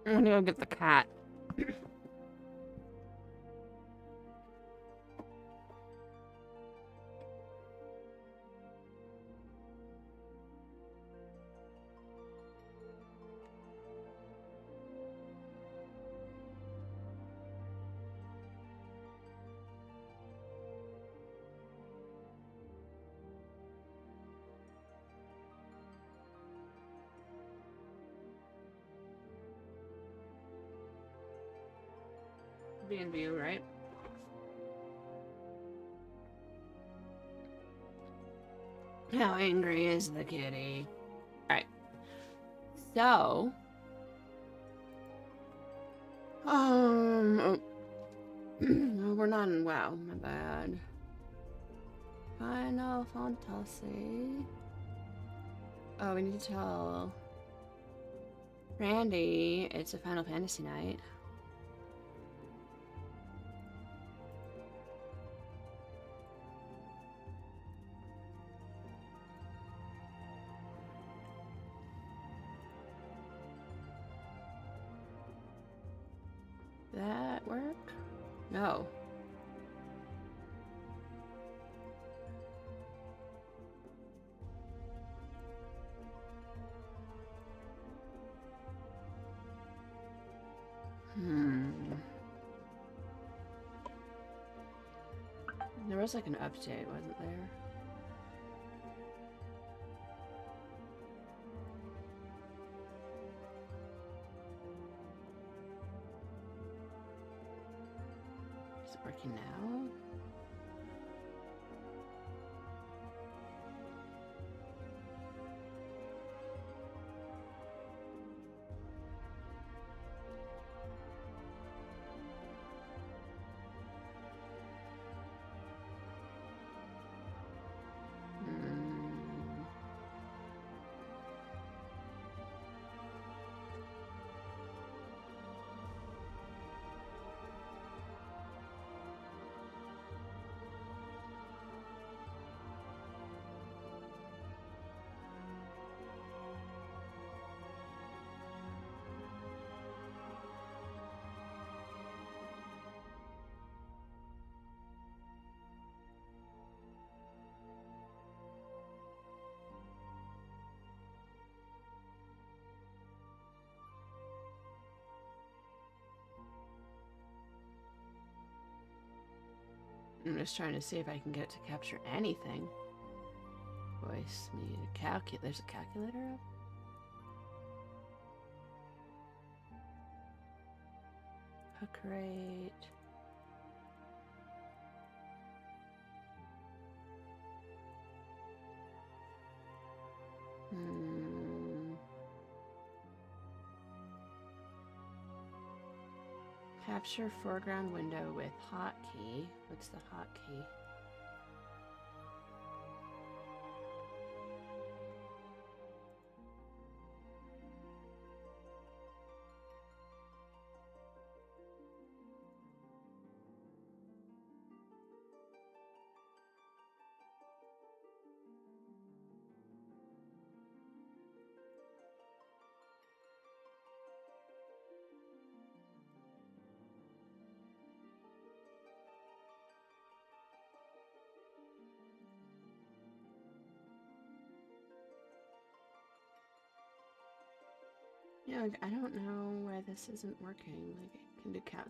I'm gonna go get the cat. Be in view, right? How angry is the kitty? Alright. So... oh, we're not in WoW, my bad. Final Fantasy. Oh, we need to tell Randy it's a Final Fantasy night. That work? No. There was like an update, wasn't there? Is it working now? I'm just trying to see if I can get it to capture anything. Voice, media, calculate. There's a calculator up? Hook rate. Capture foreground window with hotkey. What's the hotkey? Yeah, like, I don't know why this isn't working. Like, I can do calc.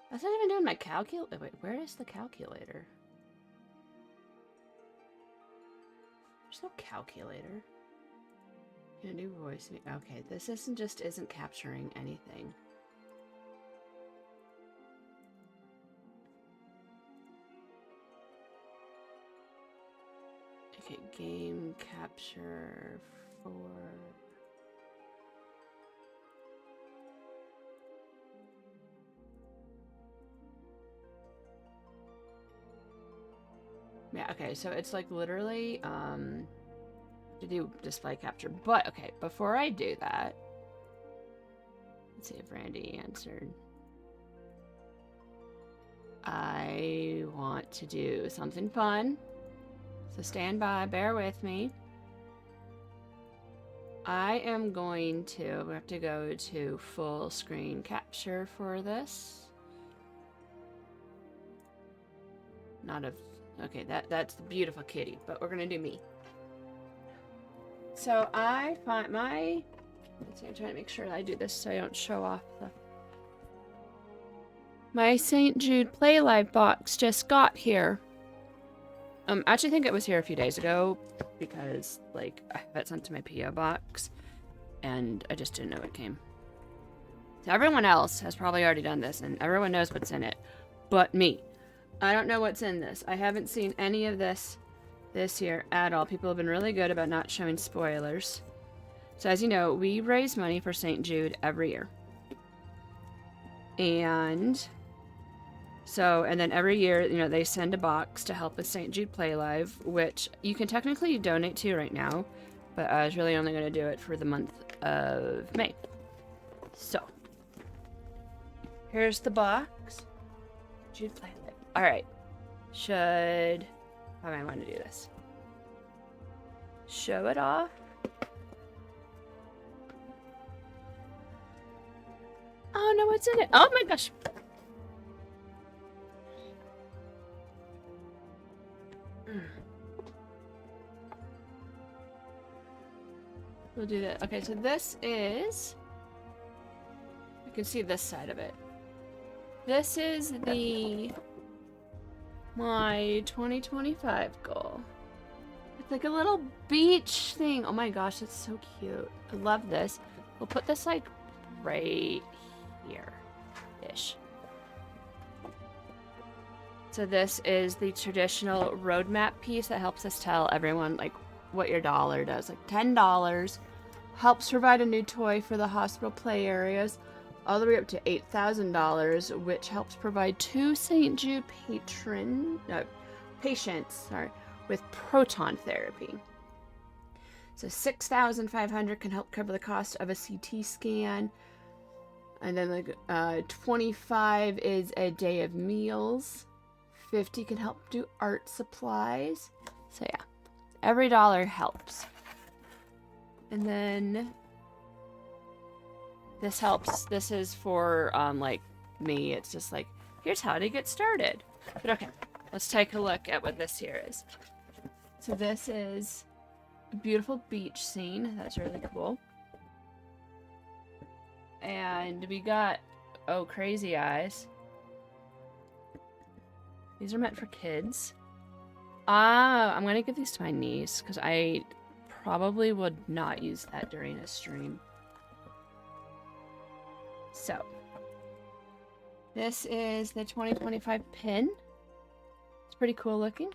That's not even doing my calculator. Wait, where is the calculator? There's no calculator. Can do voice. Okay, this isn't capturing anything. Okay, game capture for... yeah, okay, so it's like literally to do display capture. But okay, before I do that, let's see if Randy answered. I want to do something fun. So stand by, bear with me. I am going to, we have to go to full screen capture for this. Not of, okay, that's the beautiful kitty, but we're gonna do me. So I find my, let's see, I'm trying to make sure I do this so I don't show off the, my St Jude PlayLive box just got here. I actually think it was here a few days ago because, like, I have it sent to my PO box and I just didn't know it came. So everyone else has probably already done this and everyone knows what's in it, but me. I don't know what's in this. I haven't seen any of this year at all. People have been really good about not showing spoilers. So as you know, we raise money for St. Jude every year. And so, and then every year, you know, they send a box to help with St. Jude PlayLive, which you can technically donate to right now, but I was really only going to do it for the month of May. So, here's the box. Jude PlayLive. All right. Should, how do I want to do this? Show it off. Oh no, what's in it? Oh my gosh. We'll do that. Okay, so this is, you can see this side of it. This is my 2025 goal. It's like a little beach thing. Oh my gosh, it's so cute. I love this. We'll put this like right here-ish. So this is the traditional roadmap piece that helps us tell everyone like what your dollar does. Like $10 helps provide a new toy for the hospital play areas, all the way up to $8,000, which helps provide 2 St. Jude patients with proton therapy. So $6,500 can help cover the cost of a CT scan. And then like 25 is a day of meals. 50 can help do art supplies. So yeah, every dollar helps. And then this helps. This is for like me. It's just like, here's how to get started. But okay, let's take a look at what this here is. So this is a beautiful beach scene. That's really cool. And we got, oh, crazy eyes. These are meant for kids. I'm gonna give these to my niece because I probably would not use that during a stream. So, this is the 2025 pin. It's pretty cool looking.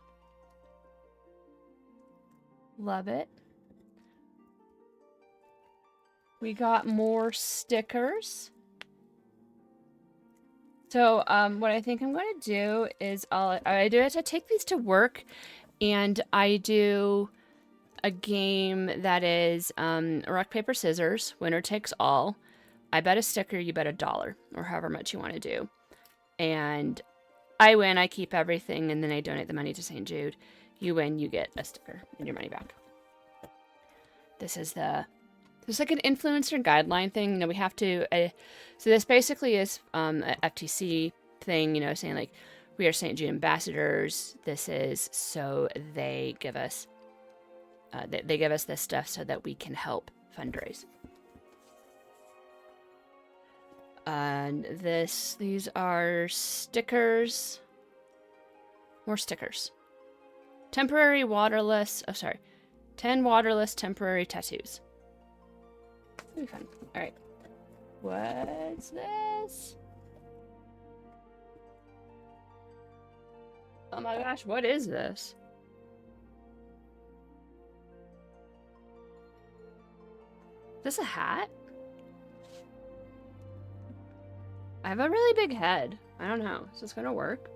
Love it. We got more stickers. So, what I think I'm going to do is I take these to work, and I do a game that is rock, paper, scissors. Winner takes all. I bet a sticker, you bet $1, or however much you want to do. And I win, I keep everything, and then I donate the money to St. Jude. You win, you get a sticker and your money back. This is there's like an influencer guideline thing. You know, we have to, so this basically is a FTC thing, you know, saying like, we are St. Jude ambassadors. This is so they give us, they give us this stuff so that we can help fundraise. And these are stickers. More stickers. Temporary waterless, 10 waterless temporary tattoos. That'll be fun. Alright. What's this? Oh my gosh, what is this? Is this a hat? I have a really big head. I don't know. Is this gonna work?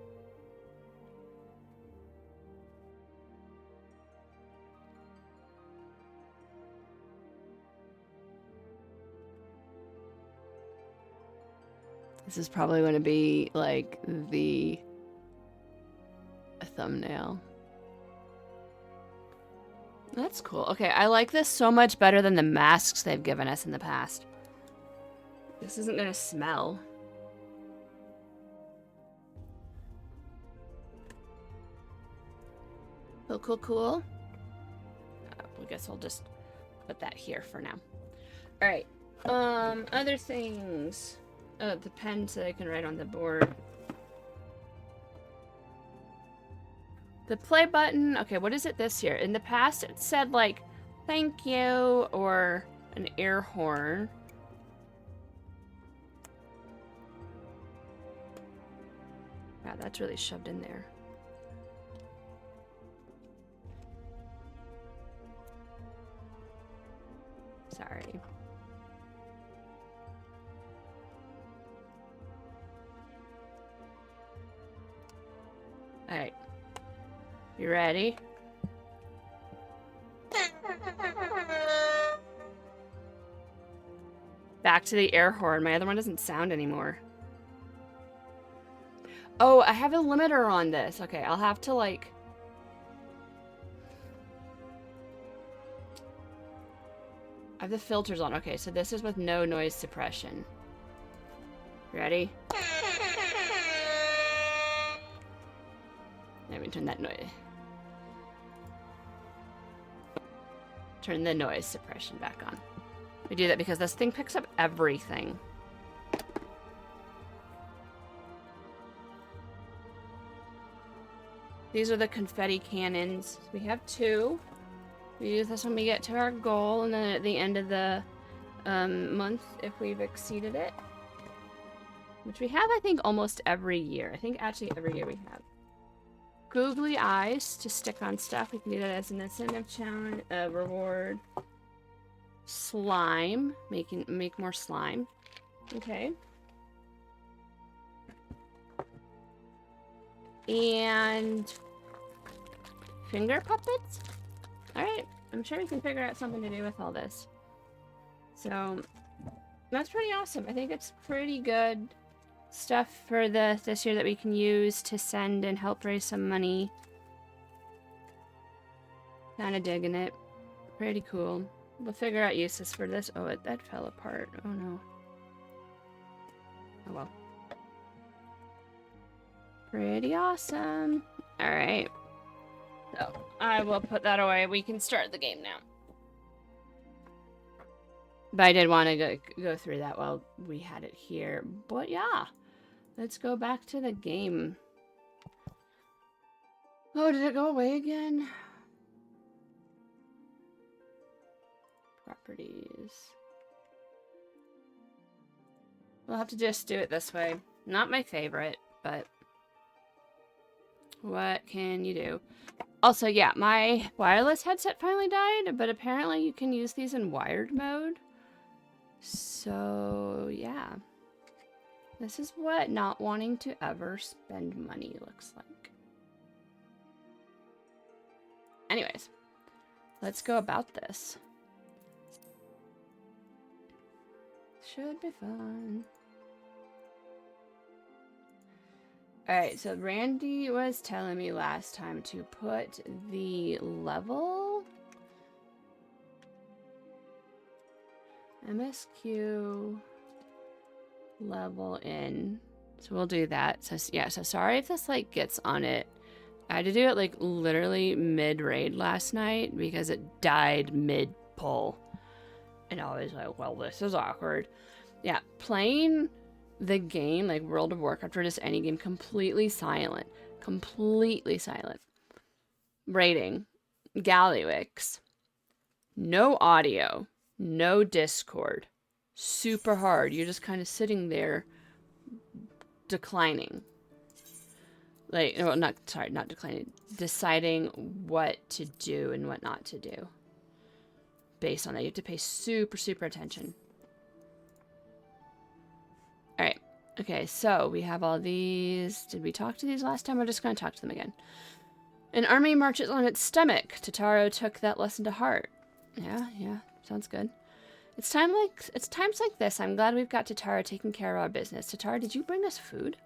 This is probably going to be like a thumbnail. That's cool. Okay, I like this so much better than the masks they've given us in the past. This isn't gonna smell. Cool, cool, cool. I guess I'll just put that here for now. All right. Other things. Oh, the pen so I can write on the board. The play button. Okay, what is it this year? In the past, it said like, thank you, or an air horn. Wow, that's really shoved in there. Sorry. All right. You ready? Back to the air horn. My other one doesn't sound anymore. Oh, I have a limiter on this. Okay, I'll have to like... I have the filters on. Okay, so this is with no noise suppression. Ready? Let me turn that noise. Turn the noise suppression back on. We do that because this thing picks up everything. These are the confetti cannons. We have 2. We use this when we get to our goal, and then at the end of the month if we've exceeded it. Which we have, I think, almost every year. I think actually every year we have. Googly eyes to stick on stuff. We can do that as an incentive challenge, reward. Slime. Make more slime. Okay. And finger puppets? Alright. I'm sure we can figure out something to do with all this. So that's pretty awesome. I think it's pretty good stuff for this year that we can use to send and help raise some money. Kind of digging it. Pretty cool. We'll figure out uses for this. Oh, that fell apart. Oh no. Oh well. Pretty awesome. Alright. So, I will put that away. We can start the game now. But I did want to go through that while we had it here. But yeah. Let's go back to the game. Oh, did it go away again? Properties. We'll have to just do it this way. Not my favorite, but what can you do? Also, yeah, my wireless headset finally died, but apparently you can use these in wired mode. So, yeah. This is what not wanting to ever spend money looks like. Anyways, let's go about this. Should be fun. Alright, so Randy was telling me last time to put the level MSQ level in. So we'll do that. So yeah, so sorry if this like gets on it. I had to do it like literally mid-raid last night because it died mid-pull. And I was like, well, this is awkward. Yeah, playing the game, like World of Warcraft or just any game, completely silent. Completely silent. Raiding. Gallywix. No audio. No Discord. Super hard. You're just kind of sitting there declining. Like, well, not declining. Deciding what to do and what not to do. Based on that. You have to pay super, super attention. Alright. Okay, so we have all these. Did we talk to these last time? We're just going to talk to them again. An army marches on its stomach. Totaro took that lesson to heart. Yeah. Sounds good. It's times like this. I'm glad we've got Totaro taking care of our business. Totaro, did you bring us food?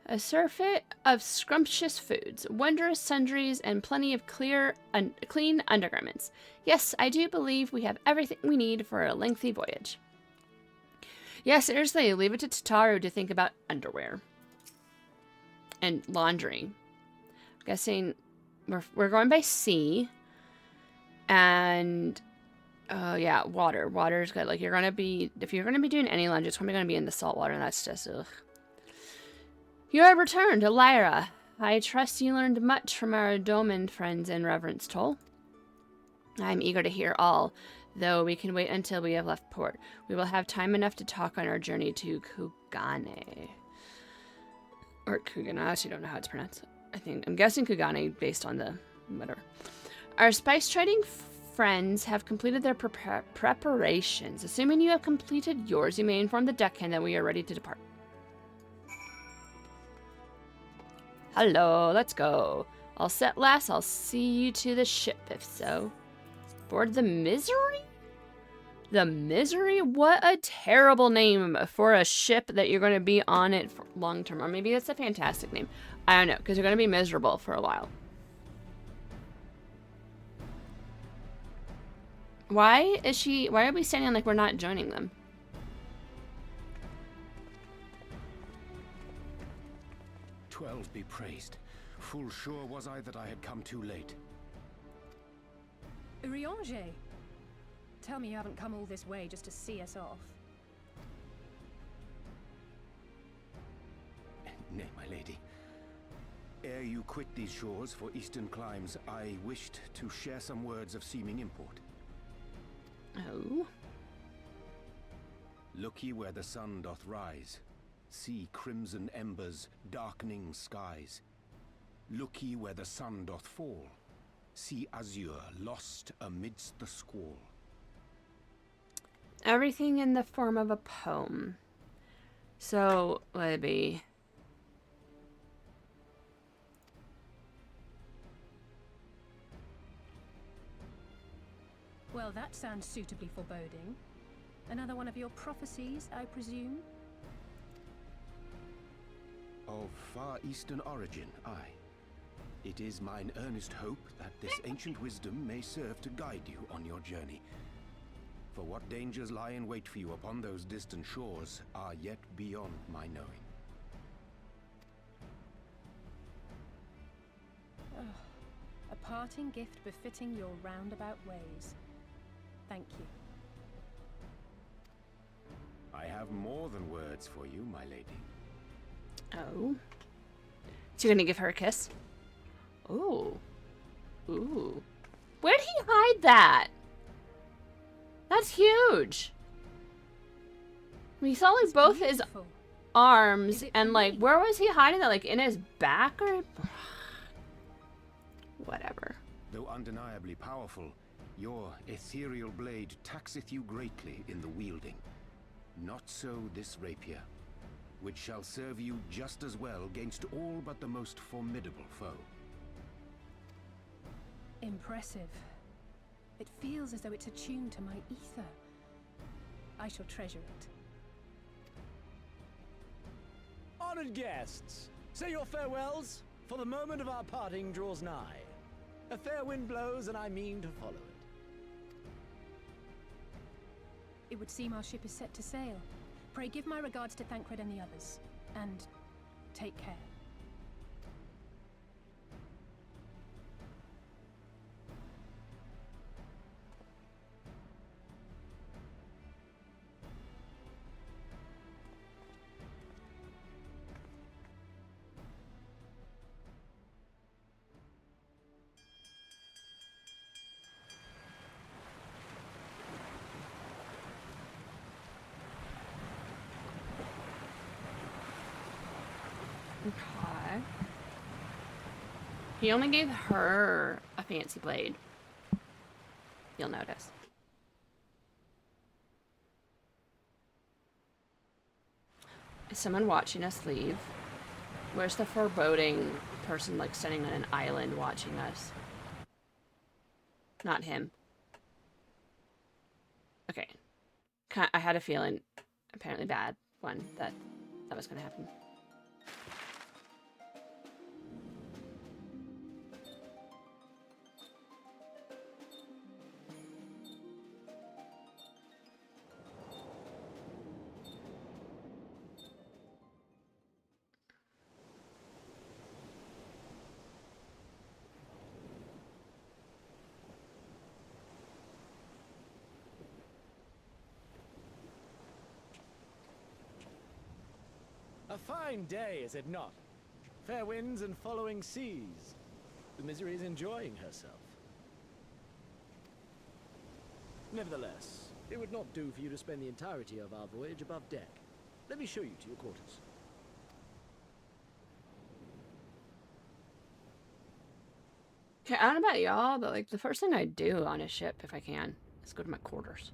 A surfeit of scrumptious foods, wondrous sundries, and plenty of clean undergarments. Yes, I do believe we have everything we need for a lengthy voyage. Yeah, seriously, leave it to Tataru to think about underwear. And laundry. I'm guessing we're going by sea. And, oh yeah, water. Water's good. Like, if you're going to be doing any laundry, it's probably going to be in the salt water, and that's just, ugh. You have returned, Lyra. I trust you learned much from our Doman friends in Reverence Toll. I'm eager to hear all, though we can wait until we have left port. We will have time enough to talk on our journey to Kugane. Or Kugane, I actually don't know how it's pronounced. I'm guessing Kugane based on the whatever. Our spice trading friends have completed their preparations. Assuming you have completed yours, you may inform the deckhand that we are ready to depart. Hello, let's go. All set, lass. I'll see you to the ship, if so. Board the Misery? The Misery? What a terrible name for a ship that you're going to be on it for long term. Or maybe that's a fantastic name. I don't know, because you're going to be miserable for a while. Why are we standing like we're not joining them? "12 be praised. Full sure was I that I had come too late." Urianger, tell me you haven't come all this way just to see us off. Nay, my lady. Ere you quit these shores for eastern climes, I wished to share some words of seeming import. Oh. Look ye where the sun doth rise. See crimson embers, darkening skies. Look ye where the sun doth fall. See azure lost amidst the squall. Everything in the form of a poem. So, would it be... Well, that sounds suitably foreboding. Another one of your prophecies, I presume? Of far eastern origin, aye. It is mine earnest hope that this ancient wisdom may serve to guide you on your journey. For what dangers lie in wait for you upon those distant shores are yet beyond my knowing. A parting gift befitting your roundabout ways. Thank you. I have more than words for you, my lady. Oh. So you're gonna give her a kiss? Ooh. Ooh. Where'd he hide that? That's huge. We saw like both his arms and like, where was he hiding that? Like in his back or? Whatever. Though undeniably powerful, your ethereal blade taxeth you greatly in the wielding. Not so this rapier, which shall serve you just as well against all but the most formidable foe. Impressive. It feels as though it's attuned to my ether. I shall treasure it. Honored guests, say your farewells, for the moment of our parting draws nigh. A fair wind blows, and I mean to follow it. It would seem our ship is set to sail. Pray give my regards to Thancred and the others. And take care. Okay. He only gave her a fancy blade. You'll notice. Is someone watching us leave? Where's the foreboding person like standing on an island watching us? Not him. Okay. I had a feeling, apparently bad one, that was going to happen. A fine day, is it not? Fair winds and following seas. The Misery is enjoying herself. Nevertheless, it would not do for you to spend the entirety of our voyage above deck. Let me show you to your quarters. Okay, I don't know about y'all, but like the first thing I do on a ship, if I can, is go to my quarters.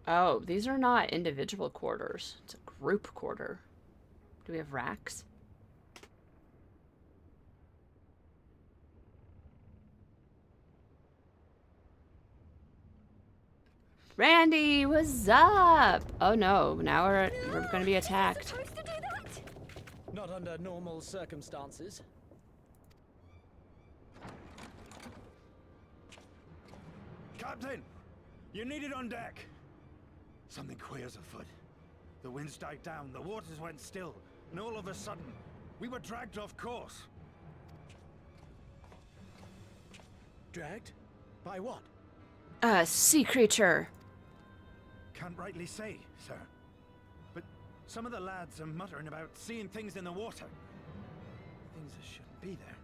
Oh, these are not individual quarters. It's a group quarter. Do we have racks? Randy, what's up? Oh no, now we're going to be attacked. Supposed to do that? Not under normal circumstances. Captain! You're needed on deck! Something queer's afoot. The winds died down, the waters went still, and all of a sudden, we were dragged off course. Dragged? By what? A sea creature. Can't rightly say, sir. But some of the lads are muttering about seeing things in the water. Things that shouldn't be there.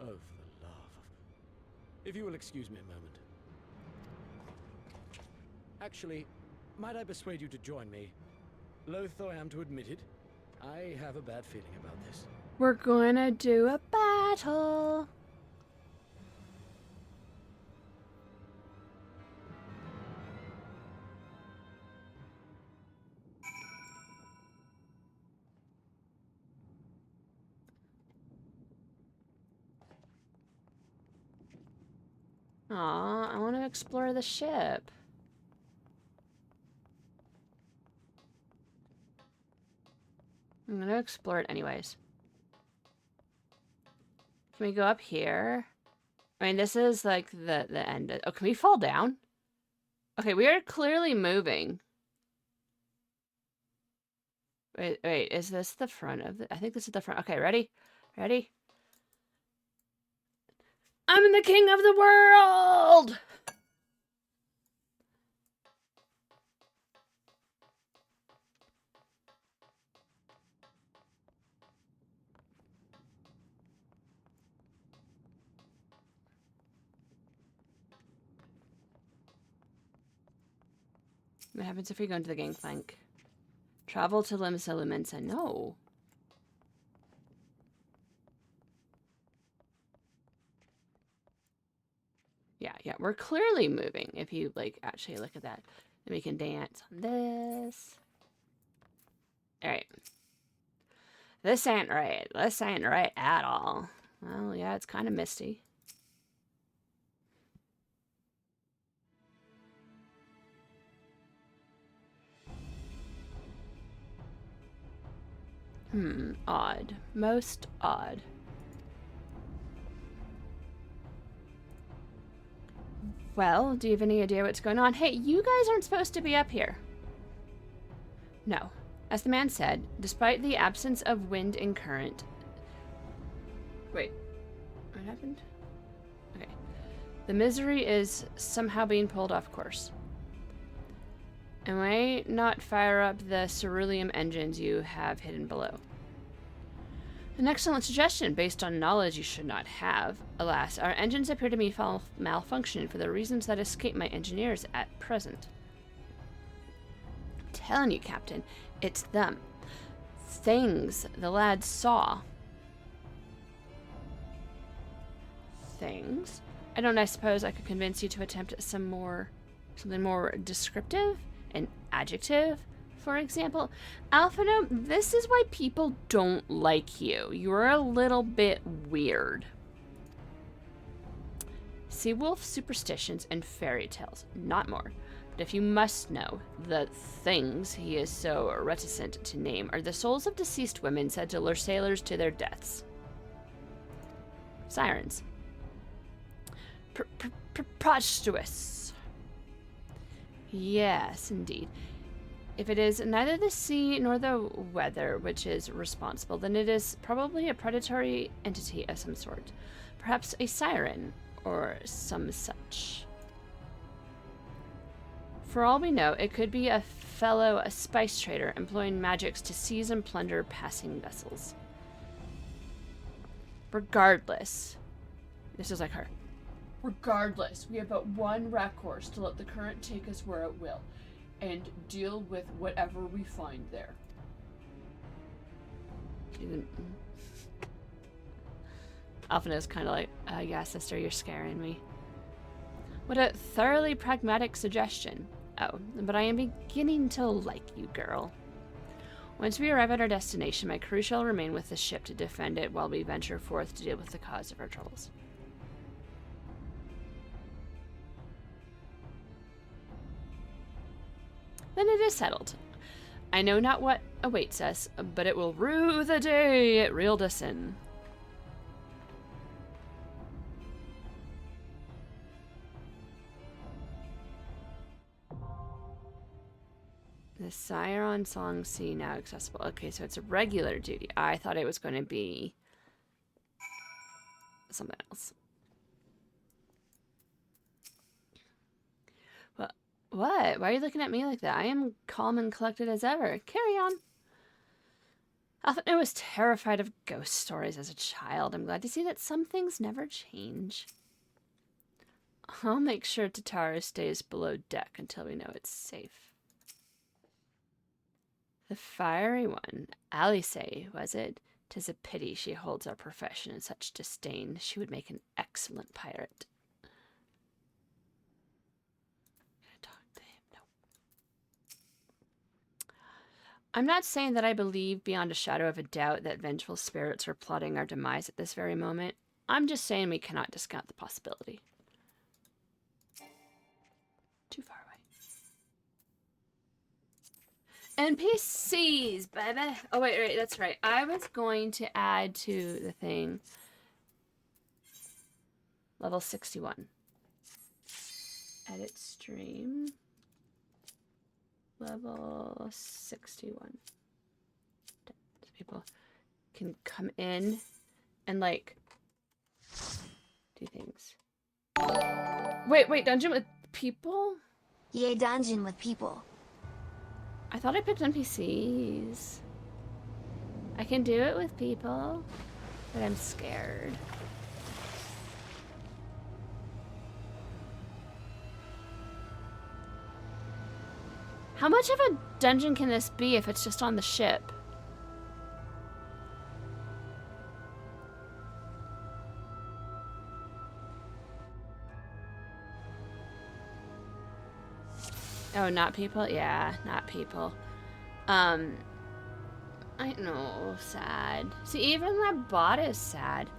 Oh, for the love of... If you will excuse me a moment. Actually, might I persuade you to join me? Loath though I am to admit it, I have a bad feeling about this. We're gonna do a battle. Aw, I want to explore the ship. I'm gonna explore it anyways. Can we go up here? I mean, this is like the end. Oh, can we fall down? Okay, we are clearly moving. Wait, is this the front of the... I think this is the front. Okay, ready? Ready? I'm the king of the world! What happens if we go into the gangplank? Travel to Limsa Lumensa. No. Yeah, we're clearly moving if you, like, actually look at that. And we can dance on this. Alright. This ain't right. This ain't right at all. Well, yeah, it's kind of misty. Odd. Most odd. Well, do you have any idea what's going on? Hey, you guys aren't supposed to be up here. No. As the man said, despite the absence of wind and current... Wait. What happened? Okay. The Misery is somehow being pulled off course. And why not fire up the cerulean engines you have hidden below? An excellent suggestion based on knowledge you should not have. Alas, our engines appear to be malfunctioning for the reasons that escape my engineers at present. I'm telling you, Captain, it's them. Things the lads saw. Things? I suppose I could convince you to attempt something more descriptive? An adjective, for example. Alphino, this is why people don't like you. You're a little bit weird. Sea wolf superstitions and fairy tales, not more. But if you must know, the things he is so reticent to name are the souls of deceased women said to lure sailors to their deaths. Sirens. Preposterous. Yes, indeed. If it is neither the sea nor the weather which is responsible, then it is probably a predatory entity of some sort. Perhaps a siren or some such. For all we know, it could be a fellow spice trader employing magics to seize and plunder passing vessels. Regardless, this is like her. Regardless, we have but one wreck course to let the current take us where it will, and deal with whatever we find there. Alphina's kind of like, yeah, sister, you're scaring me. What a thoroughly pragmatic suggestion. Oh, but I am beginning to like you, girl. Once we arrive at our destination, my crew shall remain with the ship to defend it while we venture forth to deal with the cause of our troubles. Then it is settled. I know not what awaits us, but it will rue the day it reeled us in. The Siren Song Sea now accessible. Okay, so it's a regular duty. I thought it was going to be something else. Well, what? Why are you looking at me like that? I am calm and collected as ever. Carry on. I was terrified of ghost stories as a child. I'm glad to see that some things never change. I'll make sure Tataru stays below deck until we know it's safe. The fiery one, Alice, was it? 'Tis a pity she holds our profession in such disdain. She would make an excellent pirate. Can I talk to him? No. I'm not saying that I believe beyond a shadow of a doubt that vengeful spirits are plotting our demise at this very moment. I'm just saying we cannot discount the possibility. Too far away. NPCs, baby. Oh, wait, that's right. I was going to add to the thing. Level 61. Edit stream. Level 61. So people can come in and, like, do things. Wait, dungeon with people? Yay, dungeon with people. I thought I picked NPCs. I can do it with people, but I'm scared. How much of a dungeon can this be if it's just on the ship? Oh, not people? Yeah, not people. I know, sad. See, even my bot is sad.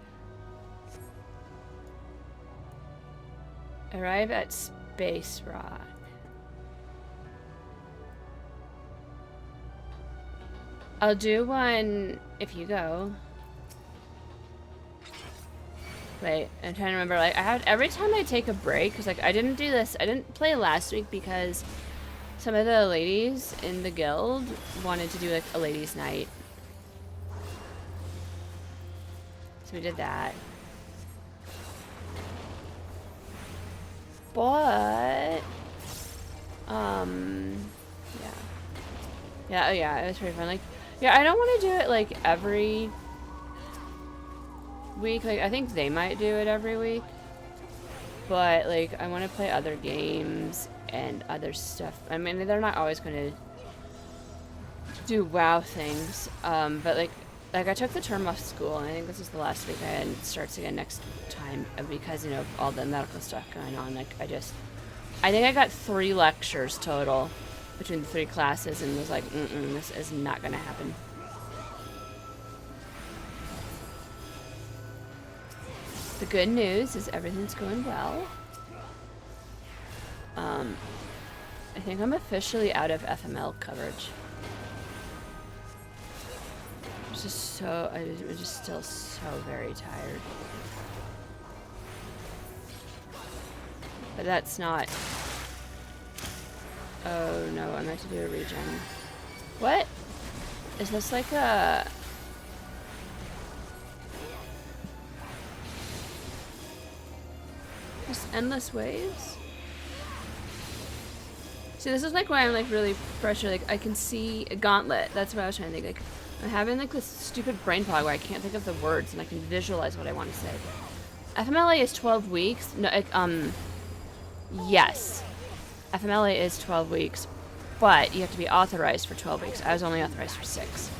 Arrive at Space Rock. I'll do one if you go. Wait, I'm trying to remember, like, I have, every time I take a break, because, like, I didn't do this, I didn't play last week because some of the ladies in the guild wanted to do, like, a ladies' night. So we did that. But, yeah. Yeah, oh yeah, it was pretty fun. Like, yeah, I don't want to do it, like, every week. Like, I think they might do it every week. But, like, I want to play other games and other stuff. I mean, they're not always going to do WoW things. But, like, I took the term off school, and I think this is the last week, and it starts again next time because, you know, all the medical stuff going on. Like, I think I got 3 lectures total between the 3 classes, and was like, this is not going to happen. The good news is everything's going well. I think I'm officially out of FML coverage. I'm just still so very tired. But that's not... Oh no, I meant to do a regen. What? Is this like a... Just endless waves? See, this is like why I'm like really frustrated. Like I can see a gauntlet. That's what I was trying to think. Like I'm having like this stupid brain fog where I can't think of the words and I can visualize what I want to say. FMLA is 12 weeks. No, yes. FMLA is 12 weeks, but you have to be authorized for 12 weeks. I was only authorized for 6.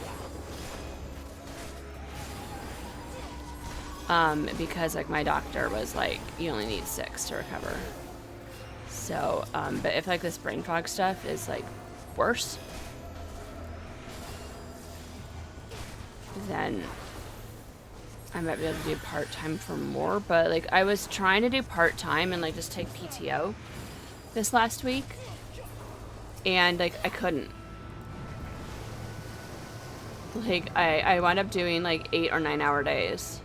Because like my doctor was like, you only need 6 to recover. So, but if like this brain fog stuff is like worse, then I might be able to do part-time for more. But like I was trying to do part-time and like just take PTO this last week, and like I couldn't. Like I wound up doing like 8 or 9 hour days.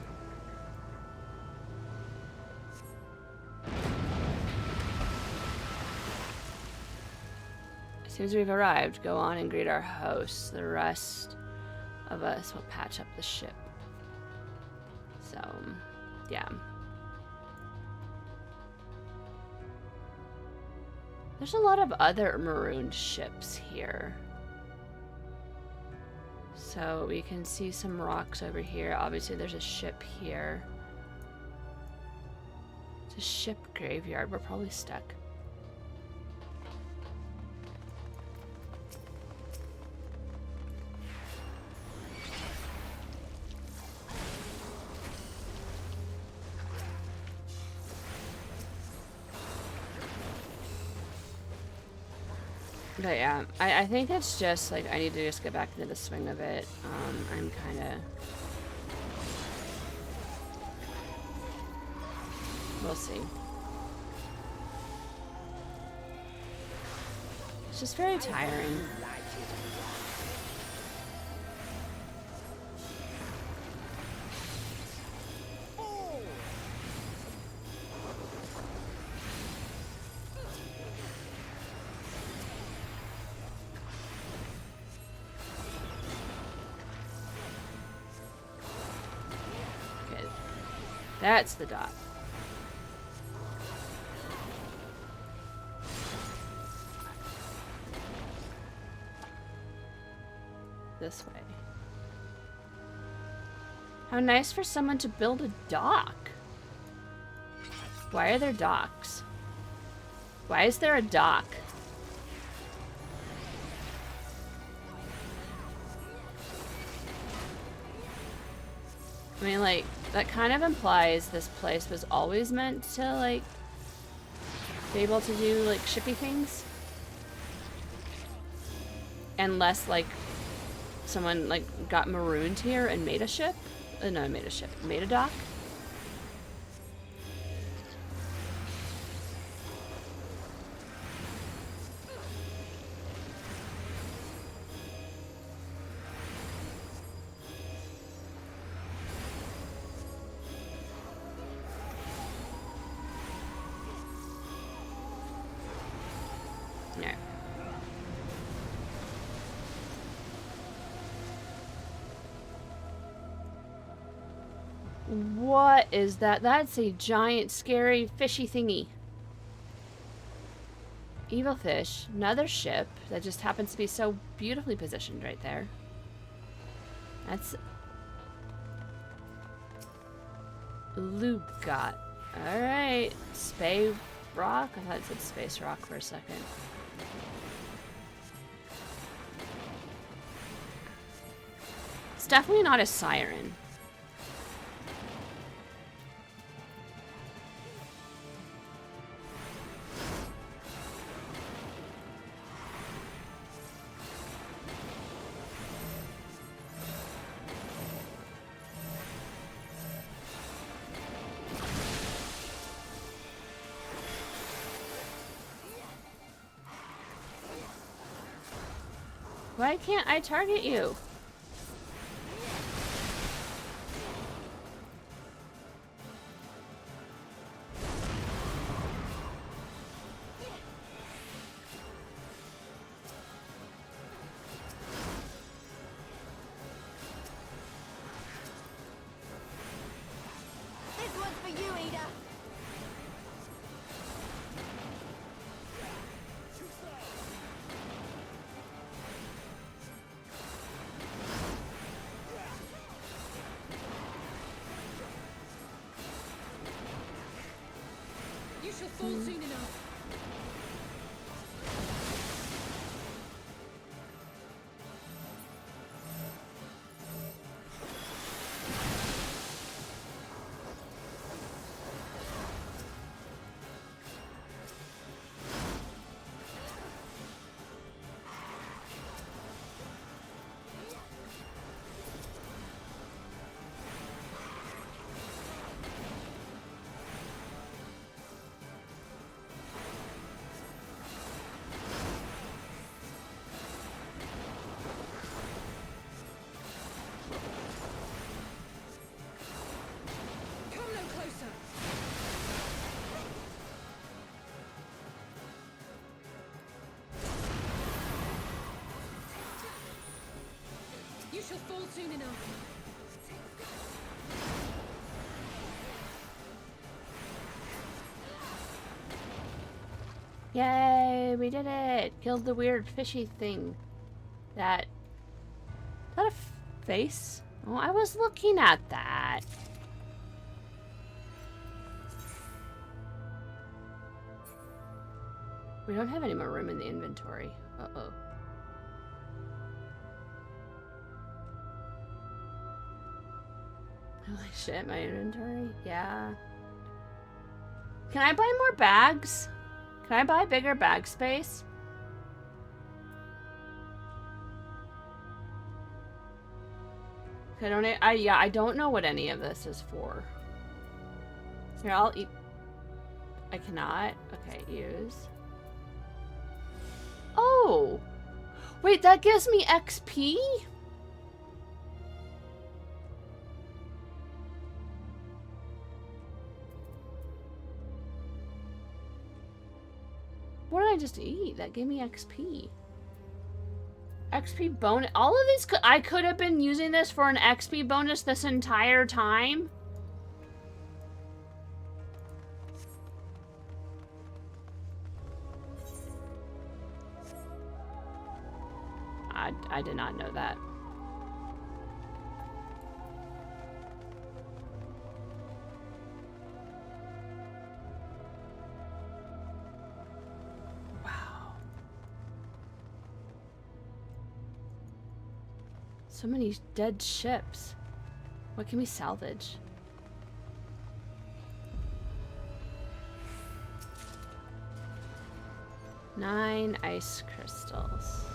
As soon as we've arrived, go on and greet our hosts. The rest of us will patch up the ship. So, yeah. There's a lot of other marooned ships here. So we can see some rocks over here. Obviously there's a ship here. It's a ship graveyard. We're probably stuck. But yeah, I think it's just like I need to just get back into the swing of it. I'm kind of... We'll see. It's just very tiring. That's the dot. This way. How nice for someone to build a dock. Why are there docks? Why is there a dock? I mean, like, that kind of implies this place was always meant to, like, be able to do, like, shippy things. Unless, like, someone, like, got marooned here and made a ship. No, made a ship. Made a dock. What is that? That's a giant, scary, fishy thingy. Evil fish. Another ship that just happens to be so beautifully positioned right there. That's... Lugot. Alright. Spay Rock? I thought it said Space Rock for a second. It's definitely not a siren. Why can't I target you? This one's for you, Ada. shall fall soon enough. You shall fall soon enough. Yay, we did it! Killed the weird fishy thing. Is that a face? Oh, I was looking at that. We don't have any more room in the inventory. Uh-oh. Holy shit, my inventory? Yeah. Can I buy more bags? Can I buy bigger bag space? I don't know what any of this is for. Here, I'll eat. I cannot. Okay, use. Oh! Wait, that gives me XP? What did I just eat? That gave me XP. XP bonus. All of these, I could have been using this for an XP bonus this entire time. I did not know that. Wow. So many dead ships. What can we salvage? Nine ice crystals.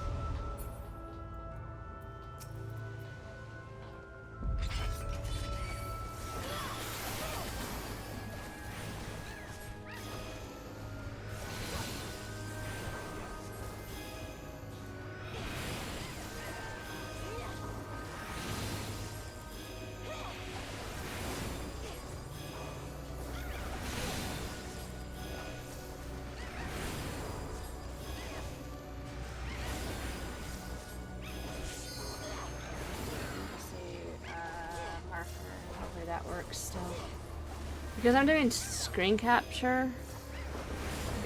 Because I'm doing screen capture,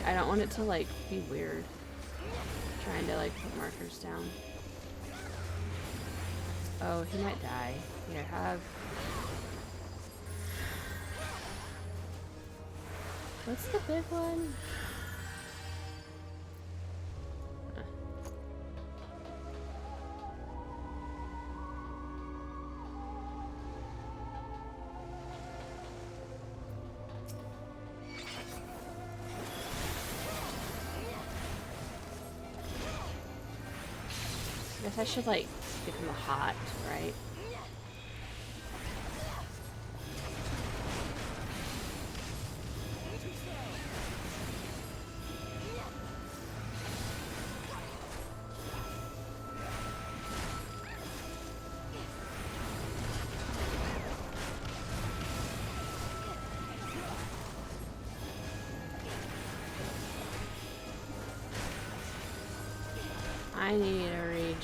I don't want it to like be weird. Trying to like put markers down. Oh, he might die. Here, have. What's the big one? I guess I should like give him a hot, right? I need a regen.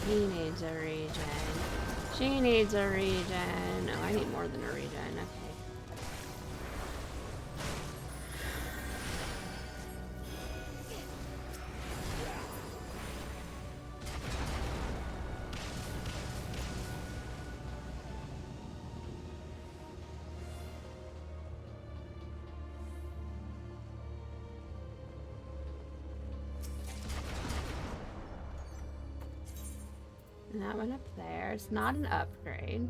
He needs a regen. She needs a regen. Oh, I need more than a regen. Okay. And that one up there. It's not an upgrade.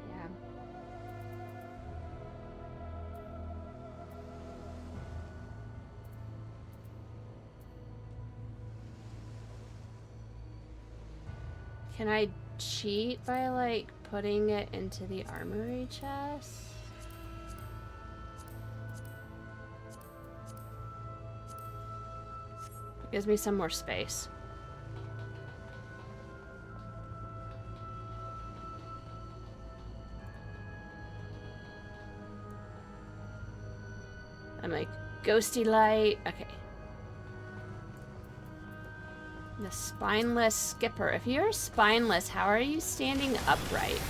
Yeah. Can I cheat by, like, putting it into the armory chest? It gives me some more space. I'm like, ghosty light. Okay. The spineless skipper. If you're spineless, how are you standing upright?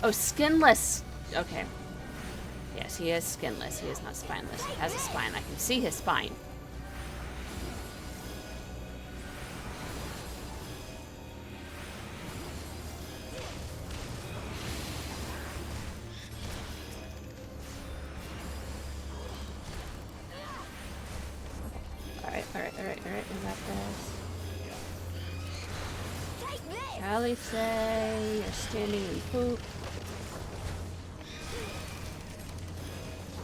Oh, skinless. Okay. Yes, he is skinless. He is not spineless. He has a spine. I can see his spine. Alright. We got this. Callie say you're standing in poop.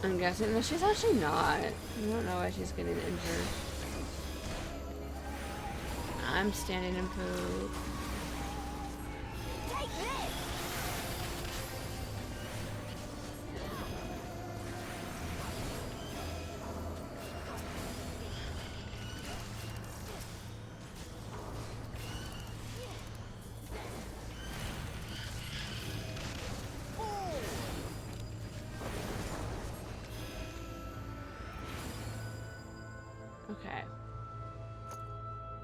I'm guessing. No, she's actually not. I don't know why she's getting injured. I'm standing in poop. Okay.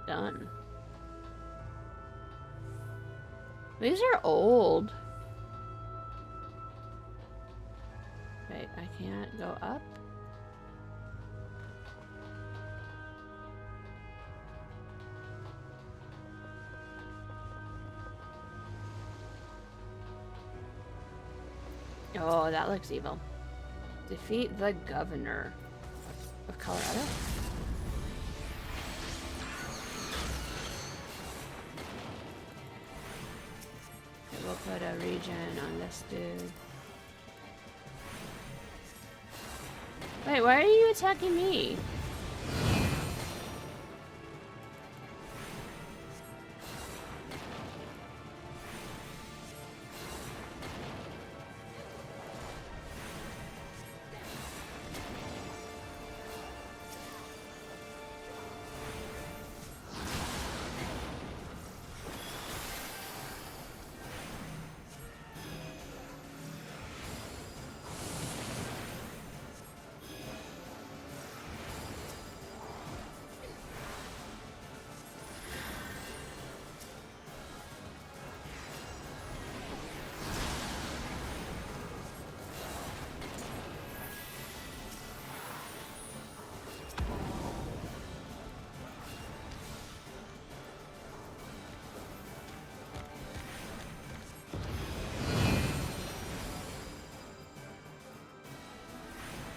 Done. These are old. Wait, I can't go up? Oh, that looks evil. Defeat the governor of Colorado. We'll put a regen on this dude. Wait, why are you attacking me?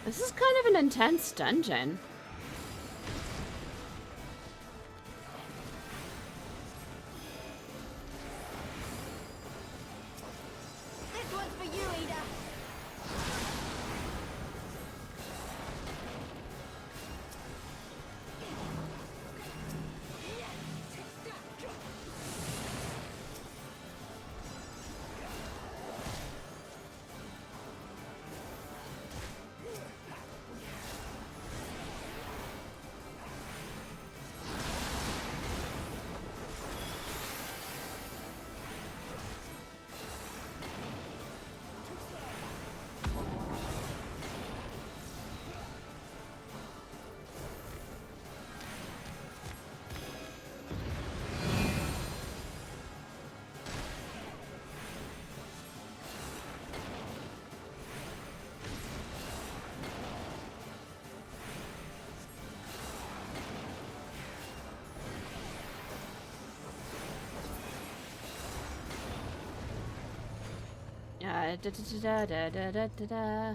This is kind of an intense dungeon. This one's for you, Ada. da da da da da da da.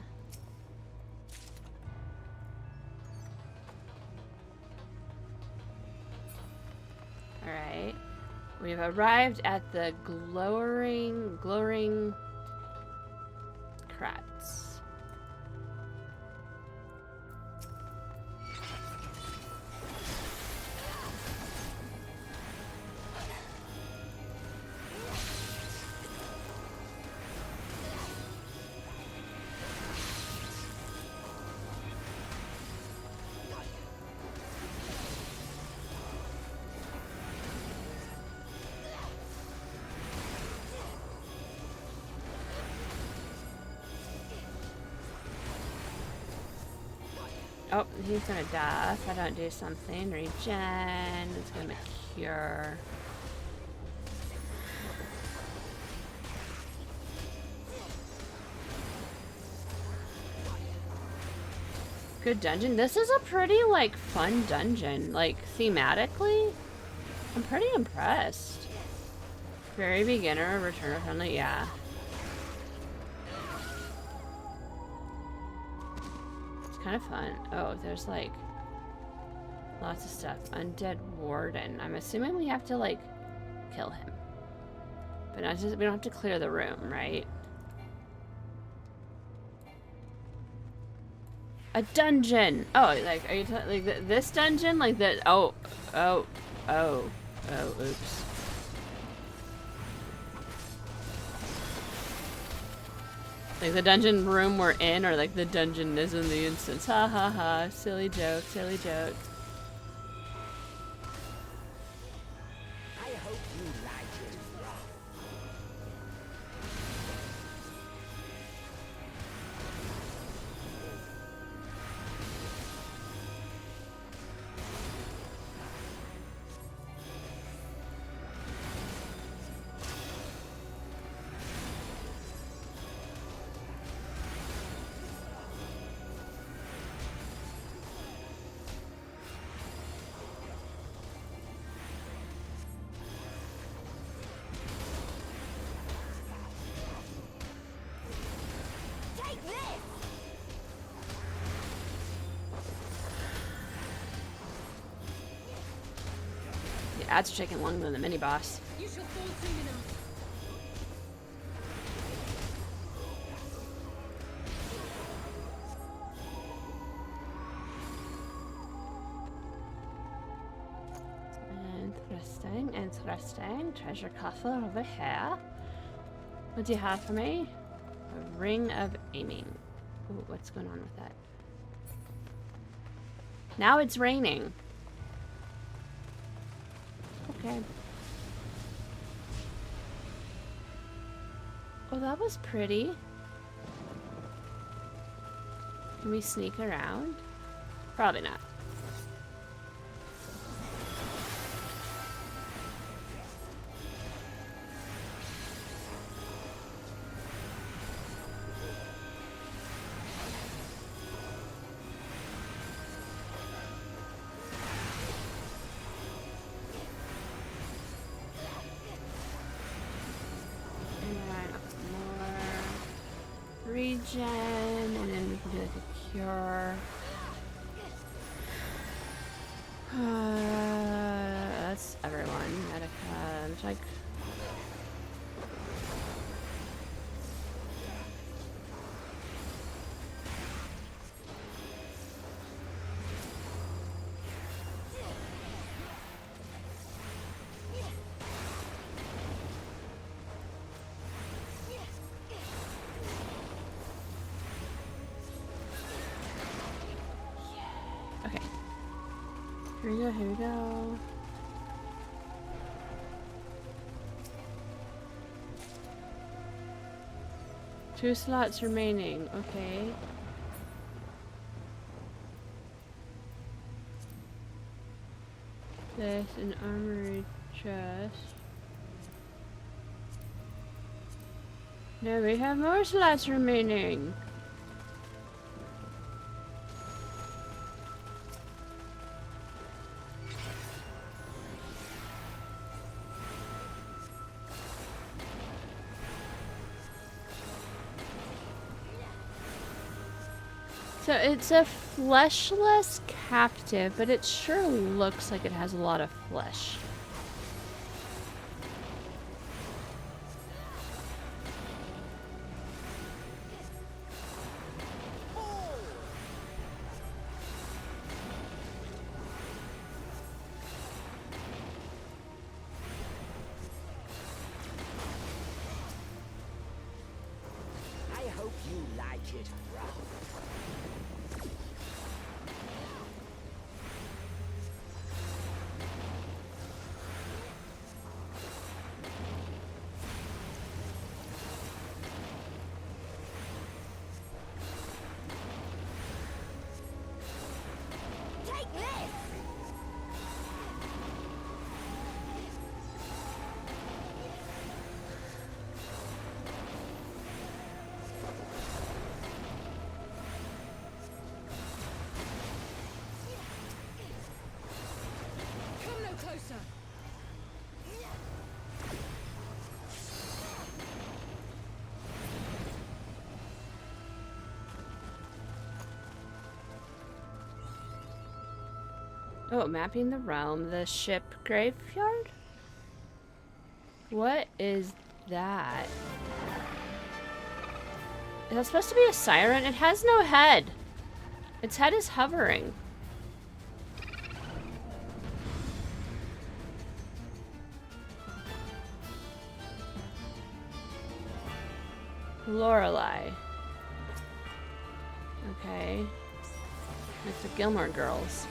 Alright. We've arrived at the glowing crats. Oh, he's gonna die if I don't do something. Regen. It's gonna cure. Good dungeon. This is a pretty, like, fun dungeon. Like, thematically, I'm pretty impressed. Very beginner, returner friendly, yeah. Kind of fun. Oh, there's like lots of stuff. Undead Warden. I'm assuming we have to like kill him, but not just, we don't have to clear the room, right? A dungeon. Oh, like are you like this dungeon? Like that? Oh, oops. Like the dungeon room we're in, or like the dungeon is in the instance. Ha ha ha. Silly joke, silly joke. I hope you like it rough. The ads are taking longer than the mini boss. You shall fall soon enough. Interesting, interesting. Treasure coffer over here. What do you have for me? A ring of aiming. Ooh, what's going on with that? Now it's raining. Okay. Oh, that was pretty. Can we sneak around? Probably not. Regen, and then we can do like a cure. That's everyone. Medica, it's like. Here we go, here we go. Two slots remaining, okay. There's an armory chest. No, we have more slots remaining. So it's a fleshless captive, but it sure looks like it has a lot of flesh. I hope you like it rough. Take this! Come no closer! Oh, mapping the realm, the ship graveyard? What is that? Is that supposed to be a siren? It has no head. Its head is hovering. Lorelei. Okay. Like the Gilmore Girls.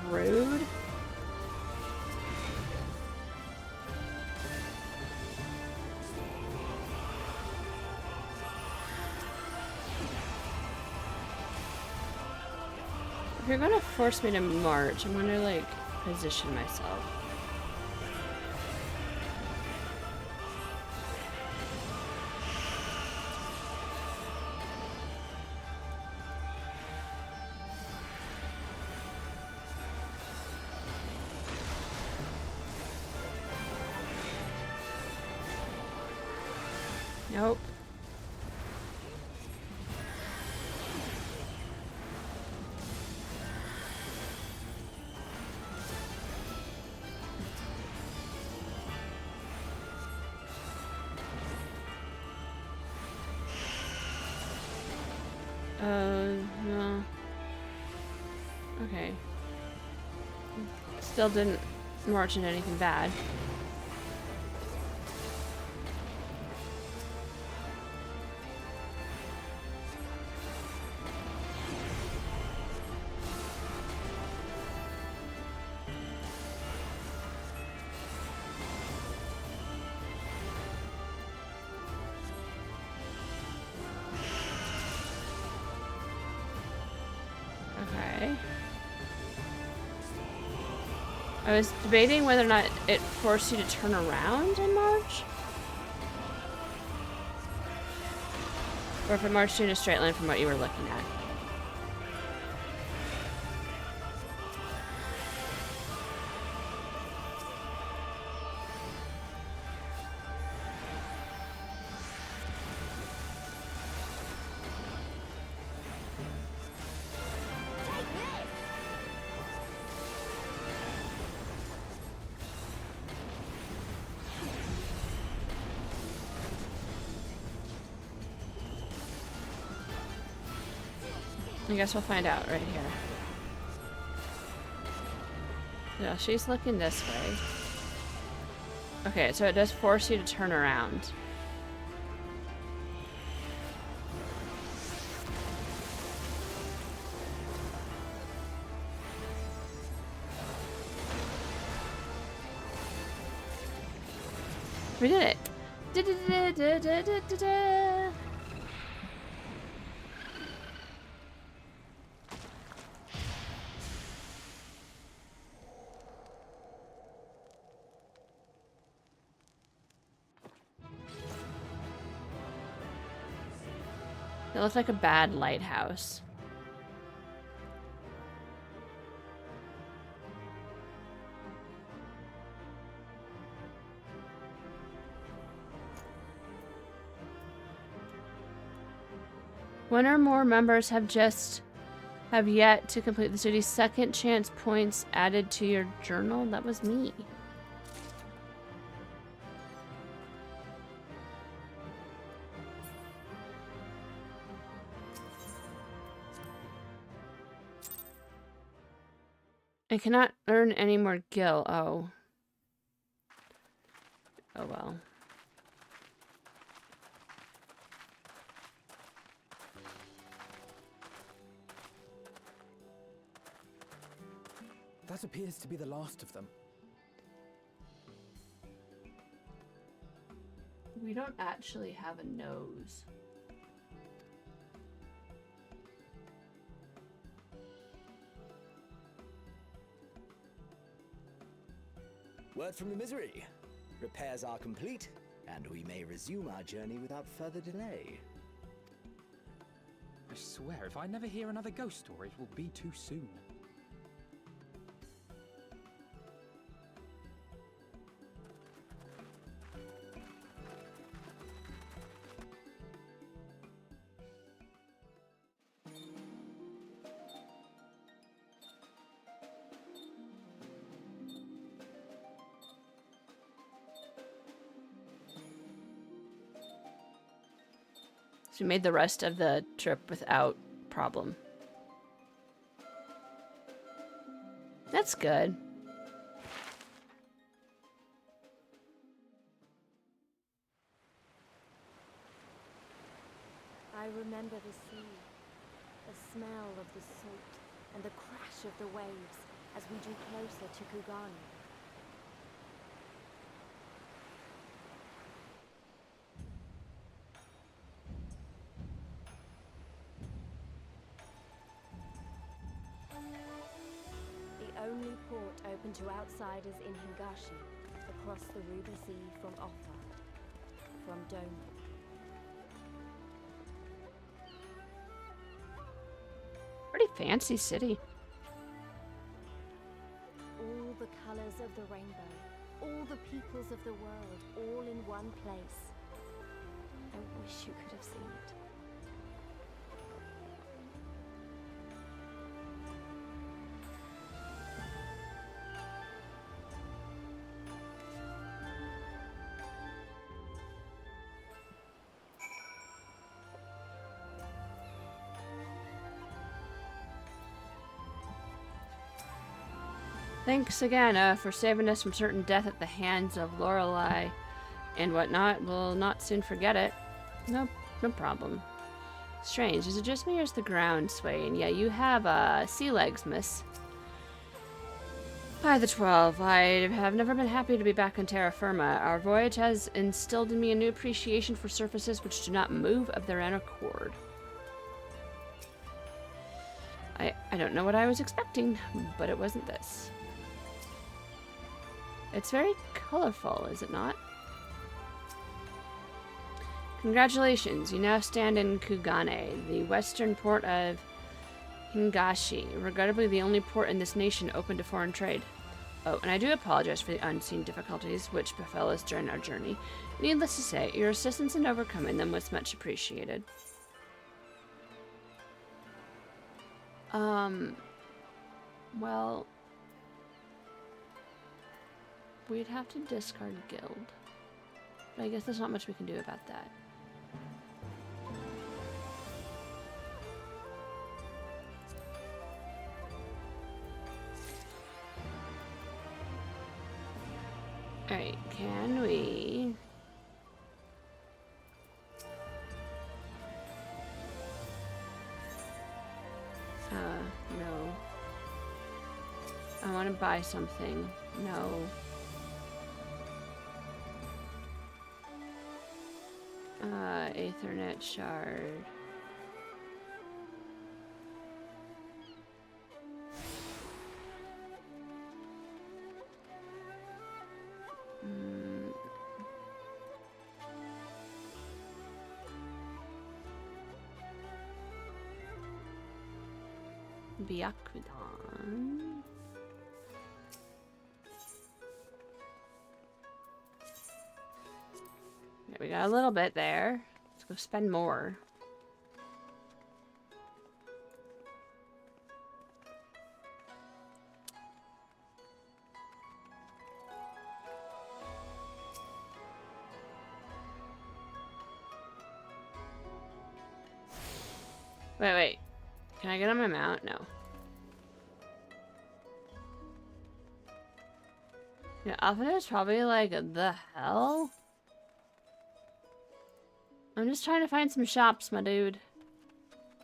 Rude. If you're gonna force me to march, I'm gonna like position myself. Nope. No. Okay. Still didn't march into anything bad. Okay. I was debating whether or not it forced you to turn around and march. Or if it marched you in a straight line from what you were looking at. I guess we'll find out right here. Yeah, she's looking this way. Okay, so it does force you to turn around. We did it. Da-da-da-da-da-da-da-da. It looks like a bad lighthouse. One or more members have yet to complete the duty. Second chance points added to your journal. That was me. I cannot earn any more gil. Oh. Oh well. That appears to be the last of them. We don't actually have a nose. Word from the Misery. Repairs are complete, and we may resume our journey without further delay. I swear, if I never hear another ghost story, it will be too soon. So we made the rest of the trip without problem. That's good. I remember the sea, the smell of the salt, and the crash of the waves as we drew closer to Kugani. The only port open to outsiders in Hingashi, across the Ruby Sea from Offa, from Doma. Pretty fancy city. All the colors of the rainbow, all the peoples of the world, all in one place. I wish you could have seen it. Thanks again for saving us from certain death at the hands of Lorelei and whatnot. We'll not soon forget it. No problem. Strange. Is it just me or is the ground swaying? Yeah, you have sea legs, miss. By the 12, I have never been happy to be back on terra firma. Our voyage has instilled in me a new appreciation for surfaces which do not move of their own accord. I don't know what I was expecting, but it wasn't this. It's very colorful, is it not? Congratulations, you now stand in Kugane, the western port of Hingashi, regrettably the only port in this nation open to foreign trade. Oh, and I do apologize for the unseen difficulties which befell us during our journey. Needless to say, your assistance in overcoming them was much appreciated. Well, we'd have to discard guild. But I guess there's not much we can do about that. Alright, can we... no. I want to buy something. No. Aethernet shard. Byakudan. Okay, we got a little bit there. Let's go spend more. Wait. Can I get on my mount? No. Yeah, Alpha is probably like, the hell? I'm just trying to find some shops, my dude.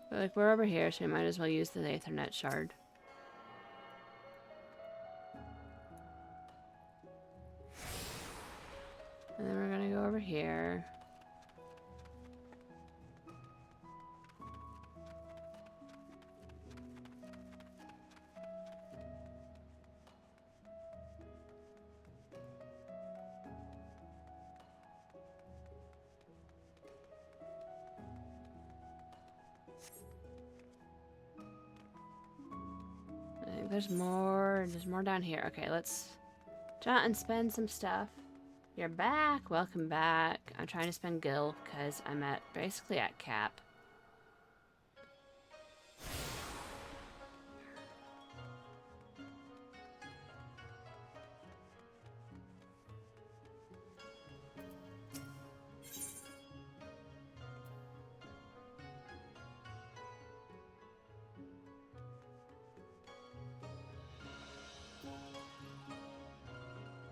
But like, we're over here, so we might as well use the Aethernet shard. And then we're gonna go over here. I think there's more down here. Okay, let's jaunt and spend some stuff. You're back. Welcome back. I'm trying to spend gil because I'm basically at cap.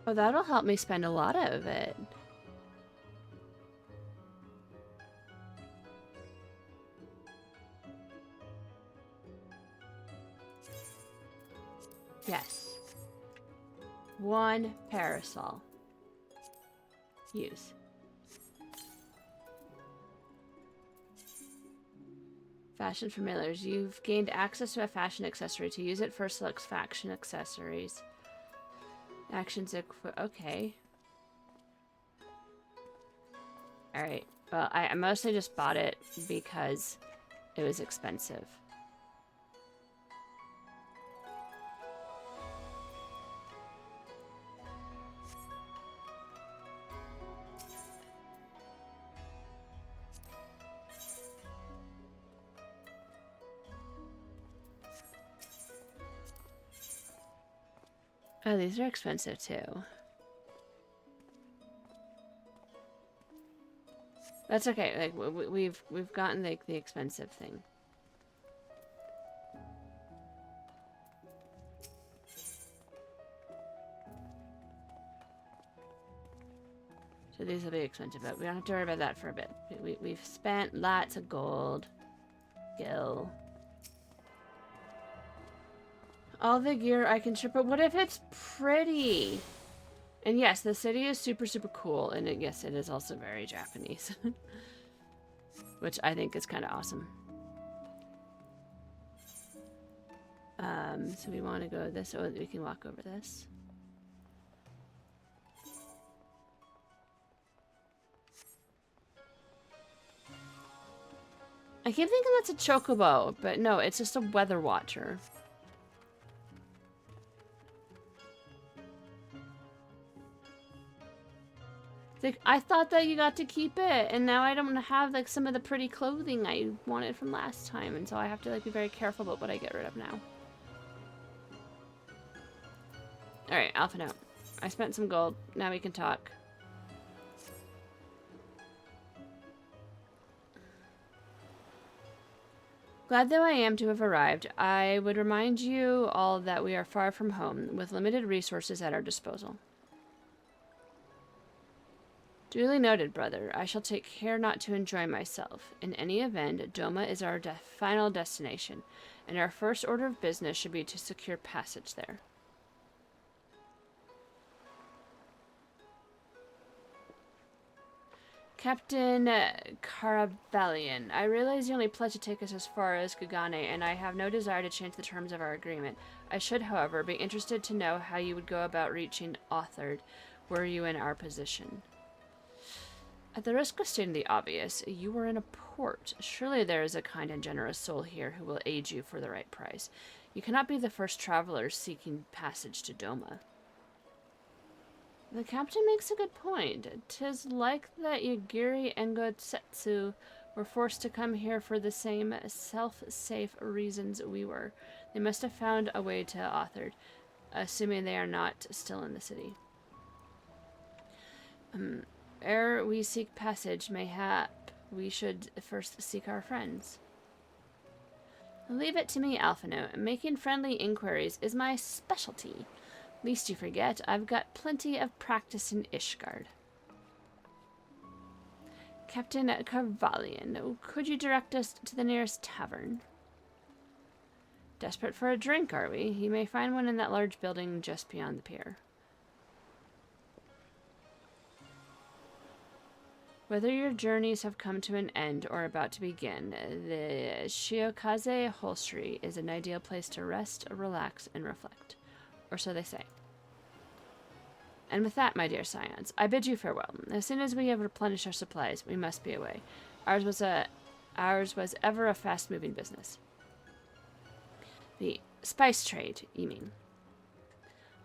Oh, that'll help me spend a lot of it. Yes. 1 parasol. Use. Fashion familiars. You've gained access to a fashion accessory. To use it, first select fashion accessories. Actions okay. Alright. Well, I mostly just bought it because it was expensive. Oh, these are expensive too. That's okay. Like we've gotten the expensive thing. So these will be expensive, but we don't have to worry about that for a bit. We've spent lots of gold. Gil. All the gear I can ship, but what if it's pretty? And yes, the city is super, super cool, and yes, it is also very Japanese. Which I think is kind of awesome. So we want to go this, so we can walk over this. I keep thinking that's a chocobo, but no, it's just a weather watcher. Like, I thought that you got to keep it, and now I don't have like some of the pretty clothing I wanted from last time, and so I have to like be very careful about what I get rid of now. Alright, Alpha note. I spent some gold. Now we can talk. Glad though I am to have arrived, I would remind you all that we are far from home, with limited resources at our disposal. Duly noted, brother. I shall take care not to enjoy myself. In any event, Doma is our final destination, and our first order of business should be to secure passage there. Captain Caravalian, I realize you only pledged to take us as far as Gugane, and I have no desire to change the terms of our agreement. I should, however, be interested to know how you would go about reaching Authard, were you in our position. At the risk of stating the obvious, you were in a port. Surely there is a kind and generous soul here who will aid you for the right price. You cannot be the first travelers seeking passage to Doma. The captain makes a good point. 'Tis like that Yagiri and Gotsetsu were forced to come here for the same self-safe reasons we were. They must have found a way to Authard, assuming they are not still in the city. Ere we seek passage, mayhap we should first seek our friends. Leave it to me, Alphino. Making friendly inquiries is my specialty. Least you forget, I've got plenty of practice in Ishgard. Captain Carvalian, could you direct us to the nearest tavern? Desperate for a drink, are we? You may find one in that large building just beyond the pier. Whether your journeys have come to an end or about to begin, the Shiokaze Hostelry is an ideal place to rest, relax, and reflect. Or so they say. And with that, my dear scions, I bid you farewell. As soon as we have replenished our supplies, we must be away. Ours was ever a fast-moving business. The spice trade, you mean?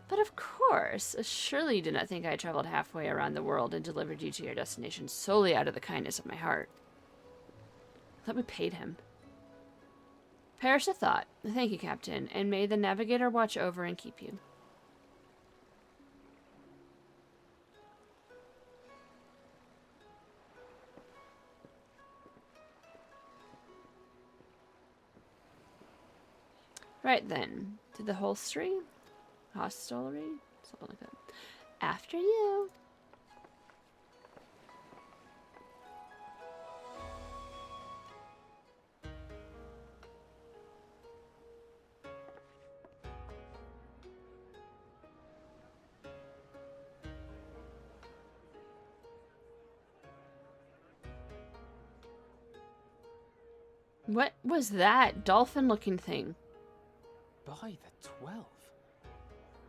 But of course, surely you do not think I traveled halfway around the world and delivered you to your destination solely out of the kindness of my heart. I thought we paid him. Perish the thought. Thank you, Captain, and may the Navigator watch over and keep you. Right then, to the hostelry? Hostelry? Something like that. After you. What was that dolphin-looking thing? By the 12.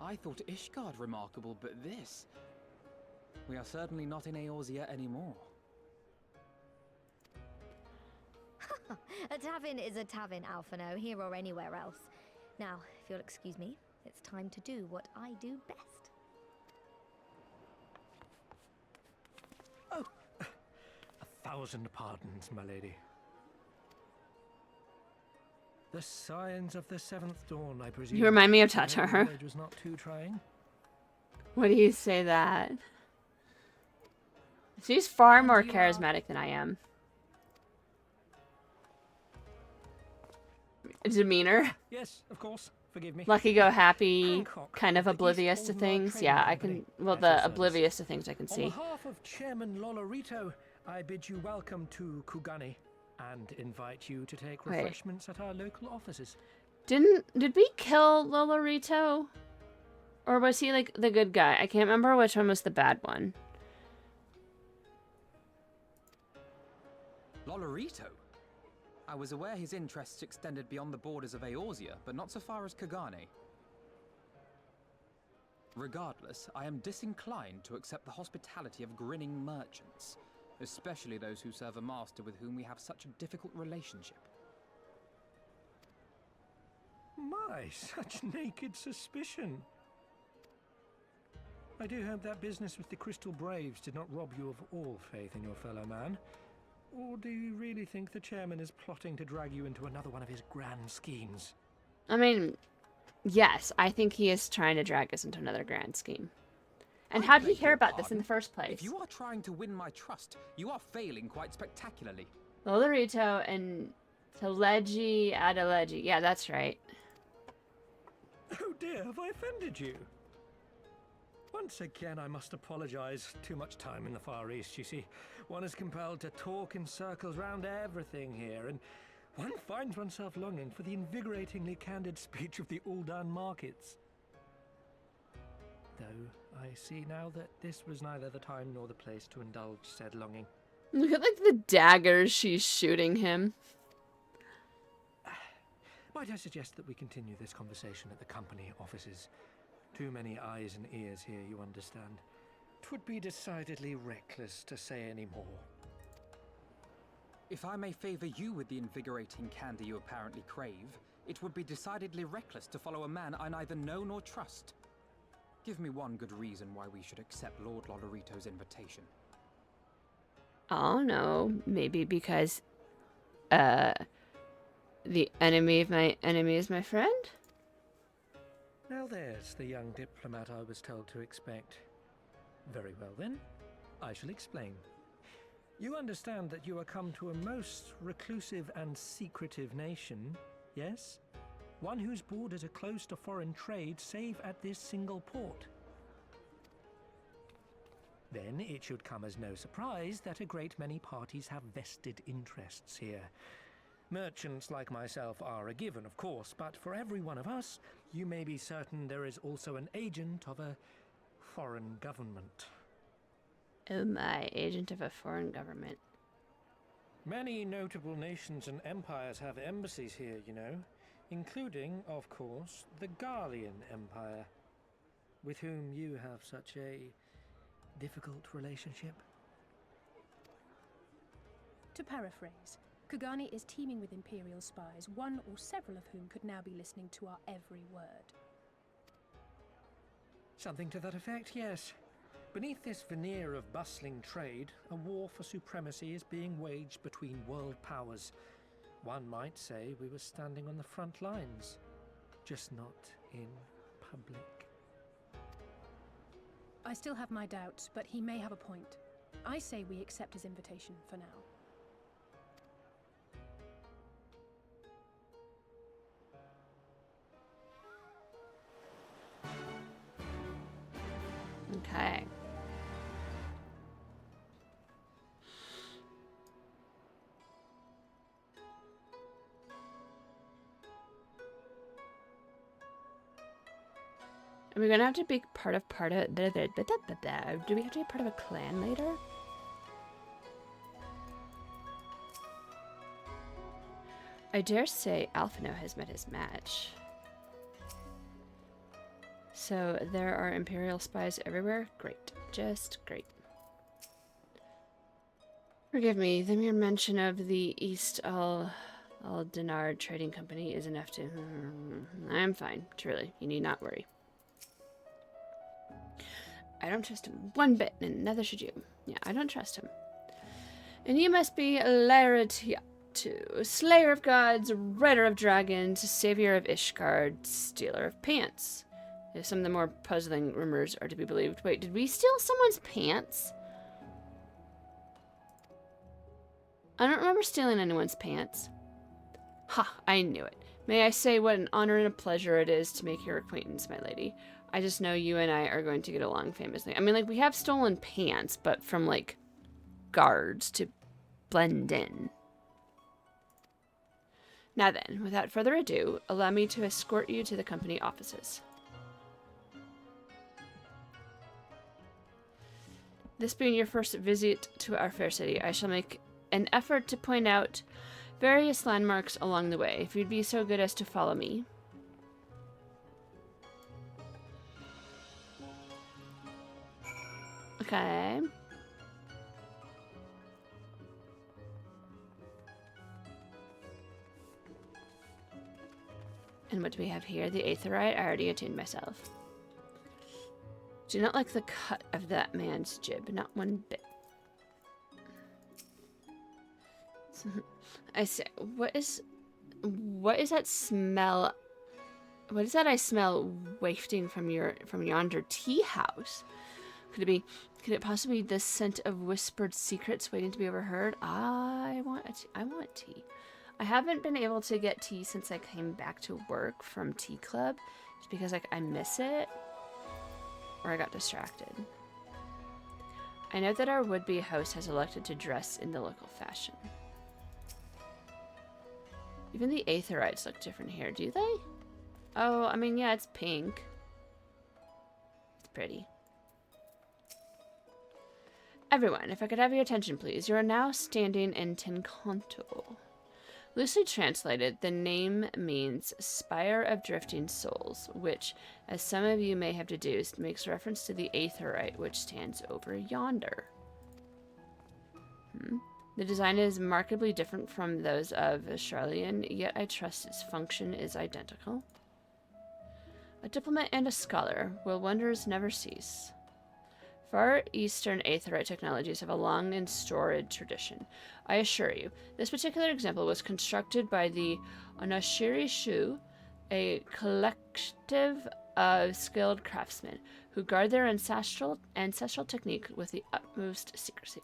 I thought Ishgard remarkable, but this... We are certainly not in Eorzea anymore. A tavern is a tavern, Alphino, here or anywhere else. Now, if you'll excuse me, it's time to do what I do best. Oh, 1,000 pardons, my lady. The signs of the seventh dawn, I presume. You remind me of The Tatar. voyage was not too trying. What do you say that? She's far more charismatic than I am. Demeanor. Yes, of course. Forgive me. Lucky go happy, Hancock kind of of the oblivious East to Aldmar things. Trading Yeah, I Company. can. Well, At your the service. oblivious to things I can On see. behalf of Chairman Lolorito, I bid you welcome to Kugani and invite you to take Wait. refreshments at our local offices. Did we kill Lolorito? Or was he like the good guy? I can't remember which one was the bad one. Lolorito? I was aware his interests extended beyond the borders of Eorzea, but not so far as Kagane. Regardless, I am disinclined to accept the hospitality of grinning merchants, especially those who serve a master with whom we have such a difficult relationship. My, such naked suspicion. I do hope that business with the Crystal Braves did not rob you of all faith in your fellow man. Or do you really think the chairman is plotting to drag you into another one of his grand schemes? I mean, yes, I think he is trying to drag us into another grand scheme. And I how did he beg care your about this in pardon? the first place? If you are trying to win my trust, you are failing quite spectacularly. Lolorito and Teleji Adeleji. Yeah, that's right. Oh dear, have I offended you? Once again, I must apologize. Too much time in the Far East, you see. One is compelled to talk in circles round everything here, and one finds oneself longing for the invigoratingly candid speech of the Uldan markets. Though, I see now that this was neither the time nor the place to indulge said longing. Look at like the daggers she's shooting him. Might I suggest that we continue this conversation at the company offices? Too many eyes and ears here, you understand. 'Twould be decidedly reckless to say any more. If I may favor you with the invigorating candy you apparently crave, It would be decidedly reckless to follow a man I neither know nor trust. Give me one good reason why we should accept Lord Lodorito's invitation. Oh no, maybe because the enemy of my enemy is my friend? Now there's the young diplomat I was told to expect. Very well then, I shall explain. You understand that you are come to a most reclusive and secretive nation, yes? One whose borders are close to foreign trade save at this single port. Then it should come as no surprise that a great many parties have vested interests here. Merchants like myself are a given, of course, but for every one of us, you may be certain there is also an agent of a foreign government. Oh my, agent of a foreign government. Many notable nations and empires have embassies here, you know, including, of course, the Garlean Empire, with whom you have such a difficult relationship. To paraphrase, Kugani is teeming with Imperial spies, one or several of whom could now be listening to our every word. Something to that effect, yes. Beneath this veneer of bustling trade, a war for supremacy is being waged between world powers. One might say we were standing on the front lines, just not in public. I still have my doubts, but he may have a point. I say we accept his invitation for now. Okay. Are we gonna have to be part of do we have to be part of a clan later? I dare say Alphino has met his match. So there are Imperial spies everywhere? Great. Just great. Forgive me, the mere mention of the East Al-Dinar Trading Company is enough to... I'm fine, truly. You need not worry. I don't trust him one bit, and neither should you. Yeah, I don't trust him. And you must be Laratiatu, slayer of gods, rider of dragons, savior of Ishgard, stealer of pants. If some of the more puzzling rumors are to be believed. Wait, did we steal someone's pants? I don't remember stealing anyone's pants. Ha, I knew it. May I say what an honor and a pleasure it is to make your acquaintance, my lady. I just know you and I are going to get along famously. I mean, like, we have stolen pants, but from, like, guards to blend in. Now then, without further ado, allow me to escort you to the company offices. This being your first visit to our fair city, I shall make an effort to point out various landmarks along the way. If you'd be so good as to follow me. Okay. And what do we have here? The Aetherite. I already attuned myself. Do not like the cut of that man's jib, not one bit. I say, what is that smell? What is that I smell wafting from yonder tea house? Could it possibly be the scent of whispered secrets waiting to be overheard? I want tea. I haven't been able to get tea since I came back to work from Tea Club, just because like I miss it. Or I got distracted. I know that our would-be host has elected to dress in the local fashion. Even the Aetherites look different here, do they? Oh, I mean, yeah, it's pink. It's pretty. Everyone, if I could have your attention, please. You are now standing in Tinkanto. Loosely translated, the name means Spire of Drifting Souls, which, as some of you may have deduced, makes reference to the Aetherite which stands over yonder. The design is markedly different from those of Charlian, yet I trust its function is identical. A diplomat and a scholar. Will wonders never cease? Far Eastern Aetheryte technologies have a long and storied tradition. I assure you, this particular example was constructed by the Onashiri Shu, a collective of skilled craftsmen who guard their ancestral technique with the utmost secrecy.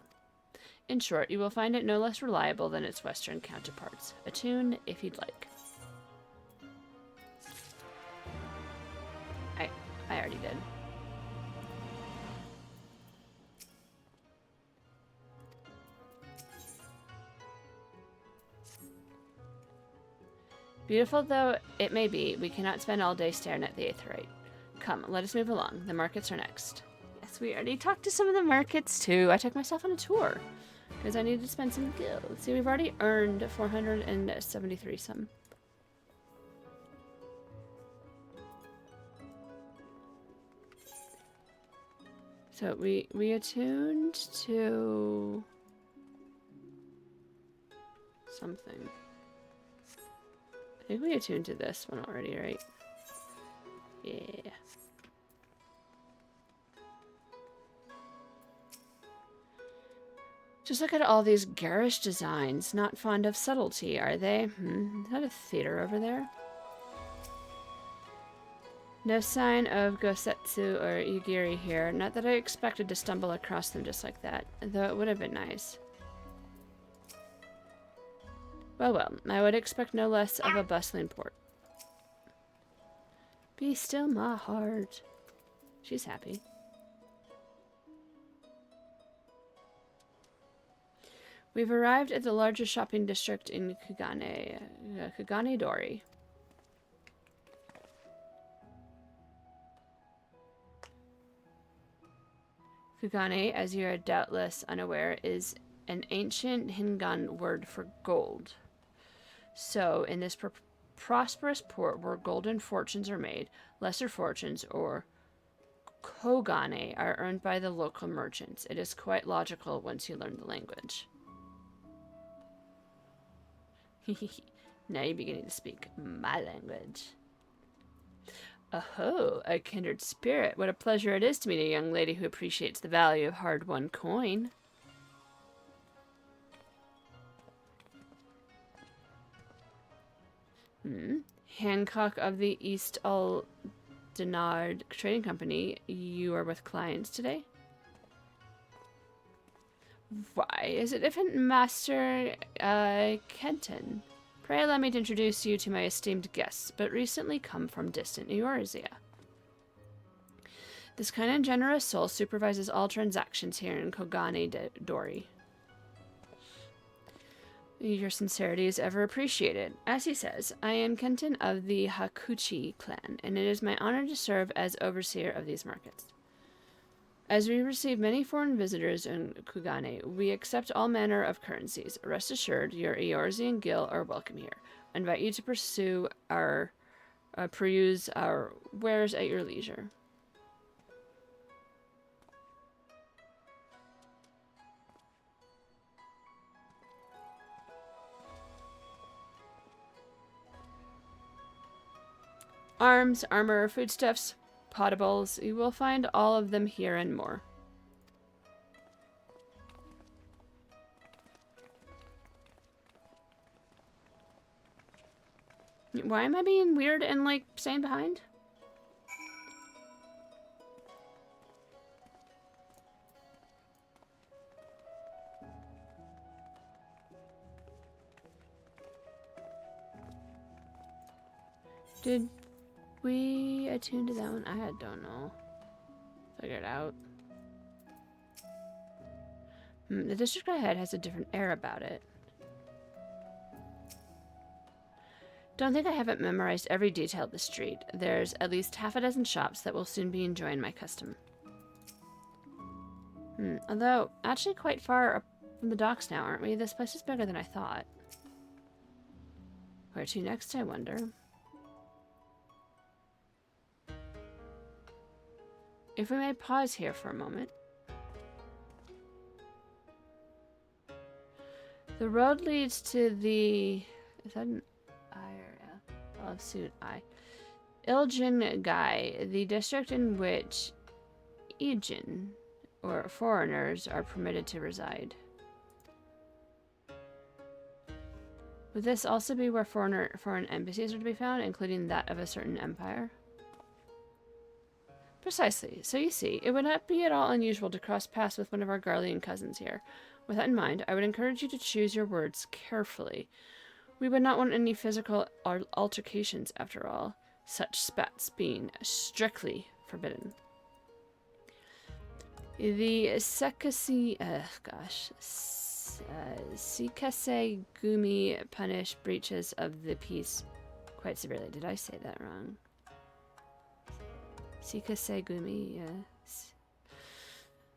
In short, you will find it no less reliable than its Western counterparts. Attune if you'd like. I already did. Beautiful though it may be, we cannot spend all day staring at the Aetheryte. Come, let us move along. The markets are next. Yes, we already talked to some of the markets too. I took myself on a tour because I needed to spend some gil. See, we've already earned 473 some. So we attuned to something. I think we attuned to this one already, right? Yeah. Just look at all these garish designs. Not fond of subtlety, are they? Is that a theater over there? No sign of Gosetsu or Yugiri here. Not that I expected to stumble across them just like that, though it would have been nice. Well, well, I would expect no less of a bustling port. Be still my heart. She's happy. We've arrived at the largest shopping district in Kugane Dori. Kugane, as you are doubtless unaware, is an ancient Hingan word for gold. So, in this prosperous port where golden fortunes are made, lesser fortunes, or kogane, are earned by the local merchants. It is quite logical once you learn the language. Now you're beginning to speak my language. Oh, a kindred spirit. What a pleasure it is to meet a young lady who appreciates the value of hard-won coin. Hancock of the East Aldenard Trading Company. You are with clients today? Why, is it different, Master Kenton? Pray allow me to introduce you to my esteemed guests, but recently come from distant Eorzea. This kind and generous soul supervises all transactions here in Kogane Dori. Your sincerity is ever appreciated. As he says, I am Kenton of the Hakuchi clan, and it is my honor to serve as overseer of these markets. As we receive many foreign visitors in Kugane, we accept all manner of currencies. Rest assured, your Eorzean Gil are welcome here. I invite you to peruse our wares at your leisure. Arms, armor, foodstuffs, potables, you will find all of them here and more. Why am I being weird and, like, staying behind? Did we attune to that one? I don't know. Figure it out. The district ahead has a different air about it. Don't think I haven't memorized every detail of the street. There's at least half a dozen shops that will soon be enjoying my custom. Although, actually quite far up from the docks now, aren't we? This place is bigger than I thought. Where to next, I wonder? If we may pause here for a moment. The road leads to the... Is that an I or L? I'll have soon I. Ilgin Gai, the district in which Ijin, or foreigners, are permitted to reside. Would this also be where foreign embassies are to be found, including that of a certain empire? Precisely. So you see, it would not be at all unusual to cross paths with one of our Garlean cousins here. With that in mind, I would encourage you to choose your words carefully. We would not want any physical altercations, after all, such spats being strictly forbidden. The Sekase... Sikase Gumi punish breaches of the peace quite severely. Did I say that wrong? Sikase Gumi, yes.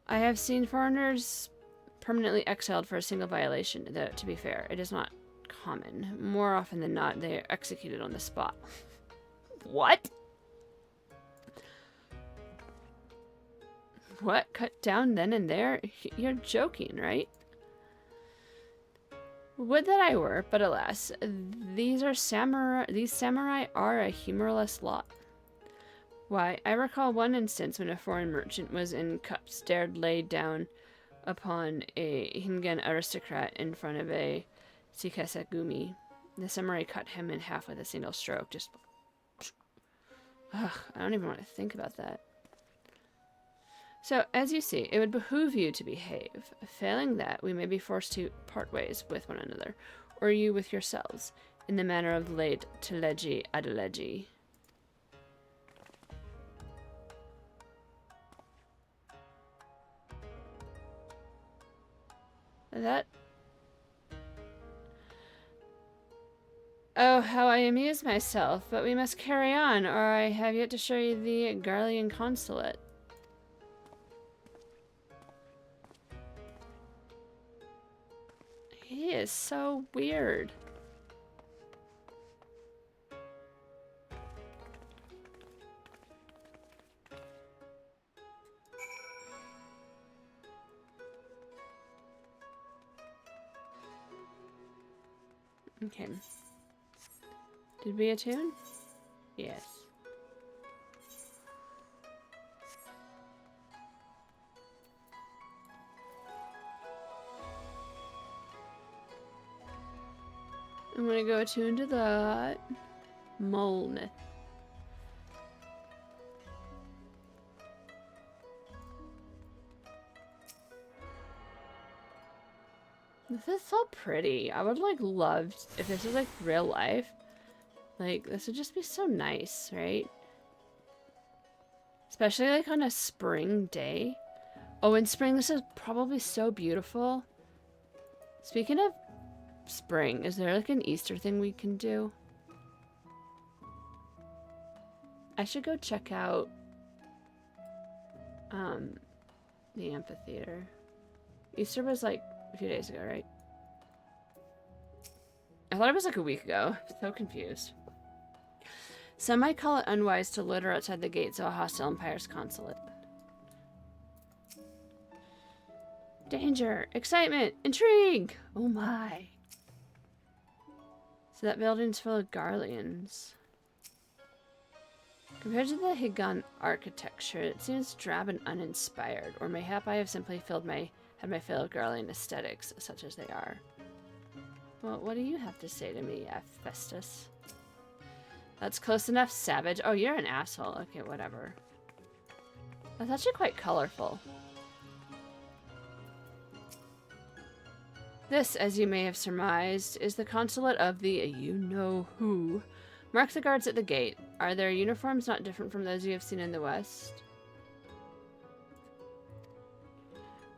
I have seen foreigners permanently exiled for a single violation, though, to be fair, it is not common. More often than not, they are executed on the spot. What? What? Cut down then and there? You're joking, right? Would that I were, but alas, these samurai are a humorless lot. Why, I recall one instance when a foreign merchant was in cups dared lay down upon a Hingan aristocrat in front of a Sikasagumi. The samurai cut him in half with a single stroke. Just... Ugh, I don't even want to think about that. So, as you see, it would behoove you to behave. Failing that, we may be forced to part ways with one another, or you with yourselves, in the manner of the late Teleji Adeleji. That... Oh, how I amuse myself, but we must carry on, or I have yet to show you the Garlean consulate. He is so weird. Okay. Did we attune? Yes. I'm gonna go attune to that. Moln. This is so pretty. I would like love if this was like real life. Like this would just be so nice, right? Especially like on a spring day. Oh, in spring this is probably so beautiful. Speaking of spring, is there like an Easter thing we can do? I should go check out the amphitheater. Easter was like a few days ago, right? I thought it was like a week ago. I'm so confused. Some might call it unwise to loiter outside the gates of a hostile empire's consulate. Danger! Excitement! Intrigue! Oh my. So that building's full of Garleans. Compared to the Higan architecture, it seems drab and uninspired, or mayhap I have simply had my fill of Garlean aesthetics, such as they are. Well, what do you have to say to me, Festus? That's close enough, savage. Oh, you're an asshole. Okay, whatever. That's actually quite colorful. This, as you may have surmised, is the consulate of the you-know-who. Mark the guards at the gate. Are their uniforms not different from those you have seen in the West?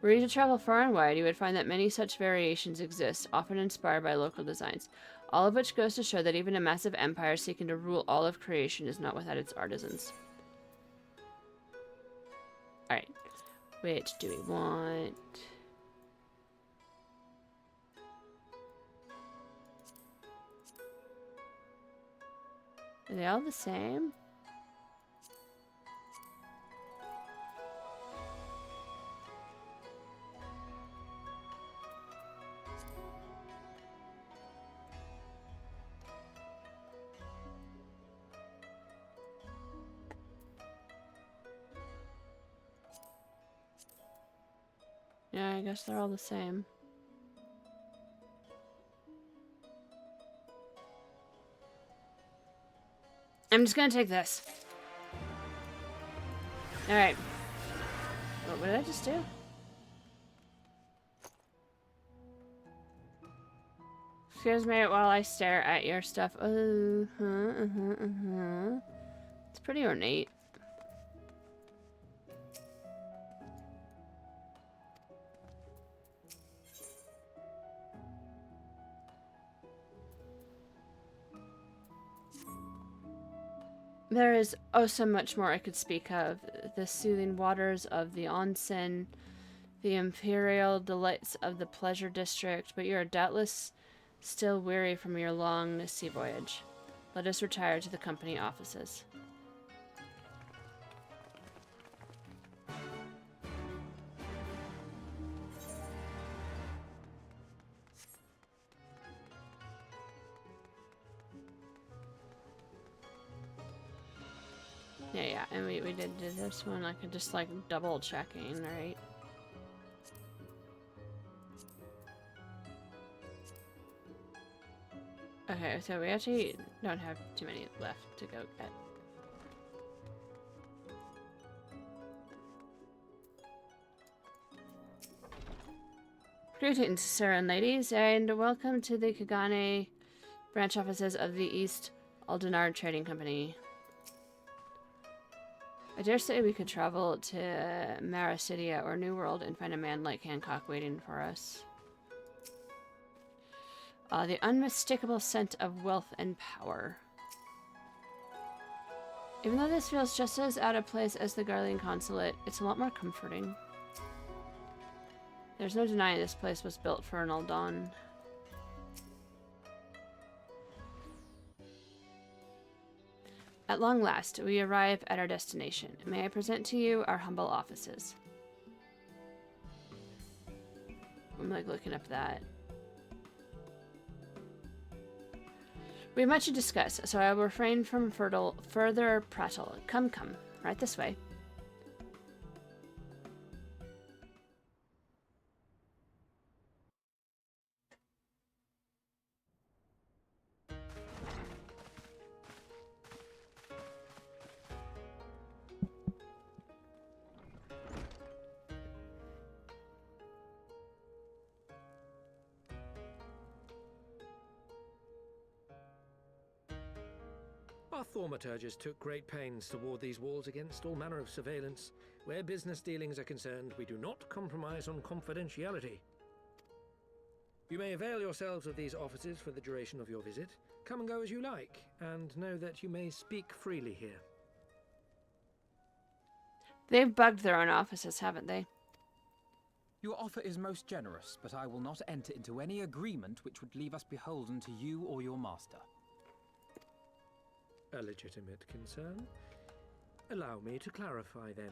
Were you to travel far and wide, you would find that many such variations exist, often inspired by local designs, all of which goes to show that even a massive empire seeking to rule all of creation is not without its artisans. Alright, which do we want? Are they all the same? Yeah, I guess they're all the same. I'm just gonna take this. Alright. What did I just do? Excuse me while I stare at your stuff. It's pretty ornate. There is oh so much more I could speak of. The soothing waters of the onsen, the imperial delights of the pleasure district, but you are doubtless still weary from your long sea voyage. Let us retire to the company offices. Yeah, and we did do this one. I could just like double checking, right? Okay, so we actually don't have too many left to go get. Greetings, sir and ladies, and welcome to the Kagane branch offices of the East Aldenar Trading Company. I dare say we could travel to Marasidia or New World and find a man like Hancock waiting for us. The unmistakable scent of wealth and power. Even though this feels just as out of place as the Garlean Consulate, it's a lot more comforting. There's no denying this place was built for an Aldan. At long last, we arrive at our destination. May I present to you our humble offices? I'm like looking up that. We have much to discuss, so I will refrain from further prattle. Come, right this way. Our thaumaturges took great pains to ward these walls against all manner of surveillance. Where business dealings are concerned, we do not compromise on confidentiality. You may avail yourselves of these offices for the duration of your visit. Come and go as you like, and know that you may speak freely here. They've bugged their own offices, haven't they? Your offer is most generous, but I will not enter into any agreement which would leave us beholden to you or your master. A legitimate concern. Allow me to clarify then.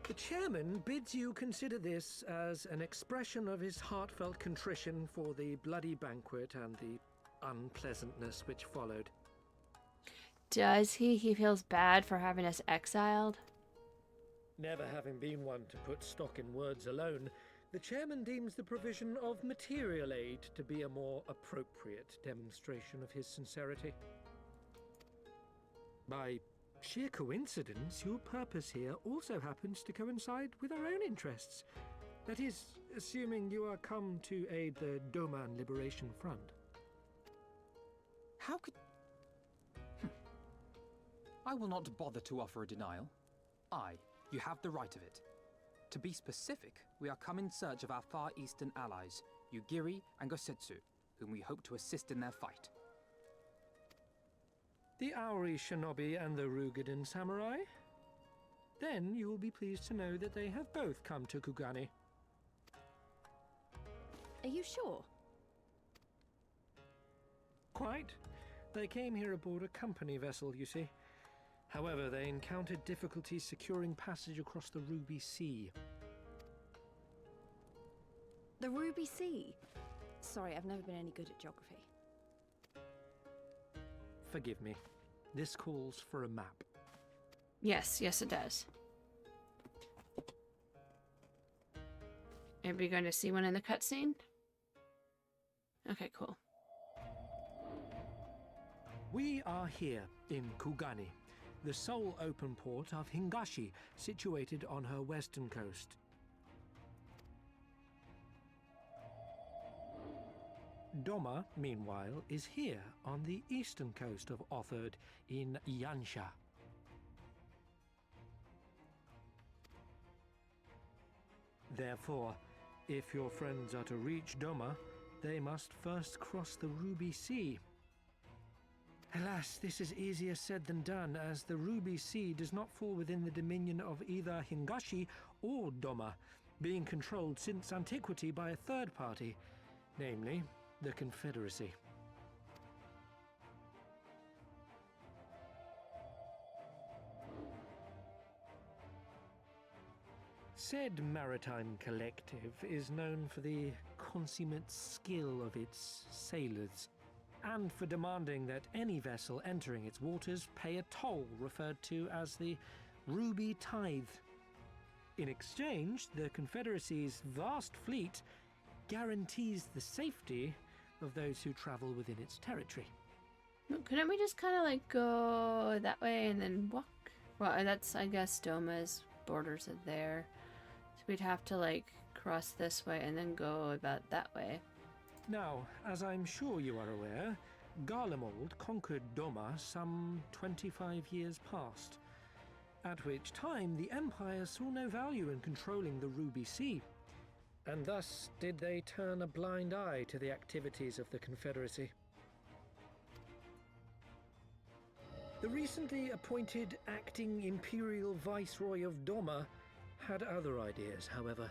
The chairman bids you consider this as an expression of his heartfelt contrition for the bloody banquet and the unpleasantness which followed. Does he? He feels bad for having us exiled? Never having been one to put stock in words alone, the chairman deems the provision of material aid to be a more appropriate demonstration of his sincerity. By sheer coincidence, your purpose here also happens to coincide with our own interests. That is, assuming you are come to aid the Doman Liberation Front. How could... I will not bother to offer a denial. You have the right of it. To be specific, we are come in search of our Far Eastern allies, Yugiri and Gosetsu, whom we hope to assist in their fight. The Auri Shinobi and the Rugadan Samurai? Then you will be pleased to know that they have both come to Kugane. Are you sure? Quite. They came here aboard a company vessel, you see. However, they encountered difficulties securing passage across the Ruby Sea. The Ruby Sea? Sorry, I've never been any good at geography. Forgive me. This calls for a map. Yes, it does. Are we going to see one in the cutscene? Okay, cool. We are here in Kugani, the sole open port of Hingashi, situated on her western coast. Doma, meanwhile, is here on the eastern coast of Othard in Yansha. Therefore, if your friends are to reach Doma, they must first cross the Ruby Sea. Alas, this is easier said than done, as the Ruby Sea does not fall within the dominion of either Hingashi or Doma, being controlled since antiquity by a third party, namely the Confederacy. Said maritime collective is known for the consummate skill of its sailors, and for demanding that any vessel entering its waters pay a toll referred to as the Ruby Tithe. In exchange, the Confederacy's vast fleet guarantees the safety of those who travel within its territory. Couldn't we just kind of like go that way and then walk? Well, that's, I guess, Doma's borders are there. So we'd have to like cross this way and then go about that way. Now, as I'm sure you are aware, Garlemald conquered Doma some 25 years past, at which time the Empire saw no value in controlling the Ruby Sea, and thus did they turn a blind eye to the activities of the Confederacy. The recently appointed acting Imperial Viceroy of Doma had other ideas, however.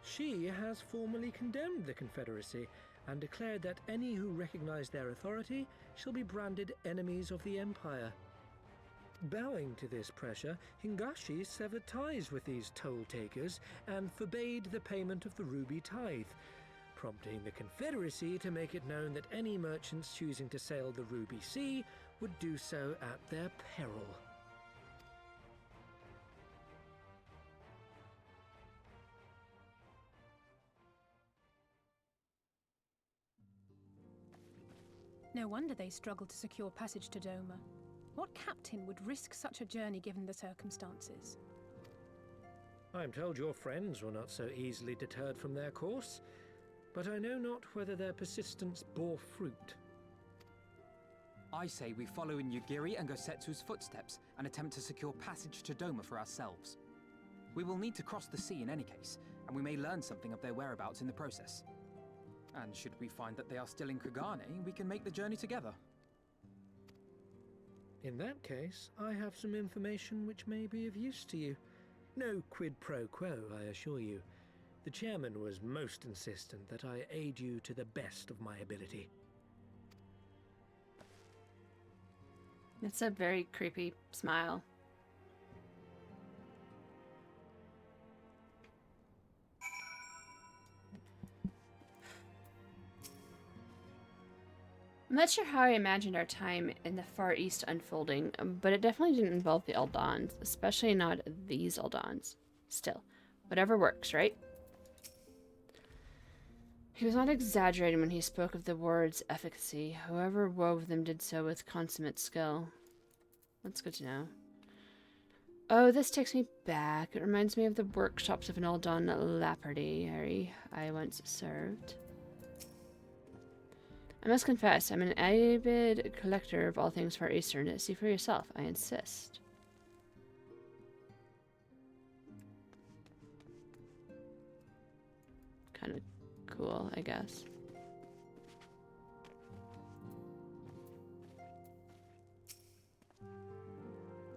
She has formally condemned the Confederacy and declared that any who recognize their authority shall be branded enemies of the Empire. Bowing to this pressure, Hingashi severed ties with these toll-takers and forbade the payment of the Ruby Tithe, prompting the Confederacy to make it known that any merchants choosing to sail the Ruby Sea would do so at their peril. No wonder they struggled to secure passage to Doma. What captain would risk such a journey given the circumstances? I am told your friends were not so easily deterred from their course, but I know not whether their persistence bore fruit. I say we follow in Yugiri and Gosetsu's footsteps and attempt to secure passage to Doma for ourselves. We will need to cross the sea in any case, and we may learn something of their whereabouts in the process. And should we find that they are still in Kugane, we can make the journey together. In that case, I have some information which may be of use to you. No quid pro quo, I assure you. The chairman was most insistent that I aid you to the best of my ability. That's a very creepy smile. I'm not sure how I imagined our time in the Far East unfolding, but it definitely didn't involve the Eldons, especially not these Eldons. Still, whatever works, right? He was not exaggerating when he spoke of the words efficacy. Whoever wove them did so with consummate skill. That's good to know. Oh, this takes me back. It reminds me of the workshops of an Eldon lapidary I once served. I must confess, I'm an avid collector of all things Far Eastern. See for yourself, I insist. Kind of cool, I guess.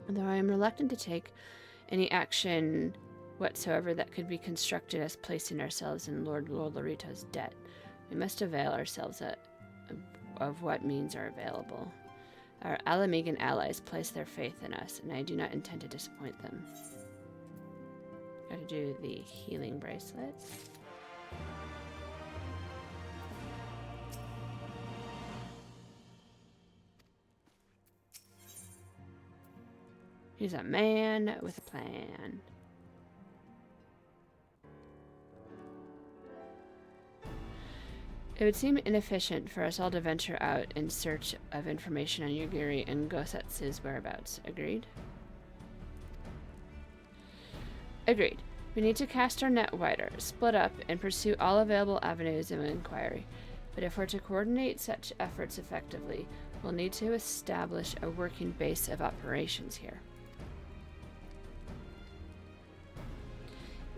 Although I am reluctant to take any action whatsoever that could be constructed as placing ourselves in Lord Lorita's debt, we must avail ourselves of what means are available. Our Alamegan allies place their faith in us, and I do not intend to disappoint them. Gotta do the healing bracelet. He's a man with a plan. It would seem inefficient for us all to venture out in search of information on Yugiri and Gosetsu's whereabouts. Agreed? Agreed. We need to cast our net wider, split up, and pursue all available avenues of inquiry. But if we're to coordinate such efforts effectively, we'll need to establish a working base of operations here.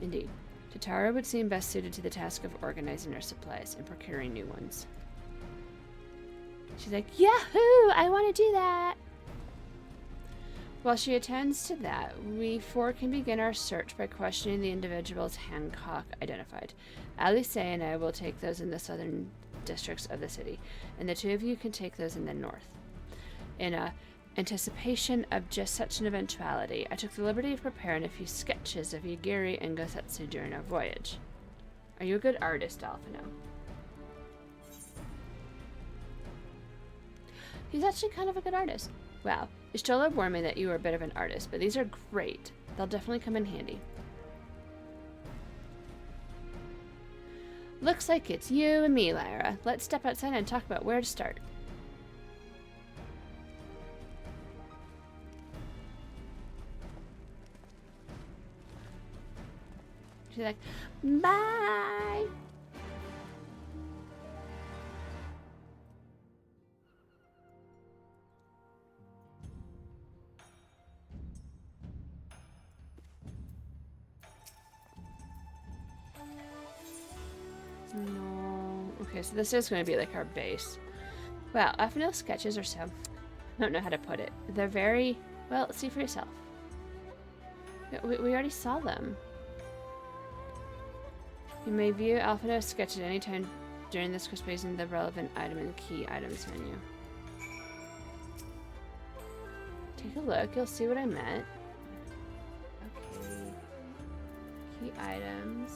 Indeed. Tatara would seem best suited to the task of organizing our supplies and procuring new ones. She's like, Yahoo! I want to do that! While she attends to that, we four can begin our search by questioning the individuals Hancock identified. Alice and I will take those in the southern districts of the city, and the two of you can take those in the north. In anticipation of just such an eventuality, I took the liberty of preparing a few sketches of Yugiri and Gosetsu during our voyage. Are you a good artist, Alphino? He's actually kind of a good artist. Wow, Istrola warned me that you were a bit of an artist, but these are great. They'll definitely come in handy. Looks like it's you and me, Lyra. Let's step outside and talk about where to start. She's like, bye! No. Okay, so this is going to be like our base. Well, Alphino's sketches are so... I don't know how to put it. They're very... Well, see for yourself. We already saw them. You may view Alphino's sketch at any time during this course using the relevant item in the key items menu. Take a look, you'll see what I meant. Okay. Key items.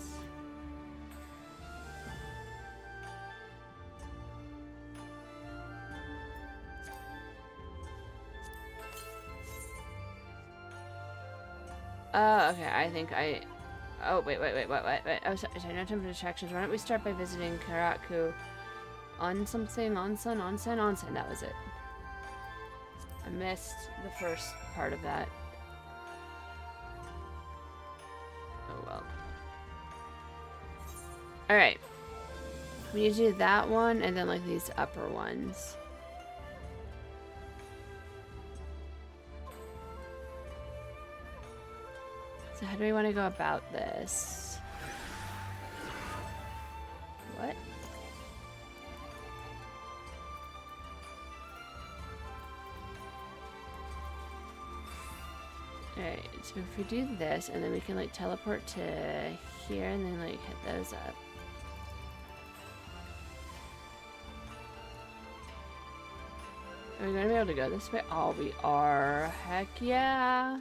Oh, okay, I think I... Oh, wait. Oh, sorry, no time for distractions. Why don't we start by visiting Karaku on something, onsen? That was it. I missed the first part of that. Oh, well. Alright. We need to do that one, and then, like, these upper ones. So how do we want to go about this? What? Alright, so if we do this, and then we can like teleport to here, and then like hit those up. Are we going to be able to go this way? Oh, we are. Heck yeah.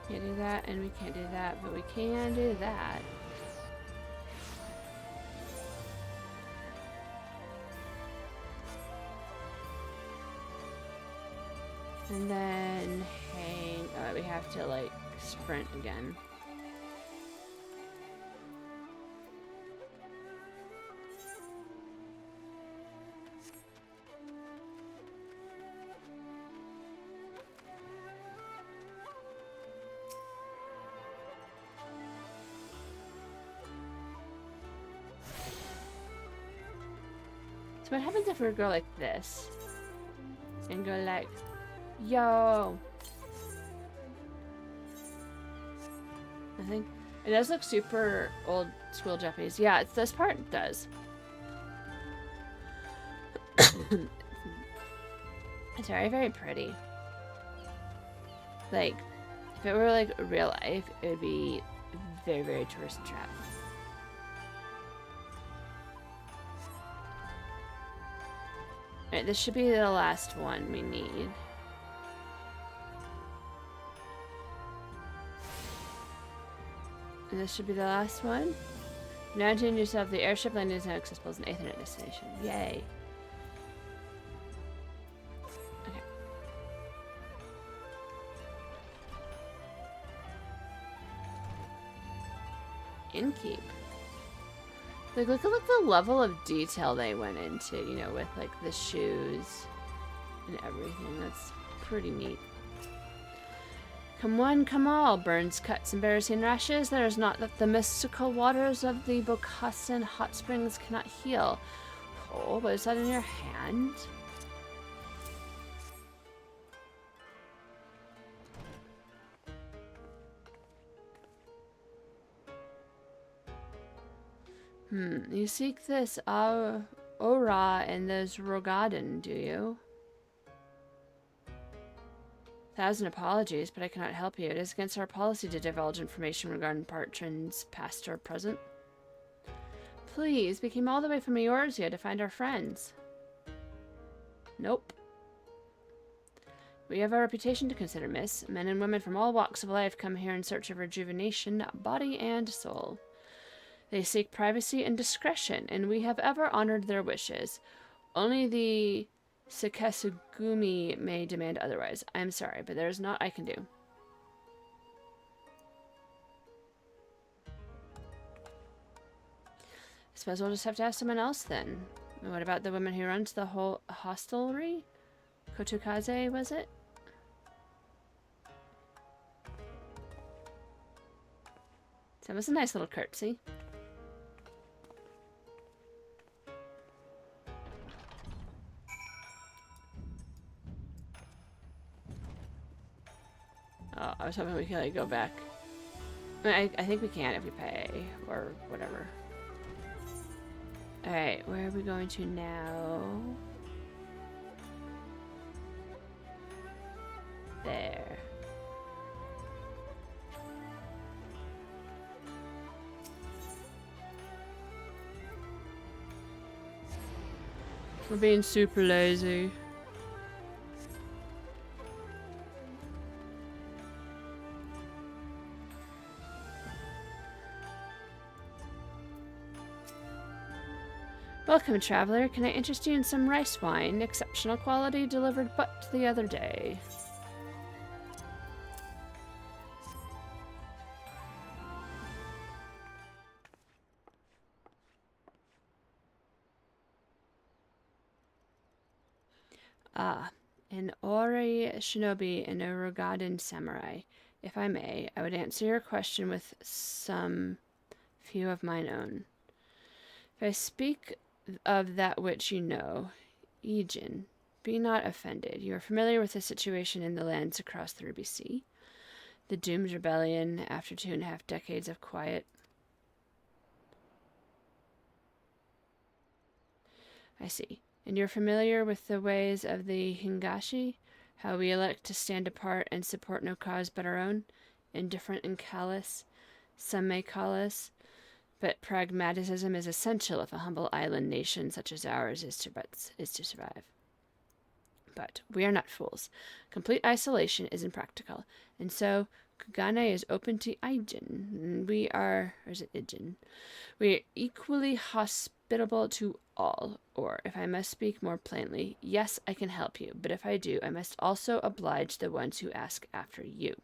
Can't do that, and we can't do that, but we can do that. And then hang. Oh, we have to like sprint again. So what happens if we go like this? And go like, yo! I think it does look super old school Japanese. Yeah, it's this part does. It's very, very pretty. Like, if it were like real life, it would be very, very tourist trap. Alright, this should be the last one we need. And this should be the last one. Now tune yourself. The airship landing is now accessible as an Ethernet destination. Yay. Okay. Innkeep. Like, look at the level of detail they went into, you know, with like the shoes and everything. That's pretty neat. Come one, come all, burns, cuts, and embarrassing rashes. There is not that the mystical waters of the Bokasan hot springs cannot heal. Oh, what is that in your hand? You seek this Aura and those Rogaden, do you? 1,000 apologies, but I cannot help you. It is against our policy to divulge information regarding patrons, past or present. Please, we came all the way from Eorzea to find our friends. Nope. We have a reputation to consider, miss. Men and women from all walks of life come here in search of rejuvenation, body and soul. They seek privacy and discretion, and we have ever honored their wishes. Only the Sekesugumi may demand otherwise. I am sorry, but there is naught I can do. I suppose we'll just have to ask someone else then. What about the woman who runs the whole hostelry? Kotokaze, was it? So that was a nice little curtsy. Oh, I was hoping we could like go back. I think we can if we pay or whatever. Alright, where are we going to now? There. We're being super lazy. Welcome, traveler. Can I interest you in some rice wine? Exceptional quality, delivered but the other day. Ah, an Ori shinobi and a Rogaden samurai. If I may, I would answer your question with some few of mine own. If I speak of that which you know, Ijin, be not offended. You are familiar with the situation in the lands across the Ruby Sea. The doomed rebellion after 2.5 decades of quiet. I see. And you're familiar with the ways of the Hingashi? How we elect to stand apart and support no cause but our own? Indifferent and callous, some may call us. But pragmatism is essential if a humble island nation such as ours is to survive. But we are not fools. Complete isolation is impractical, and so Kugane is open to Ijin. We are, or is it Ijin? We are equally hospitable to all, or, if I must speak more plainly, yes, I can help you, but if I do, I must also oblige the ones who ask after you.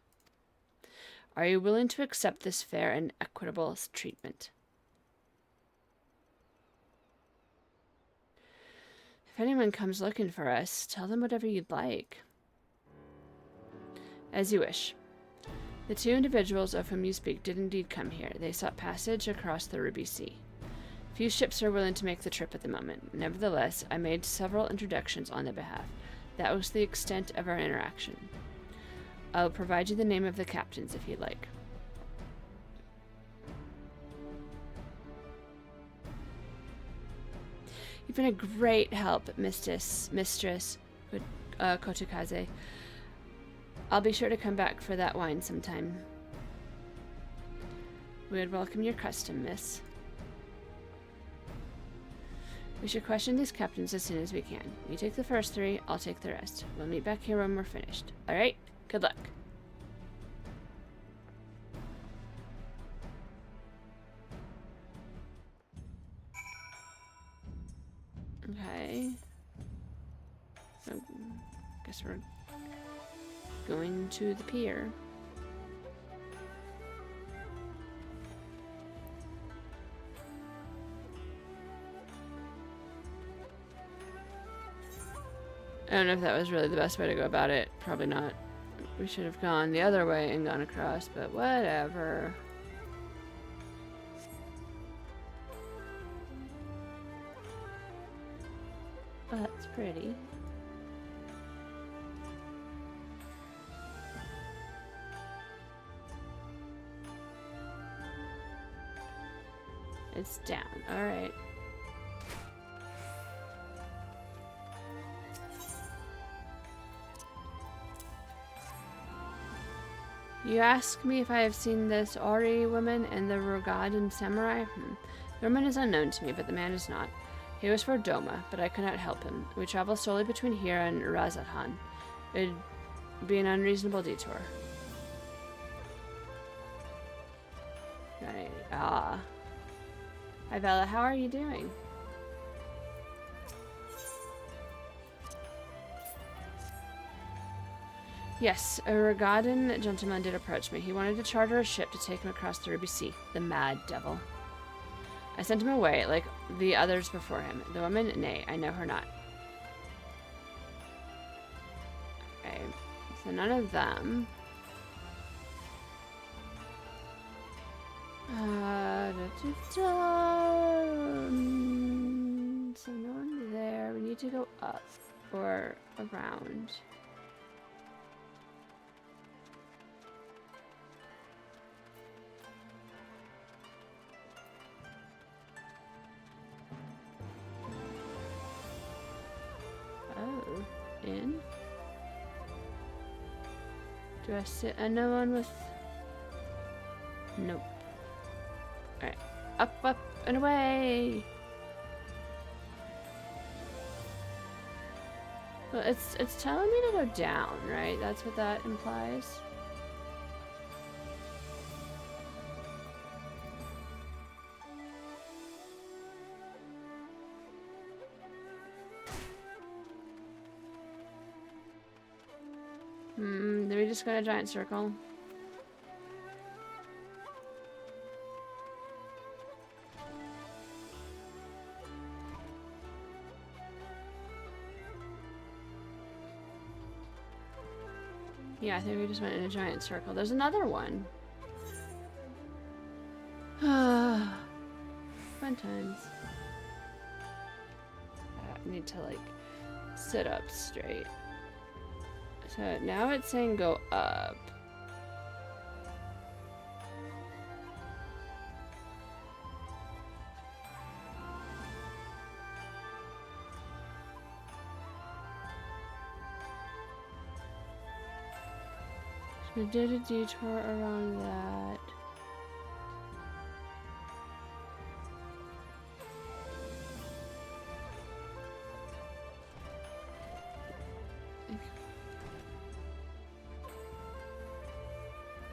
Are you willing to accept this fair and equitable treatment? If anyone comes looking for us, tell them whatever you'd like. As you wish. The 2 individuals of whom you speak did indeed come here. They sought passage across the Ruby Sea. Few ships are willing to make the trip at the moment. Nevertheless, I made several introductions on their behalf. That was the extent of our interaction. I'll provide you the name of the captains if you'd like. You've been a great help, Mistress Kotokaze. I'll be sure to come back for that wine sometime. We would welcome your custom, miss. We should question these captains as soon as we can. You take the first 3, I'll take the rest. We'll meet back here when we're finished. Alright? Good luck. guess we're going to the pier. I don't know if that was really the best way to go about it. Probably not. We should have gone the other way and gone across, but whatever. Oh, that's pretty. It's down. All right. You ask me if I have seen this Ori woman and the Rogadan samurai? The woman is unknown to me, but the man is not. He was for Doma, but I could not help him. We travel solely between here and Razathan. It would be an unreasonable detour. Right. Ah. Hi, Bella. How are you doing? Yes, a Rogadan gentleman did approach me. He wanted to charter a ship to take him across the Ruby Sea. The mad devil. I sent him away, like the others before him. The woman? Nay, I know her not. Okay, so none of them. So no one there. We need to go up or around. Oh, in? Do I sit on no one with... Nope. Alright. Up, up, and away! Well, it's telling me to go down, right? That's what that implies. Did we just go in a giant circle? Yeah, I think we just went in a giant circle. There's another one. Fun times. I need to, like, sit up straight. So now it's saying go up. So we did a detour around that.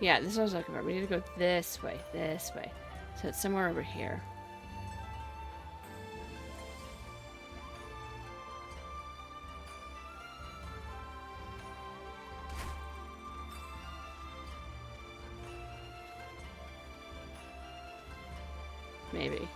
Yeah, this is what I was looking for. We need to go this way, this way. So it's somewhere over here. Maybe.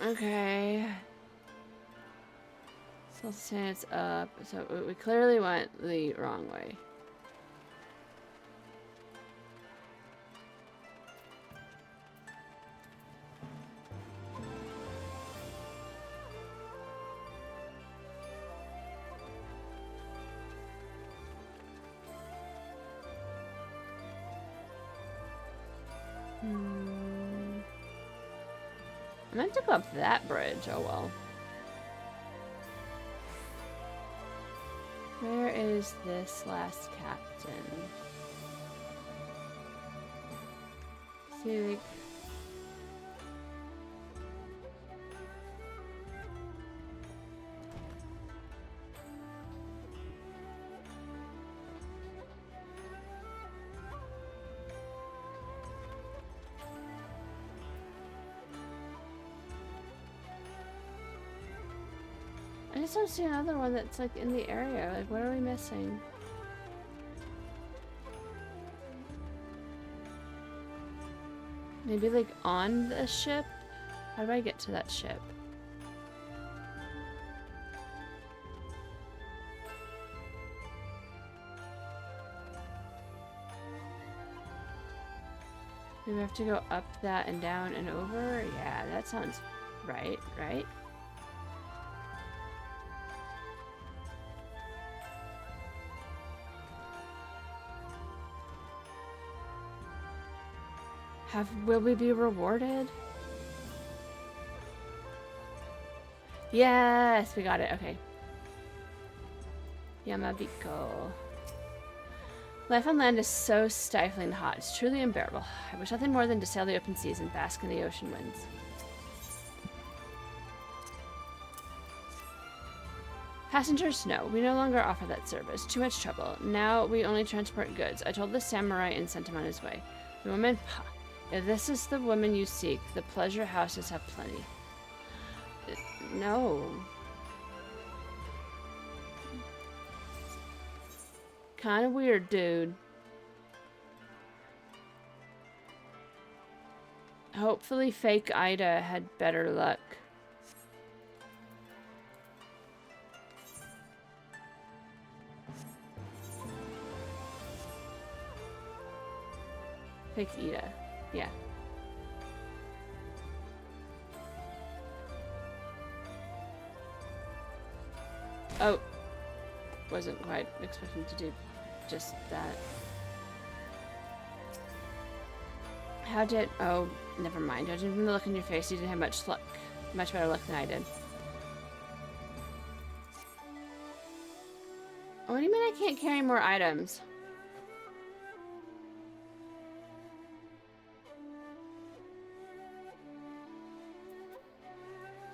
Okay. So let's say it's up. So we clearly went the wrong way. I meant to go up that bridge. Oh well. Where is this last captain? See, like... just don't see another one that's like in the area. Like, what are we missing? Maybe like on the ship? How do I get to that ship? Maybe we have to go up that and down and over? Yeah, that sounds right, right? Will we be rewarded? Yes, we got it. Okay. Yamabiko. Life on land is so stifling hot. It's truly unbearable. I wish nothing more than to sail the open seas and bask in the ocean winds. Passengers, no. We no longer offer that service. Too much trouble. Now we only transport goods. I told the samurai and sent him on his way. The woman... If this is the woman you seek, the pleasure houses have plenty. No. Kind of weird, dude. Hopefully fake Ida had better luck. Fake Ida. Yeah. Oh. Wasn't quite expecting to do just that. How did... Oh, never mind. Judging from the look in your face, you didn't have much luck. Much better luck than I did. What do you mean I can't carry more items?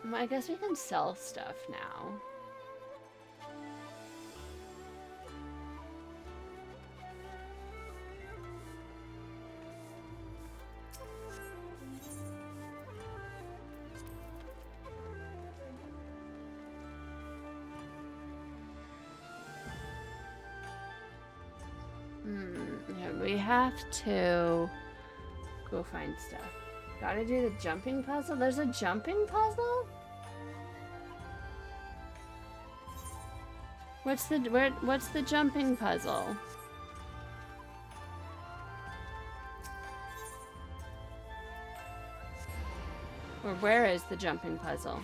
Well, I guess we can sell stuff now. Yeah, we have to go find stuff. Gotta do the jumping puzzle? There's a jumping puzzle? What's the jumping puzzle? Or where is the jumping puzzle?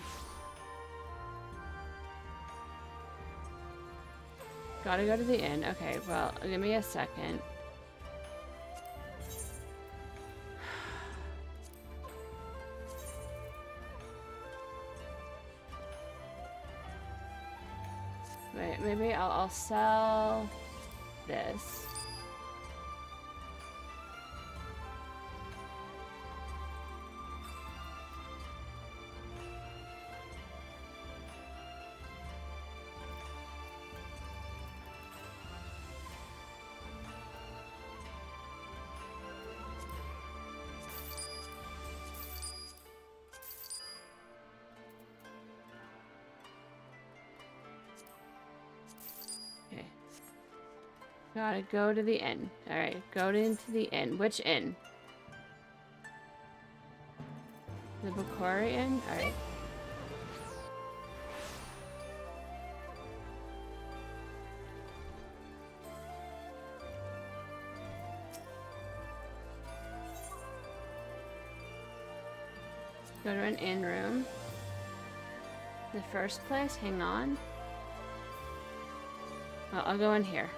Gotta go to the inn. Okay, well, give me a second. Wait, maybe I'll sell this. Gotta go to the inn. Alright, go into the inn. Which inn? The Bakori Inn? Alright. Go to an inn room. The first place? Hang on. Well, I'll go in here.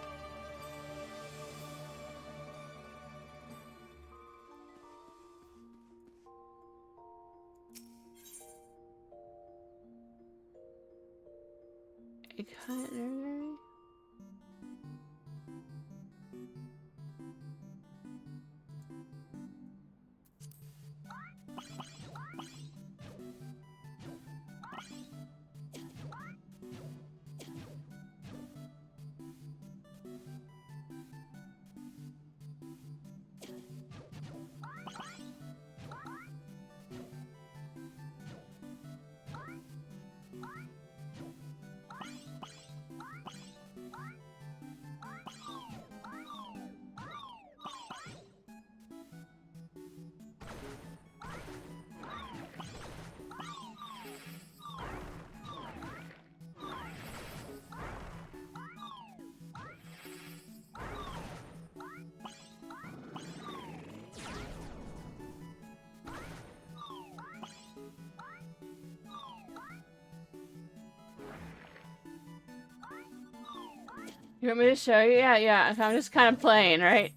You want me to show you? Yeah, yeah. I'm just kind of playing, right?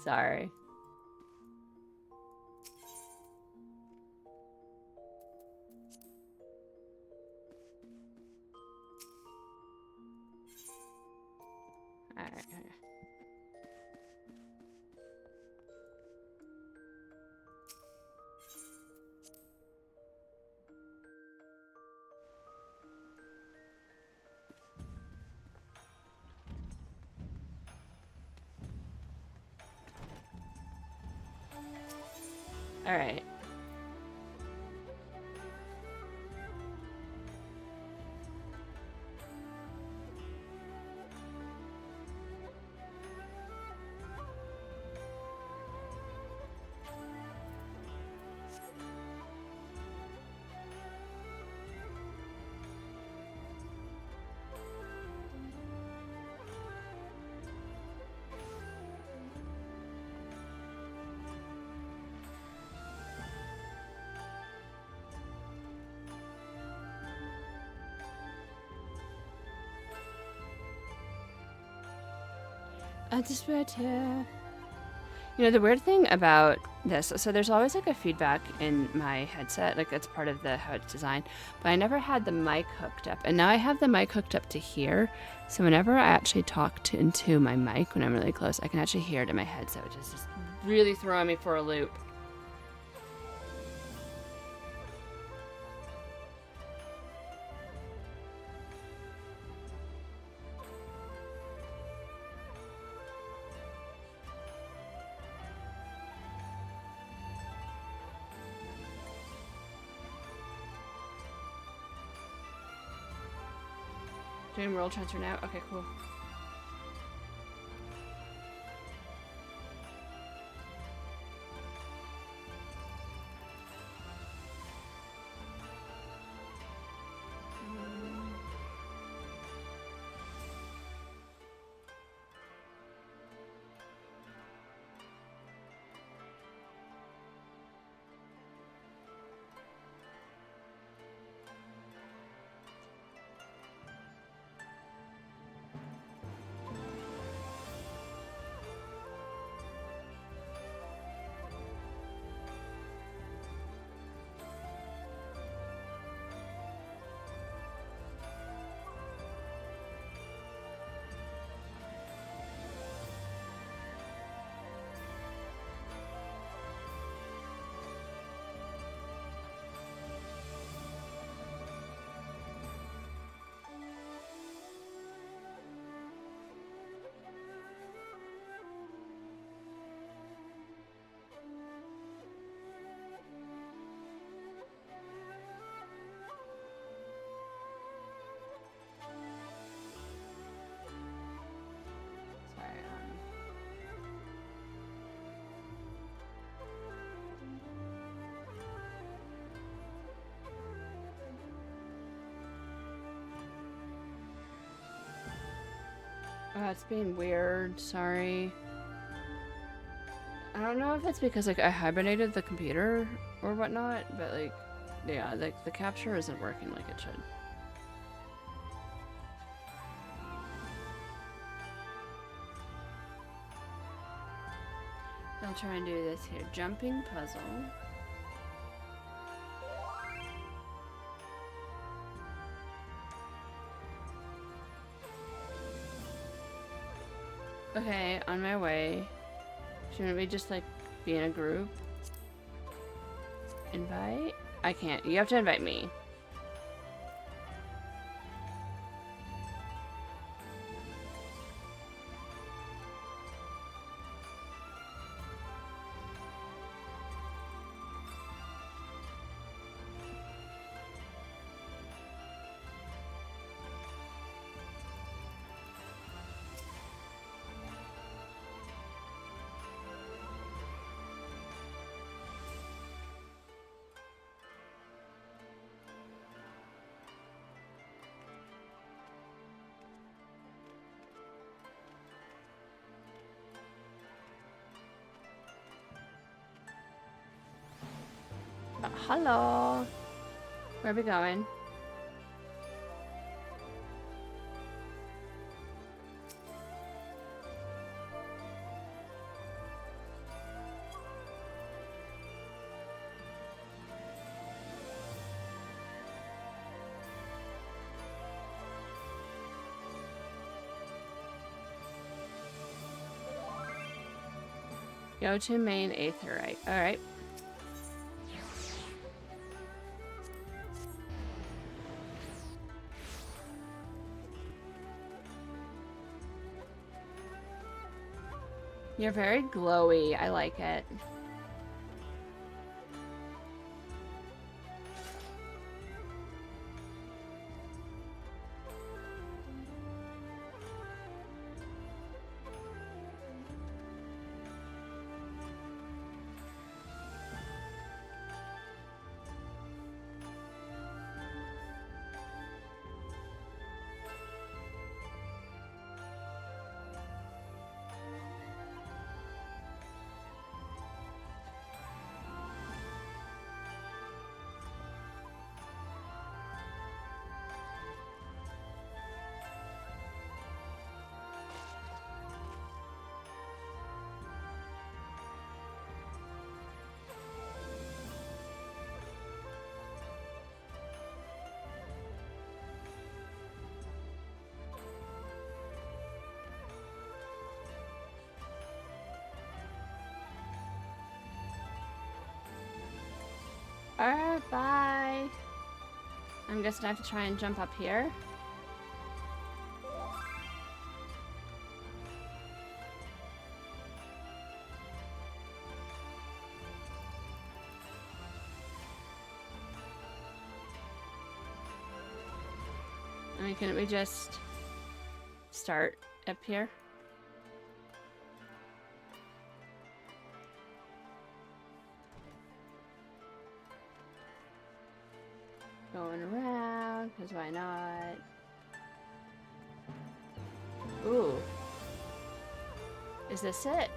Sorry. Alright. Alright. I just read here. You know, the weird thing about this, so there's always like a feedback in my headset, like it's part of the how it's designed, but I never had the mic hooked up. And now I have the mic hooked up to here. So whenever I actually talk into my mic when I'm really close, I can actually hear it in my headset, which is just really throwing me for a loop. Doing world transfer now? Okay, cool. It's being weird, sorry. I don't know if it's because like I hibernated the computer or whatnot, but like, yeah, like the capture isn't working like it should. I'll try and do this here. Jumping puzzle. Okay, on my way. Shouldn't we just like be in a group? Invite? I can't. You have to invite me. Hello. Where are we going? Go to main aetherite. Alright. You're very glowy. I like it. Alright, bye. I'm guessing I have to try and jump up here. I mean, couldn't we just start up here? Going around, because why not? Ooh. Is this it?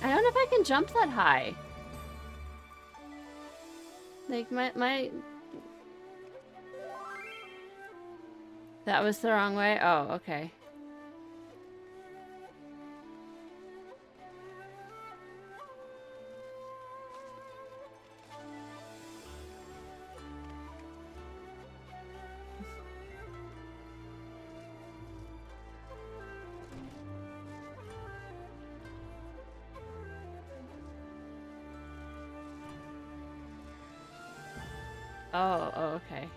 I don't know if I can jump that high. Like, my... That was the wrong way? Oh, okay. Oh, okay.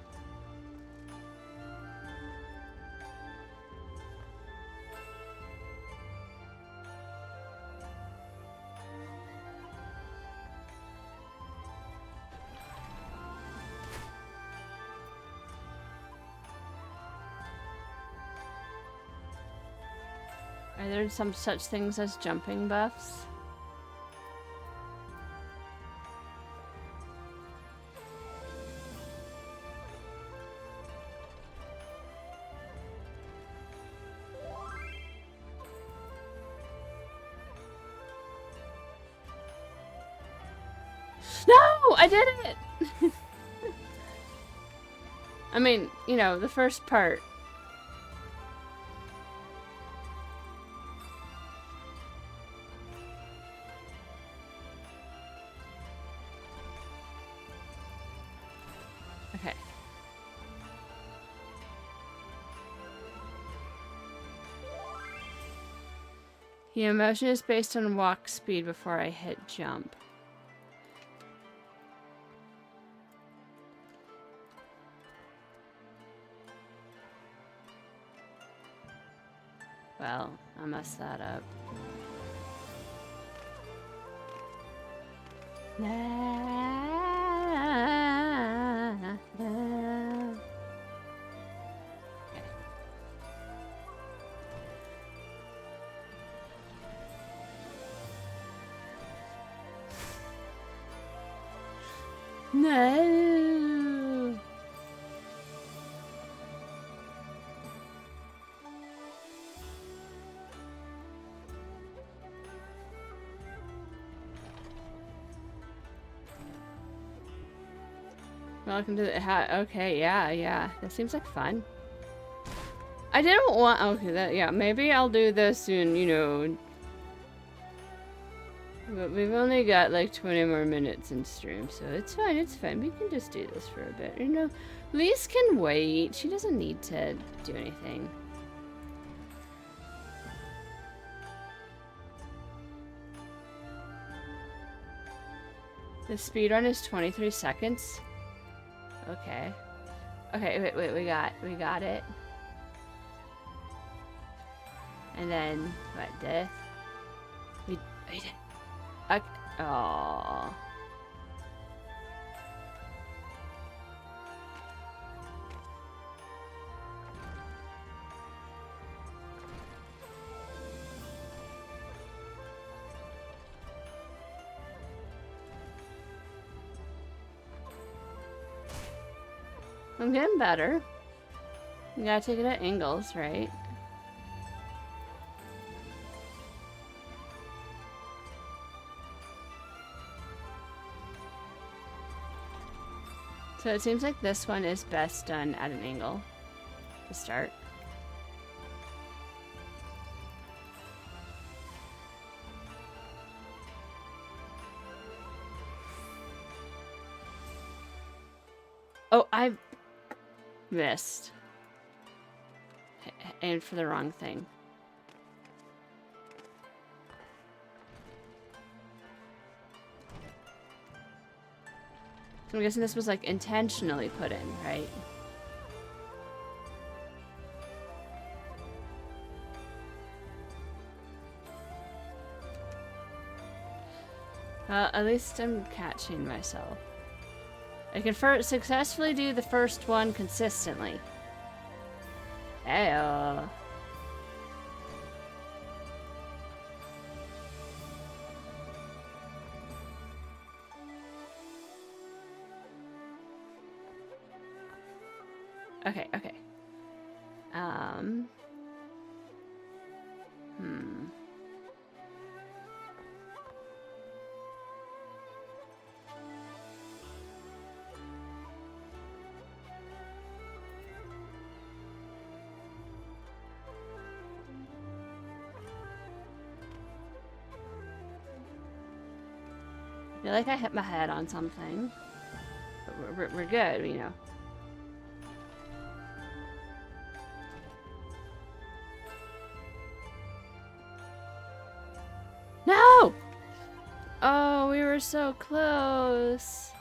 Are there some such things as jumping buffs? No! I did it! I mean, you know, the first part. Okay. The emotion is based on walk speed before I hit jump. Well, I messed that up. La, la, la. Okay. No. Welcome to the okay, yeah. That seems like fun. I didn't want. Okay, that yeah. Maybe I'll do this soon. You know. But we've only got like 20 more minutes in stream, so it's fine. It's fine. We can just do this for a bit. You know, Lise can wait. She doesn't need to do anything. The speedrun is 23 seconds. Okay. Okay, wait, we got it. And then, what, death? We did. Okay. Aww. I'm getting better. You gotta take it at angles, right? So it seems like this one is best done at an angle to start. Oh, I missed. And for the wrong thing. So I'm guessing this was like intentionally put in, right? At least I'm catching myself. I can successfully do the first one consistently. Hey, Okay. I feel like I hit my head on something. But we're good, you know. No! Oh, we were so close.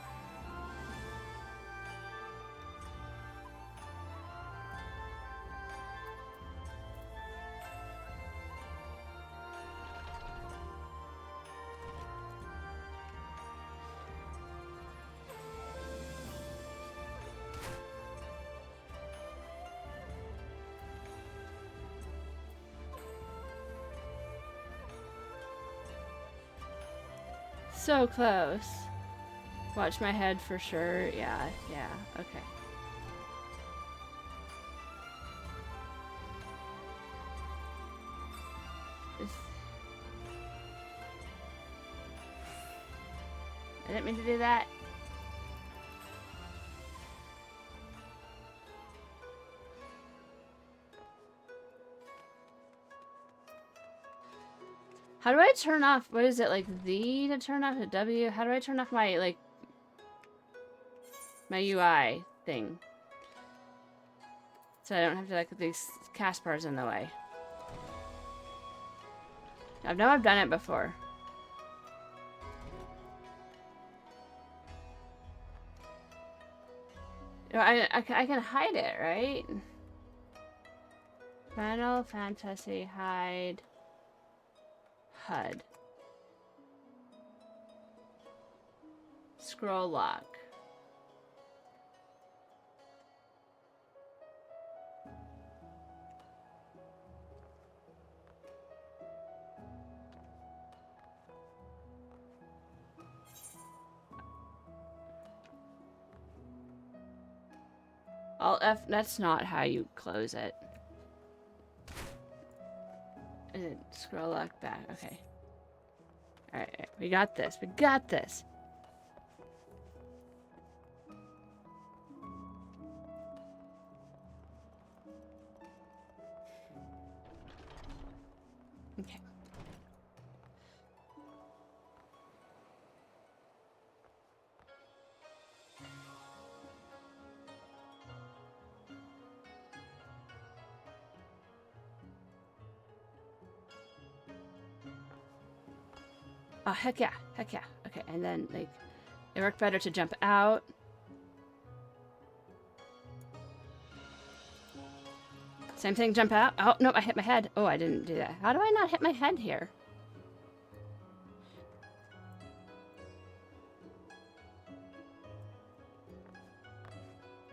So close. Watch my head for sure. Yeah, okay. I didn't mean to do that. How do I turn off, what is it, like Z to turn off, the W? How do I turn off my, like, my UI thing? So I don't have to, like, these cast bars in the way. I know I've done it before. You know, I can hide it, right? Final Fantasy hide. HUD. Scroll lock. Alt F, that's not how you close it. Is it scroll lock back? Okay. Alright, we got this. We got this. Oh, heck yeah. Heck yeah. Okay, and then, like, it worked better to jump out. Same thing, jump out. Oh, no, I hit my head. Oh, I didn't do that. How do I not hit my head here?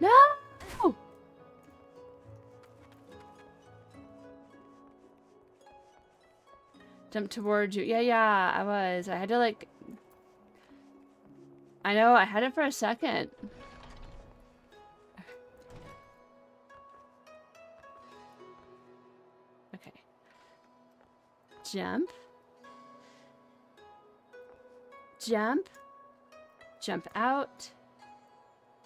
No! Jump towards you. Yeah, I was. I had to, like... I know, I had it for a second. Okay. Jump. Jump. Jump out.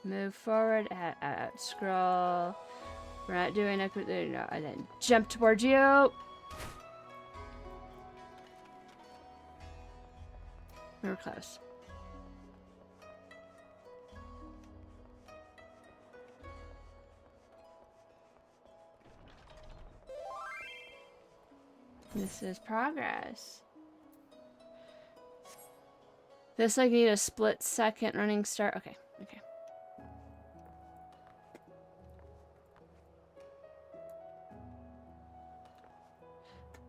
Move forward. Out. Scroll. We're not doing it. No, and then jump towards you. We were close. This is progress. This, like, need a split second running start. Okay, okay.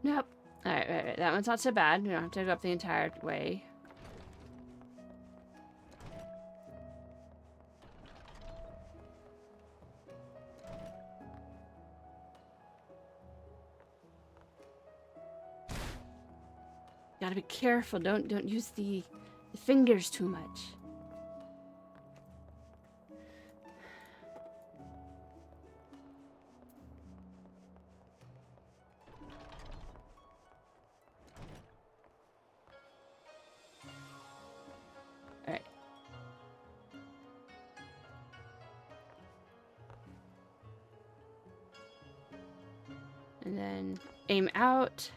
Nope. Alright, right. That one's not so bad. We don't have to go up the entire way. Gotta be careful. Don't use the fingers too much. All right. And then aim out.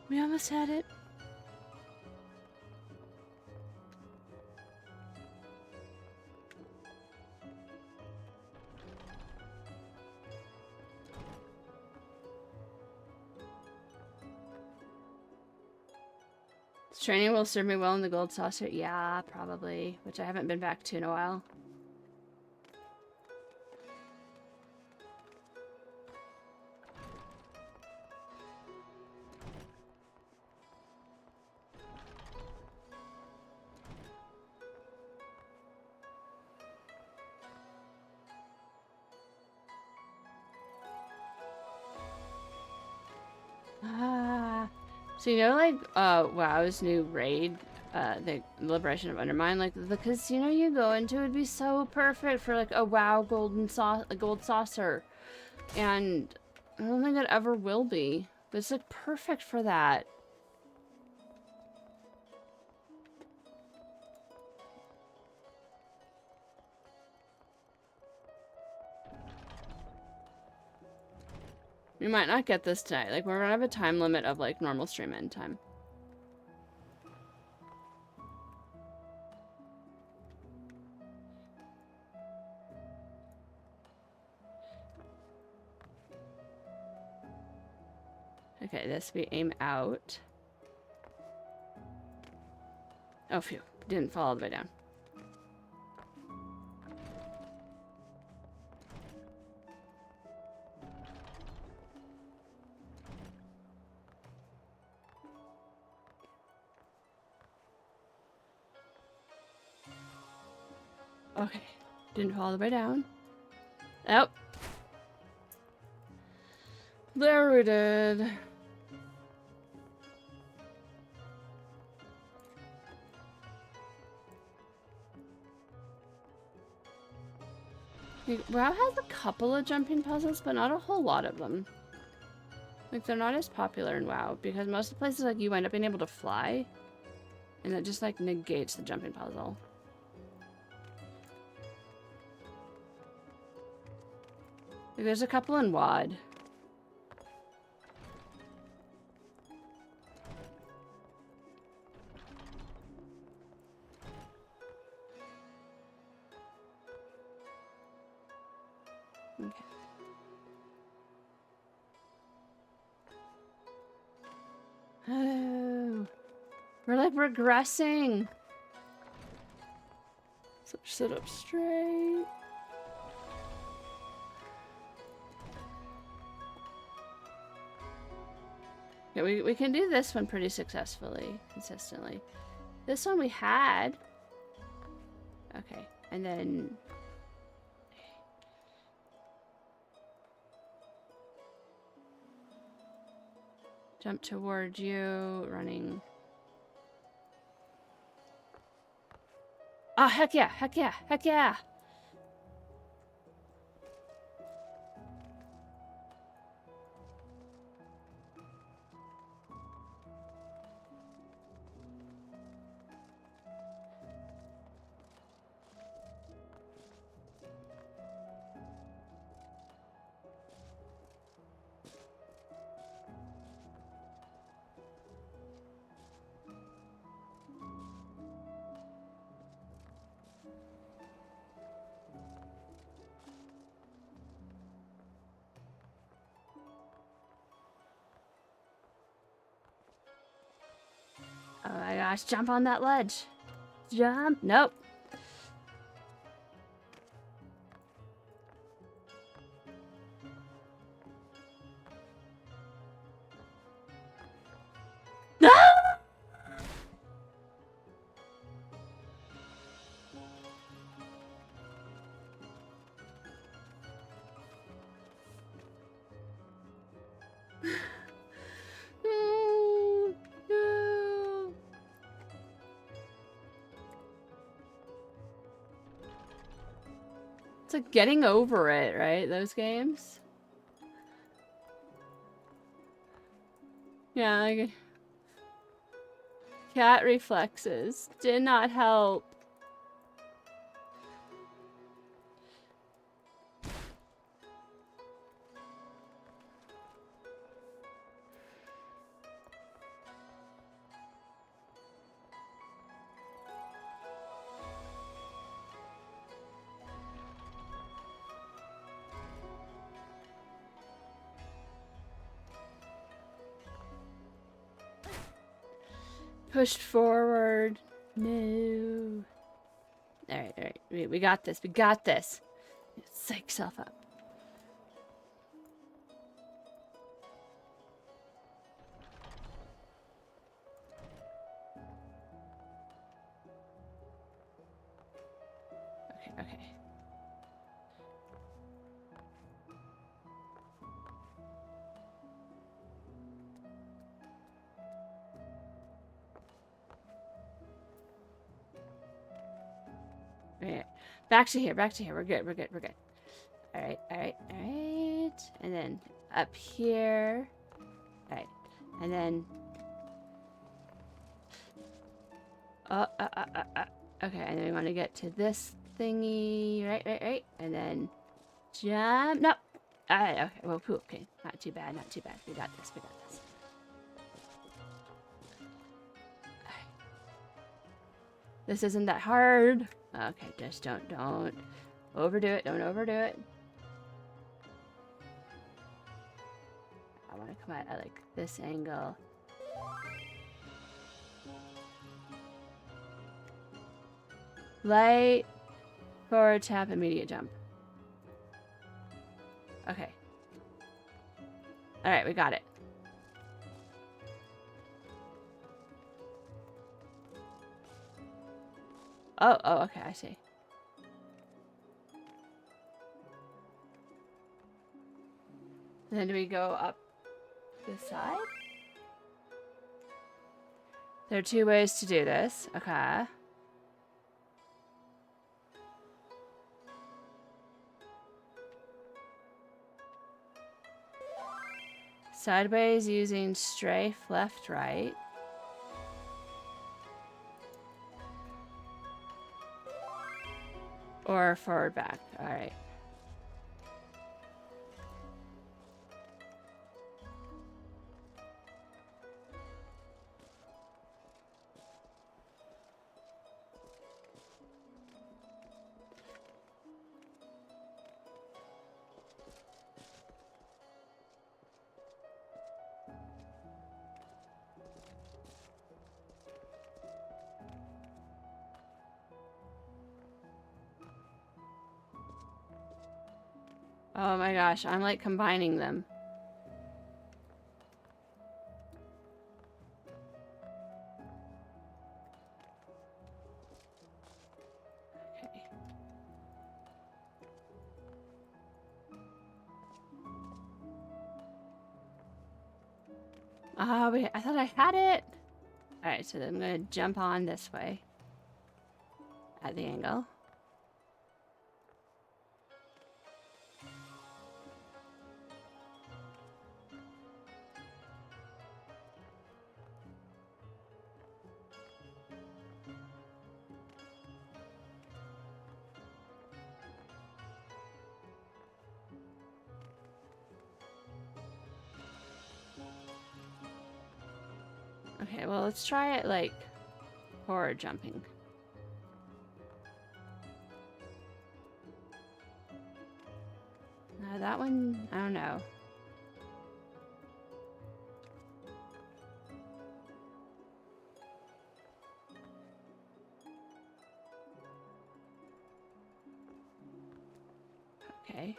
We almost had it. This training will serve me well in the gold saucer. Yeah, probably. Which I haven't been back to in a while. So, you know, like, WoW's new raid, the Liberation of Undermine, like, the casino you go into would be so perfect for, like, a WoW gold saucer. And I don't think it ever will be. But it's, like, perfect for that. We might not get this tonight. Like, we're gonna have a time limit of, like, normal stream end time. Okay, this we aim out. Oh, phew. Didn't fall all the way down. Okay, didn't fall all the way down. Oh. There we did. Like, WoW has a couple of jumping puzzles, but not a whole lot of them. Like, they're not as popular in WoW, because most of the places, like, you wind up being able to fly, and that just, like, negates the jumping puzzle. Like, there's a couple in WoD. Okay. Oh, we're like regressing. So sit up straight. Yeah, we can do this one pretty successfully, consistently. This one we had. Okay, and then... Jump toward you, running. Oh, heck yeah, heck yeah, heck yeah! Oh my gosh, jump on that ledge. Jump. Nope. No, no. It's like getting over it, right? Those games. Yeah, like cat reflexes did not help. Pushed forward. No. Alright, alright. We got this. We got this. Psych yourself up. Okay, okay. Alright. Back to here, back to here. We're good, we're good, we're good. Alright, alright, alright. And then up here. Alright. And then... Okay, and then we want to get to this thingy. Right, right, right. And then jump. No. Alright, okay. Well, pooh, okay. Not too bad, not too bad. We got this, we got this. This isn't that hard. Okay, just don't overdo it. Don't overdo it. I want to come at like this angle. Light, forward tap, immediate jump. Okay. Alright, we got it. Oh, okay, I see. And then do we go up this side? There are two ways to do this. Okay. Sideways using strafe, left, right. Or forward, back. All right. Oh my gosh, I'm like combining them. Okay. Oh, wait, I thought I had it. Alright, so then I'm gonna jump on this way. At the angle. Okay, well, let's try it like horror jumping. That one, I don't know. Okay.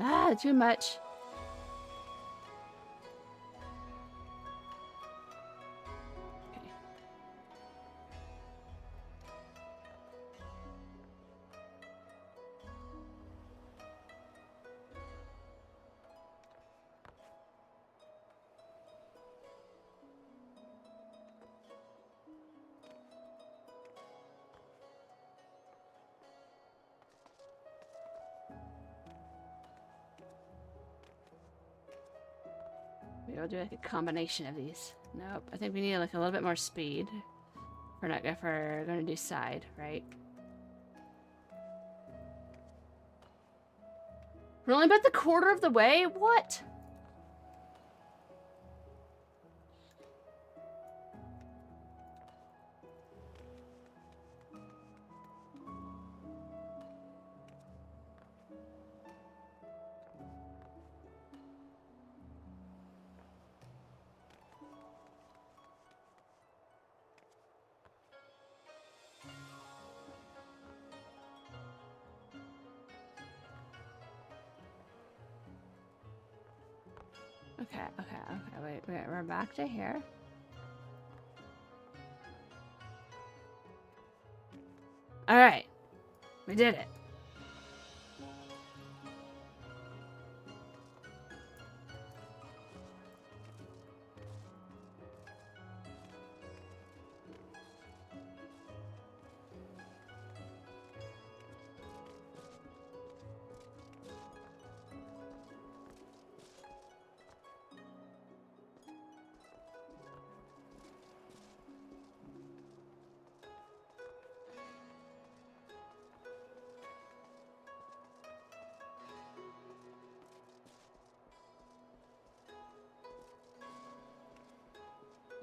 Ah, too much. Okay. Maybe I'll do like a combination of these. Nope. I think we need like a little bit more speed. We're not if we're gonna do side, right? We're only about the quarter of the way? What? Okay, wait, we're back to here. Alright. We did it.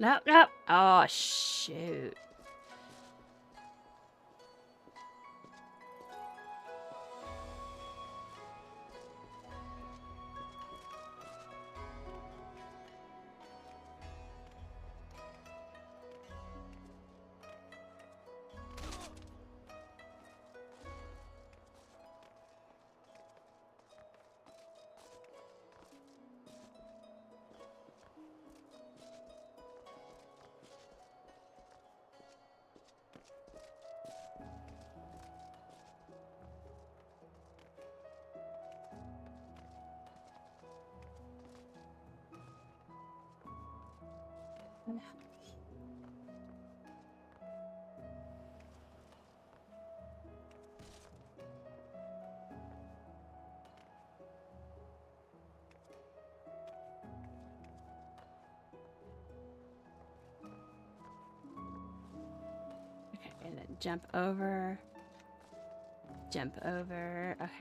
Nope, nope. Oh, shoot. Okay, and then jump over. Jump over. Okay.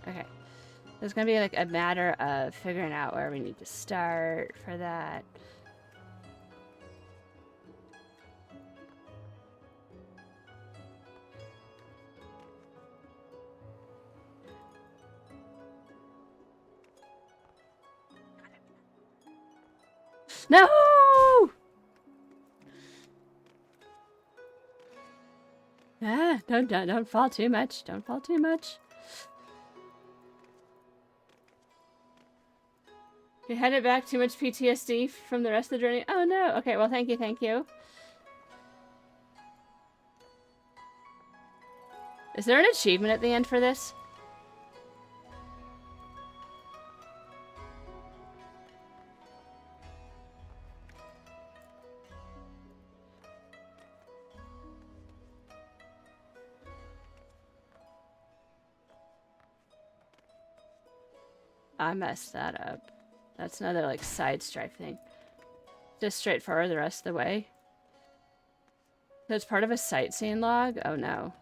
Okay. It's gonna be like a matter of figuring out where we need to start for that. No! Ah, don't fall too much. Don't fall too much. You headed back too much PTSD from the rest of the journey? Oh no. Okay, well thank you, thank you. Is there an achievement at the end for this? I messed that up. That's another like side stripe thing. Just straight forward the rest of the way. That's part of a sightseeing log? Oh no.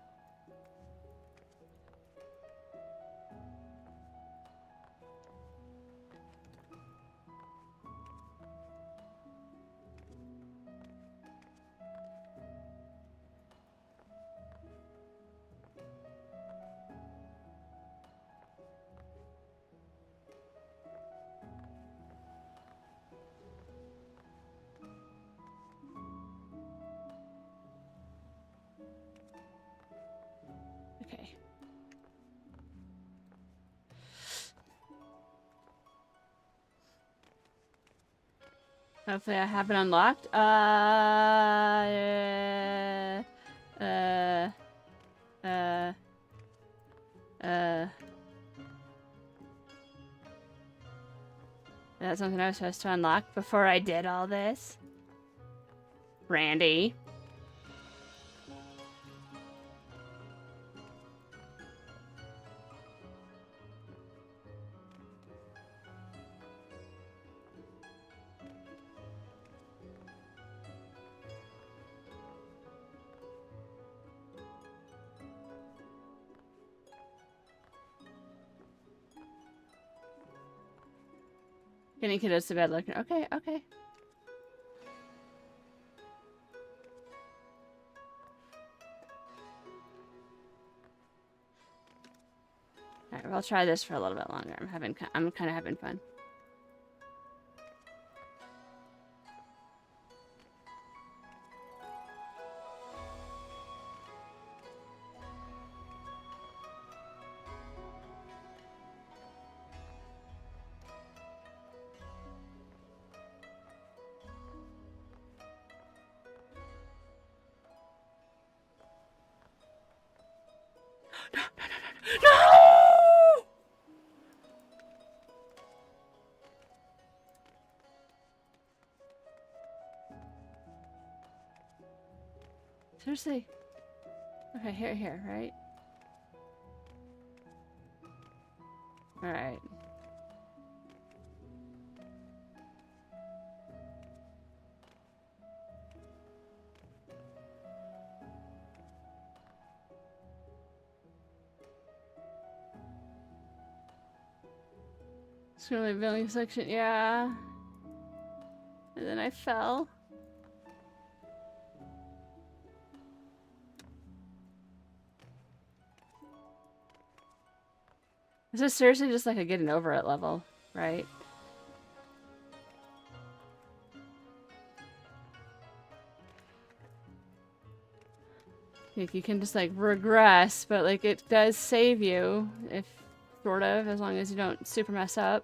Okay. Hopefully I have it unlocked. That's something I was supposed to unlock before I did all this. Randy. Getting kiddos to bed looking. Okay, okay. Alright, we'll try this for a little bit longer. I'm kind of having fun. No! Seriously. Okay, here, right? Alright. It's gonna be building section, yeah. And then I fell. This is seriously just like a getting over it level, right? Like you can just like regress, but like it does save you, if sort of, as long as you don't super mess up.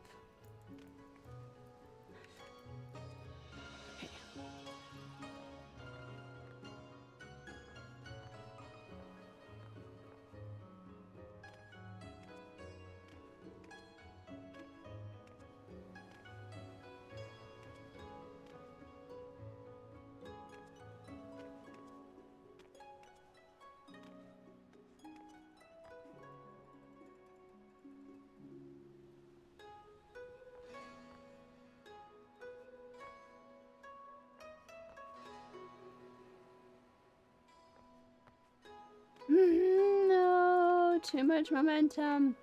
No, too much momentum.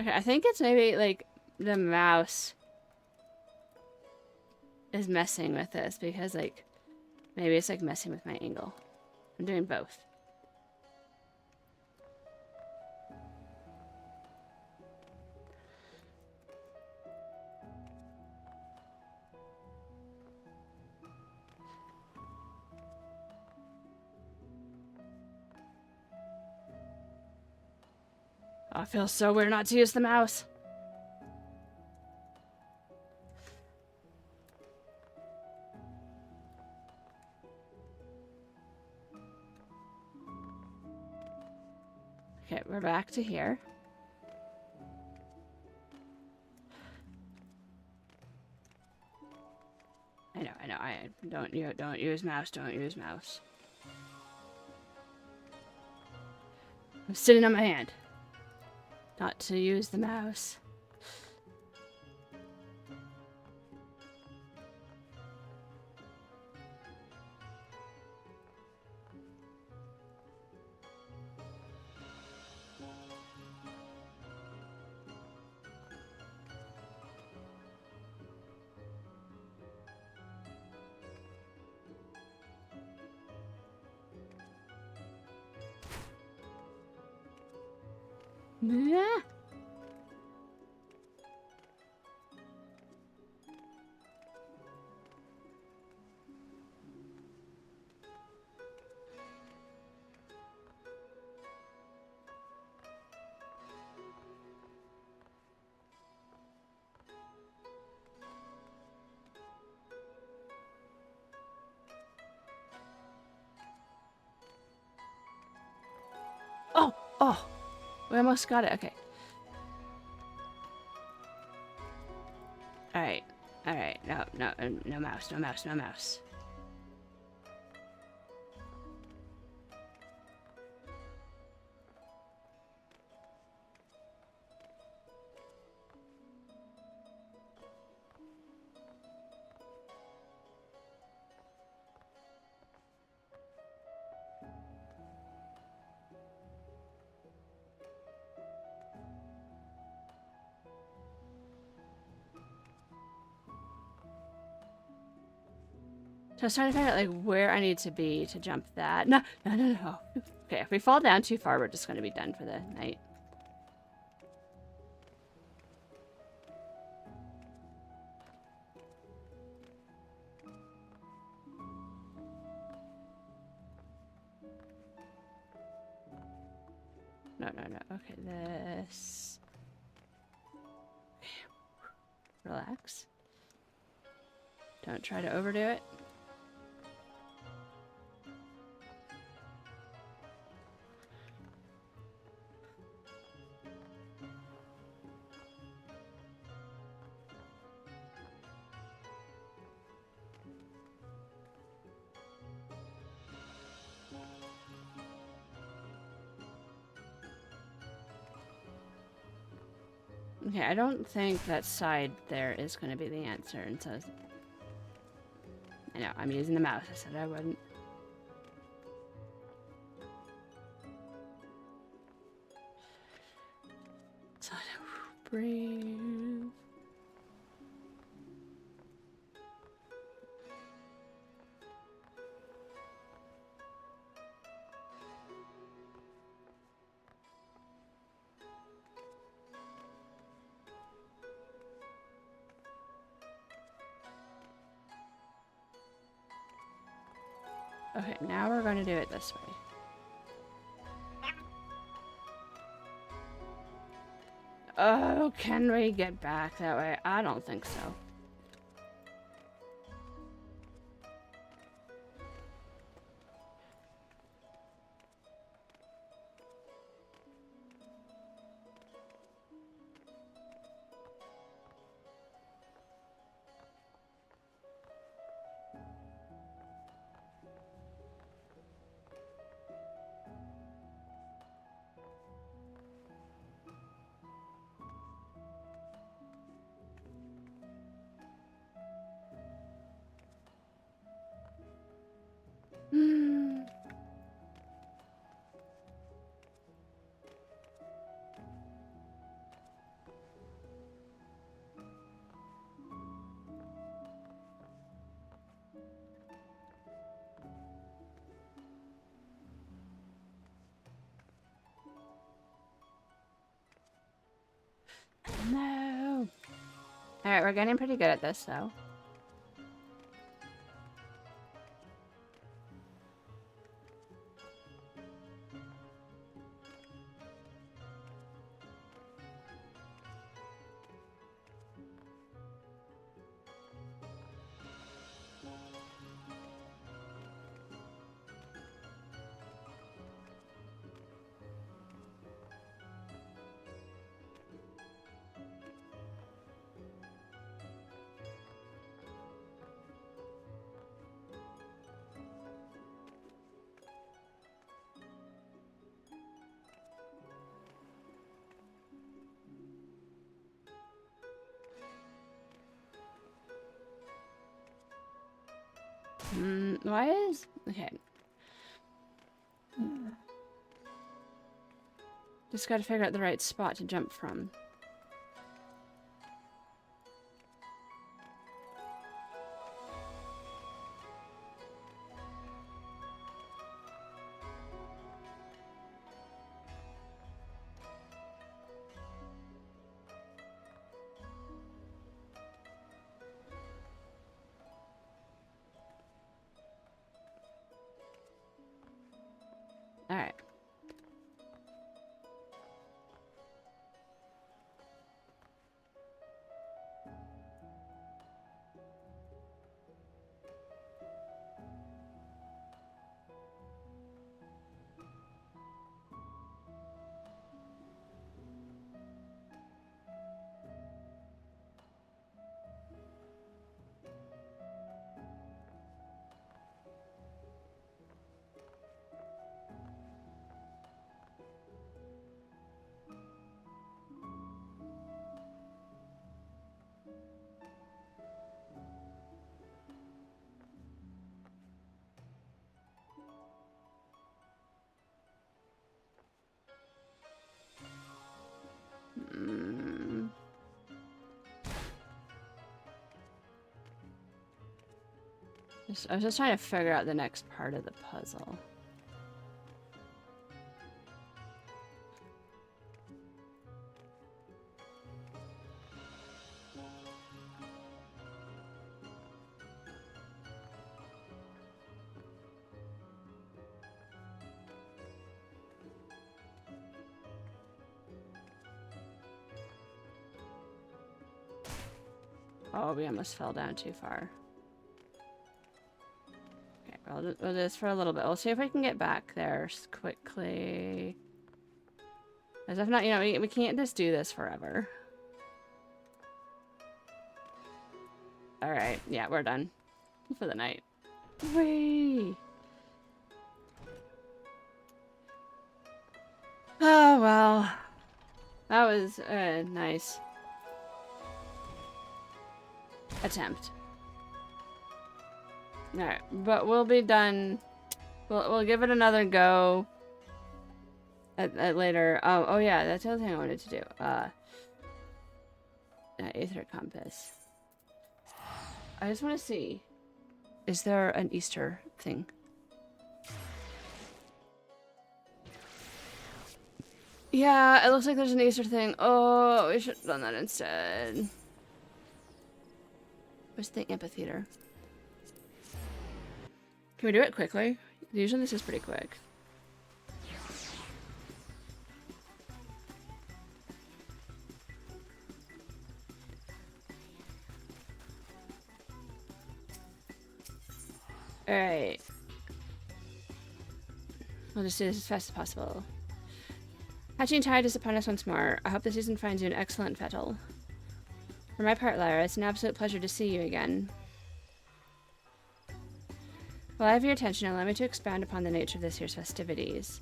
Okay, I think it's maybe like the mouse is messing with this because like maybe it's like messing with my angle. I'm doing both. Oh, it feels so weird not to use the mouse. Okay, we're back to here. I know. Don't use mouse. Don't use mouse. I'm sitting on my hand. Not to use the mouse. Yeah. Oh, we almost got it. Okay. All right. No mouse. So I was trying to figure out like where I need to be to jump that. No. Okay, if we fall down too far, we're just going to be done for the night. No. Okay, this. Relax. Don't try to overdo it. Okay, I don't think that side there is going to be the answer, and so I know I'm using the mouse. I said I wouldn't. So breathe. Okay, now we're going to do it this way. Oh, can we get back that way? I don't think so. Alright, we're getting pretty good at this, though. Why is... Okay. Just gotta figure out the right spot to jump from. Alright. I was just trying to figure out the next part of the puzzle. Oh, we almost fell down too far. Okay, we'll do this for a little bit. We'll see if we can get back there quickly. As if not, you know, we can't just do this forever. Alright, yeah, we're done. For the night. Whee! Oh, well. That was a nice attempt. Alright, but we'll be done. We'll give it another go at later. Oh yeah, that's the other thing I wanted to do. Aether compass. I just want to see. Is there an Easter thing? Yeah, it looks like there's an Easter thing. Oh, we should have done that instead. Where's the amphitheater? Can we do it quickly? Usually this is pretty quick. Alright. We'll just do this as fast as possible. Hatching Tide is upon us once more. I hope the season finds you an excellent fettle. For my part, Lyra, it's an absolute pleasure to see you again. While I have your attention, allow me to expound upon the nature of this year's festivities.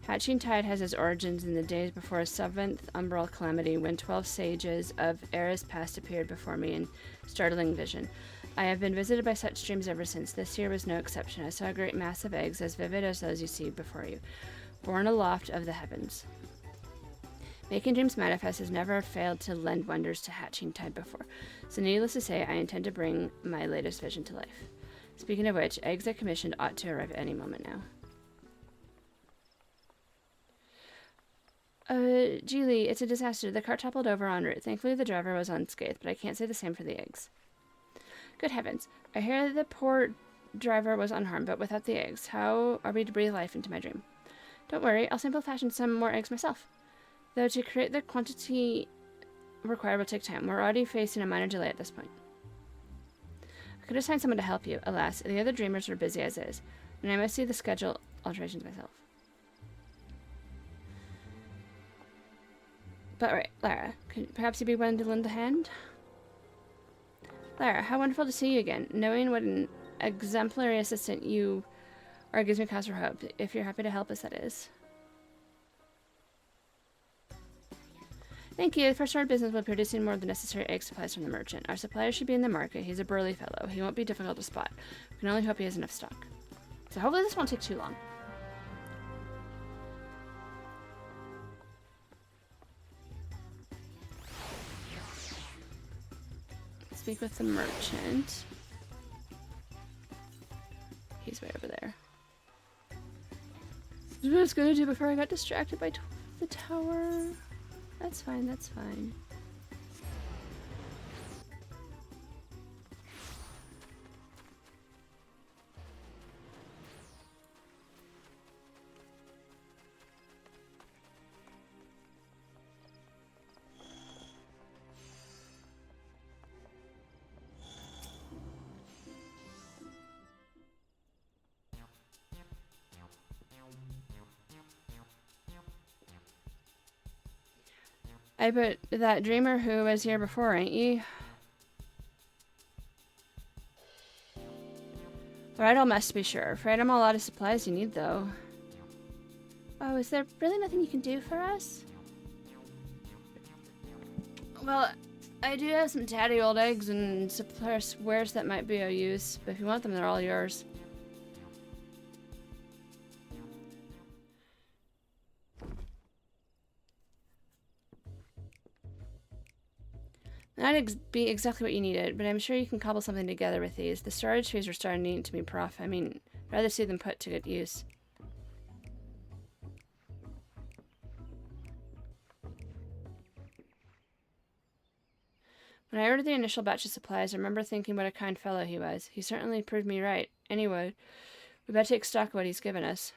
Hatching Tide has its origins in the days before a 7th umbral calamity, when 12 sages of eras past appeared before me in startling vision. I have been visited by such dreams ever since. This year was no exception. I saw a great mass of eggs as vivid as those you see before you, borne aloft of the heavens. Making dreams manifest has never failed to lend wonders to Hatching Tide before, so needless to say, I intend to bring my latest vision to life. Speaking of which, eggs I commissioned ought to arrive at any moment now. Geely, it's a disaster. The cart toppled over en route. Thankfully, the driver was unscathed, but I can't say the same for the eggs. Good heavens. I hear the poor driver was unharmed, but without the eggs, how are we to breathe life into my dream? Don't worry, I'll sample fashion some more eggs myself. Though to create the quantity required will take time. We're already facing a minor delay at this point. I could assign someone to help you. Alas, the other dreamers are busy as is, and I must see the schedule alterations myself. But right, Lara, could perhaps you be willing to lend a hand? Lara, how wonderful to see you again. Knowing what an exemplary assistant you are gives me cause for hope. If you're happy to help us, that is. Thank you. The first order of business will be producing more of the necessary egg supplies from the merchant. Our supplier should be in the market. He's a burly fellow. He won't be difficult to spot. We can only hope he has enough stock. So hopefully this won't take too long. Speak with the merchant. He's way over there. This is what I was going to do before I got distracted by the tower. That's fine, that's fine. I bet that dreamer who was here before, ain't ye? Alright, I'll must be sure. Afraid I'm all out of supplies you need, though. Oh, is there really nothing you can do for us? Well, I do have some tatty old eggs and supplier wares that might be of use, but if you want them, they're all yours. That'd be exactly what you needed, but I'm sure you can cobble something together with these. The storage fees are starting to need to be prof. I mean, I'd rather see them put to good use. When I ordered the initial batch of supplies, I remember thinking what a kind fellow he was. He certainly proved me right. Anyway, we better take stock of what he's given us.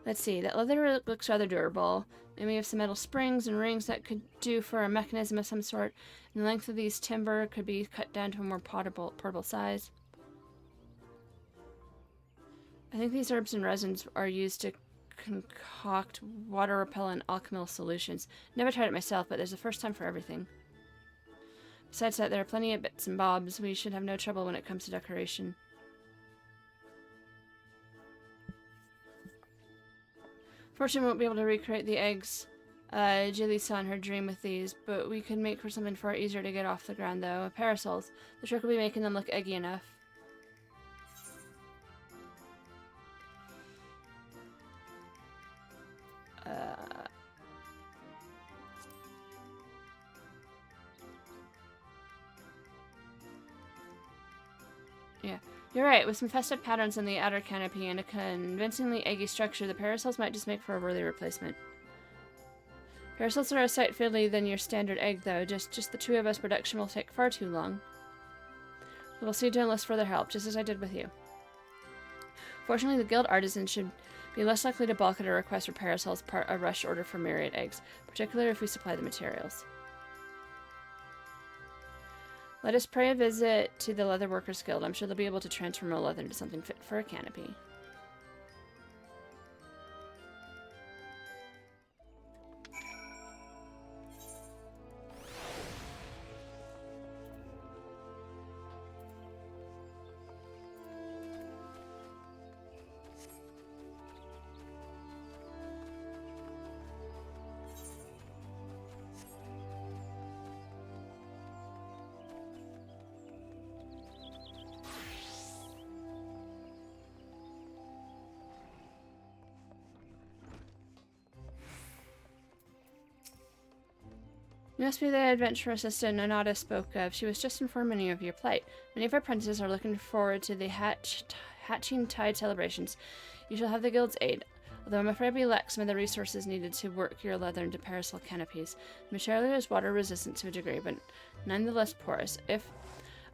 Let's see, that leather looks rather durable. And we have some metal springs and rings that could do for a mechanism of some sort. And the length of these timber could be cut down to a more portable size. I think these herbs and resins are used to concoct water-repellent alchemical solutions. Never tried it myself, but there's a first time for everything. Besides that, there are plenty of bits and bobs. We should have no trouble when it comes to decoration. Fortunately, we won't be able to recreate the eggs Jilly saw in her dream with these, but we could make for something far easier to get off the ground, though. Parasols. The trick will be making them look eggy enough. Yeah. You're right, with some festive patterns in the outer canopy and a convincingly eggy structure, the parasols might just make for a worthy replacement. Parasols are a sight fiddly than your standard egg, though. Just the two of us, production will take far too long. We'll see to enlist further help, just as I did with you. Fortunately, the guild artisans should be less likely to balk at a request for parasols part a rush order for myriad eggs, particularly if we supply the materials. Let us pay a visit to the Leather Workers Guild. I'm sure they'll be able to transform our leather into something fit for a canopy. You must be the adventurous assistant Nonada spoke of. She was just informing you of your plight. Many of our apprentices are looking forward to the Hatching Tide celebrations. You shall have the guild's aid. Although I'm afraid we lack some of the resources needed to work your leather into parasol canopies. The material is water resistant to a degree, but nonetheless porous. If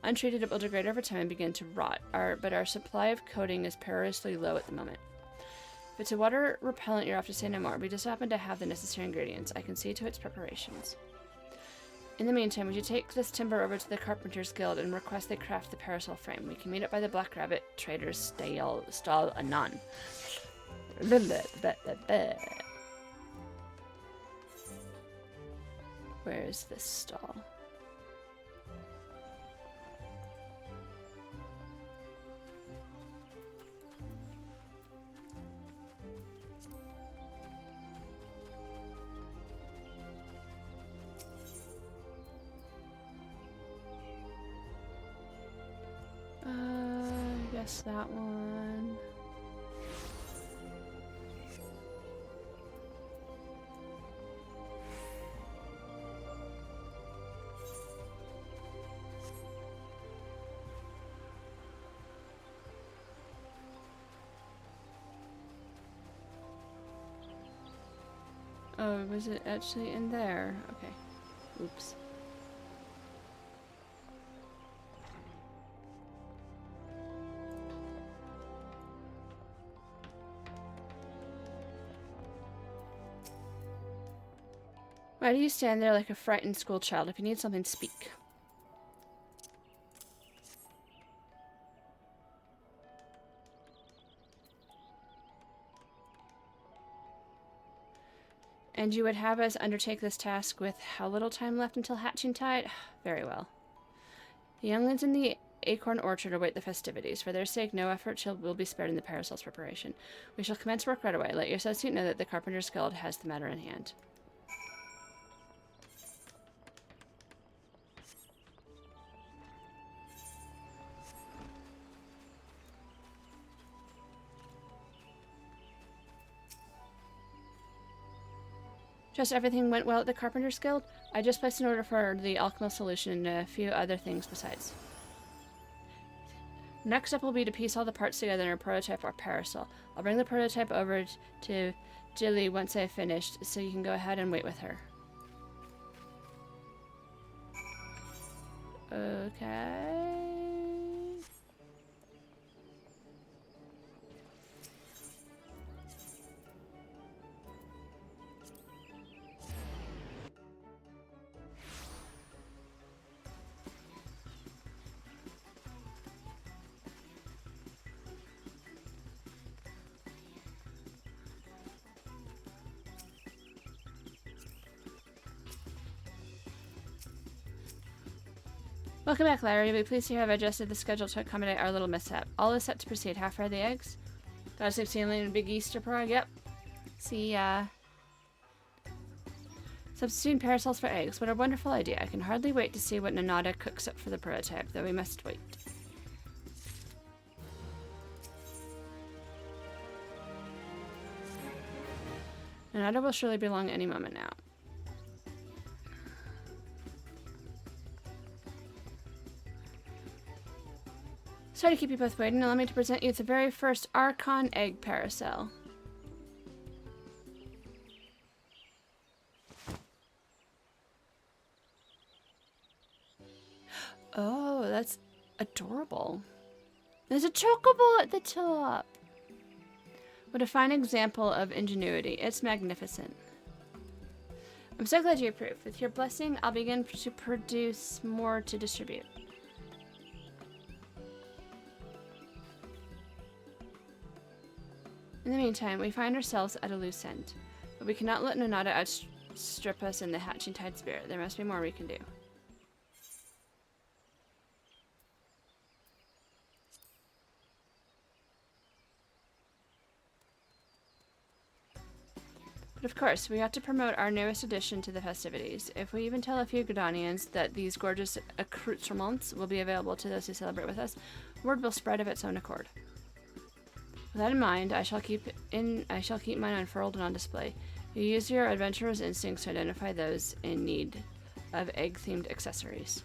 untreated, it will degrade over time and begin to rot. But our supply of coating is perilously low at the moment. If it's a water repellent, you're off to say no more. We just happen to have the necessary ingredients. I can see to its preparations. In the meantime, we should take this timber over to the Carpenter's Guild and request they craft the parasol frame. We can meet up by the Black Rabbit Trader's stall anon. Where is this stall? I guess that one. Oh, was it actually in there? Okay. Oops. Why do you stand there like a frightened schoolchild? If you need something, speak. And you would have us undertake this task with how little time left until hatching tide? Very well. The younglings in the acorn orchard await the festivities. For their sake, no effort will be spared in the parasol's preparation. We shall commence work right away. Let your associate know that the Carpenter's Guild has the matter in hand. Just everything went well at the Carpenter's Guild? I just placed an order for the alchemical solution and a few other things besides. Next step will be to piece all the parts together in a prototype or parasol. I'll bring the prototype over to Jilly once I've finished, so you can go ahead and wait with her. Okay. Welcome back, Larry. You'll be pleased to hear I've adjusted the schedule to accommodate our little mishap. All is set to proceed. Half fry the eggs. Got a 16 big Easter prog. Yep. See ya. Substituting parasols for eggs. What a wonderful idea. I can hardly wait to see what Nanada cooks up for the prototype, though we must wait. Nanada will surely be along any moment now. Sorry to keep you both waiting. Allow me to present you the very first Archon Egg Parasol. Oh, that's adorable. There's a chocobo at the top. What a fine example of ingenuity. It's magnificent. I'm so glad you approve. With your blessing, I'll begin to produce more to distribute. In the meantime, we find ourselves at a loose end, but we cannot let Nanada outstrip us in the hatching tide spirit. There must be more we can do. But of course, we ought to promote our newest addition to the festivities. If we even tell a few Gordanians that these gorgeous accoutrements will be available to those who celebrate with us, word will spread of its own accord. With that in mind, I shall keep mine unfurled and on display. You use your adventurer's instincts to identify those in need of egg-themed accessories.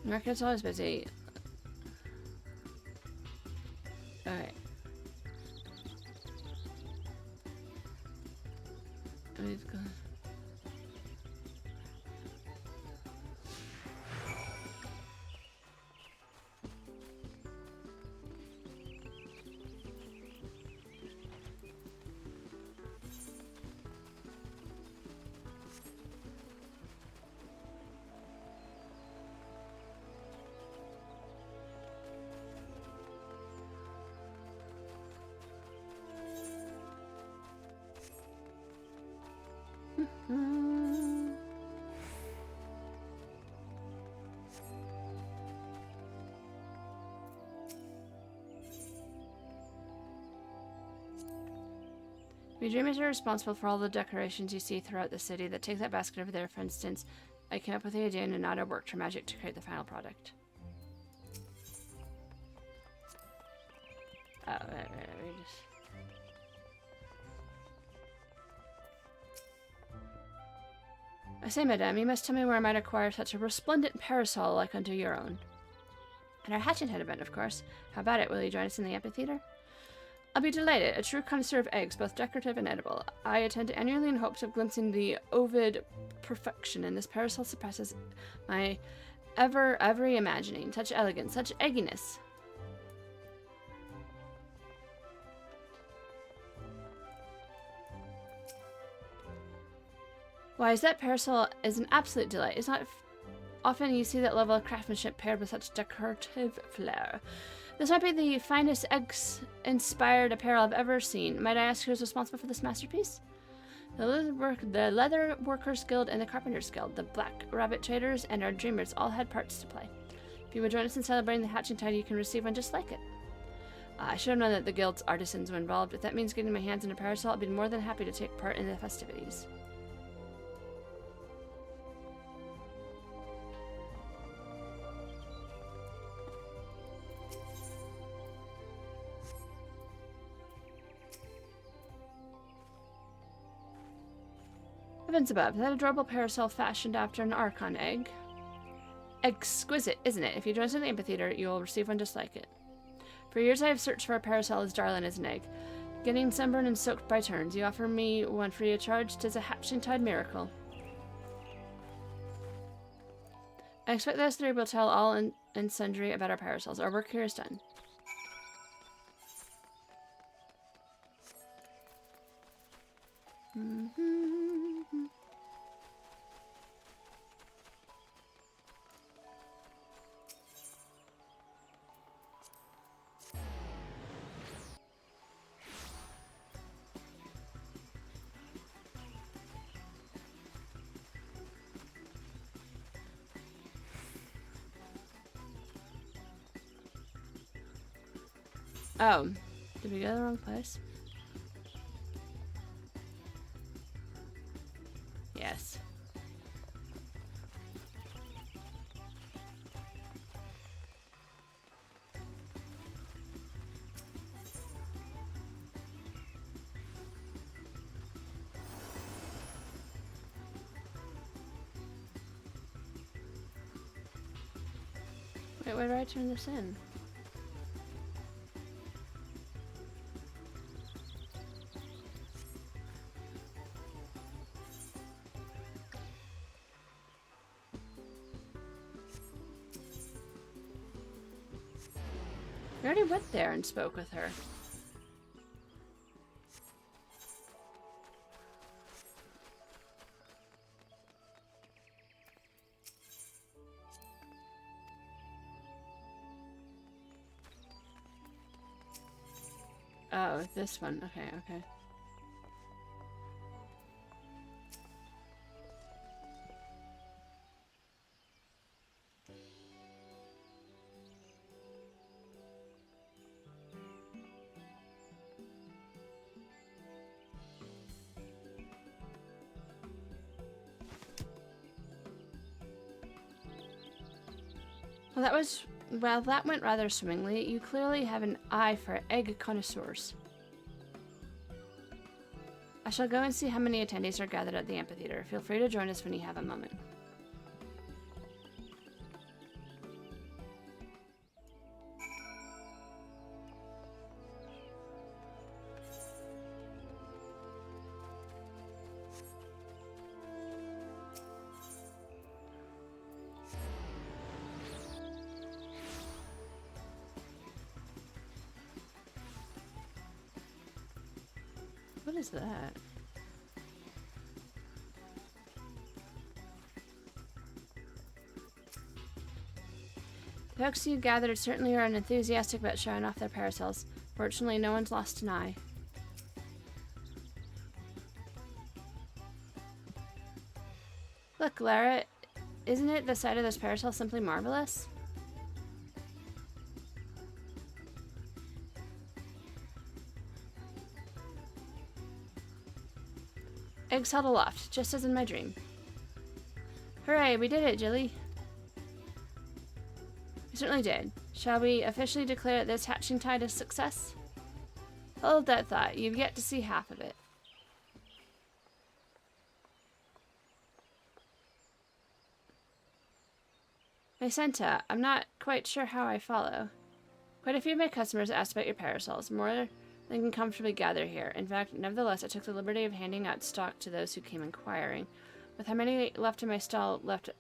Market's always busy. Alright. Let's go. Your dreamers are responsible for all the decorations you see throughout the city. That take that basket over there, for instance. I came up with the idea and not a work to magic to create the final product. Oh, right, we just... I say, madame, you must tell me where I might acquire such a resplendent parasol like unto your own. At our Hatchet Head event, of course. How about it? Will you join us in the amphitheater? I'll be delighted. A true connoisseur of eggs, both decorative and edible. I attend annually in hopes of glimpsing the ovid perfection, and this parasol surpasses my every imagining. Such elegance, such egginess. Why, that parasol is an absolute delight. It's not often you see that level of craftsmanship paired with such decorative flair. This might be the finest eggs-inspired apparel I've ever seen. Might I ask who is responsible for this masterpiece? The Leather Workers Guild and the Carpenters Guild, the Black Rabbit Traders, and our Dreamers all had parts to play. If you would join us in celebrating the Hatching Tide, you can receive one just like it. I should have known that the Guild's artisans were involved. If that means getting my hands on a parasol, I'll be more than happy to take part in the festivities. Heavens above, that adorable parasol fashioned after an Archon egg. Exquisite, isn't it? If you join us in the amphitheater, you will receive one just like it. For years I have searched for a parasol as darling as an egg, getting sunburned and soaked by turns. You offer me one free of charge. 'Tis a Hatching Tide miracle. I expect those three will tell all and sundry about our parasols. Our work here is done. Oh, did we go to the wrong place? Yes. Wait, where do I turn this in? We already went there and spoke with her. Oh, this one. Okay, okay. Well, that went rather swimmingly. You clearly have an eye for egg connoisseurs. I shall go and see how many attendees are gathered at the amphitheater. Feel free to join us when you have a moment. What is that? The folks you gathered certainly are enthusiastic about showing off their parasols. Fortunately, no one's lost an eye. Look, Lara, isn't it the sight of those parasols simply marvelous? Eggs held aloft, just as in my dream. Hooray, we did it, Jilly. We certainly did. Shall we officially declare this hatching tide a success? Hold that thought. You've yet to see half of it. Vicenta, I'm not quite sure how I follow. Quite a few of my customers asked about your parasols. More than can comfortably gather here. In fact, nevertheless, I took the liberty of handing out stock to those who came inquiring. With how many left my stall with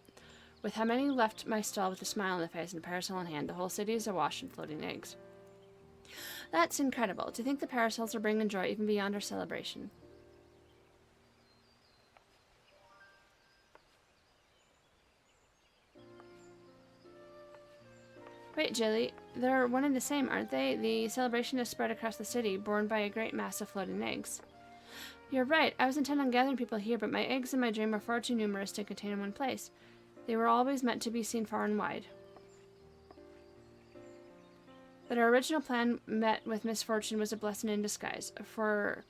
a smile on the face and a parasol in hand, the whole city is awash in floating eggs. That's incredible. To think the parasols are bringing joy even beyond our celebration. Wait, Jilly, they're one and the same, aren't they? The celebration is spread across the city, borne by a great mass of floating eggs. You're right. I was intent on gathering people here, but my eggs in my dream were far too numerous to contain in one place. They were always meant to be seen far and wide. But our original plan met with misfortune was a blessing in disguise, for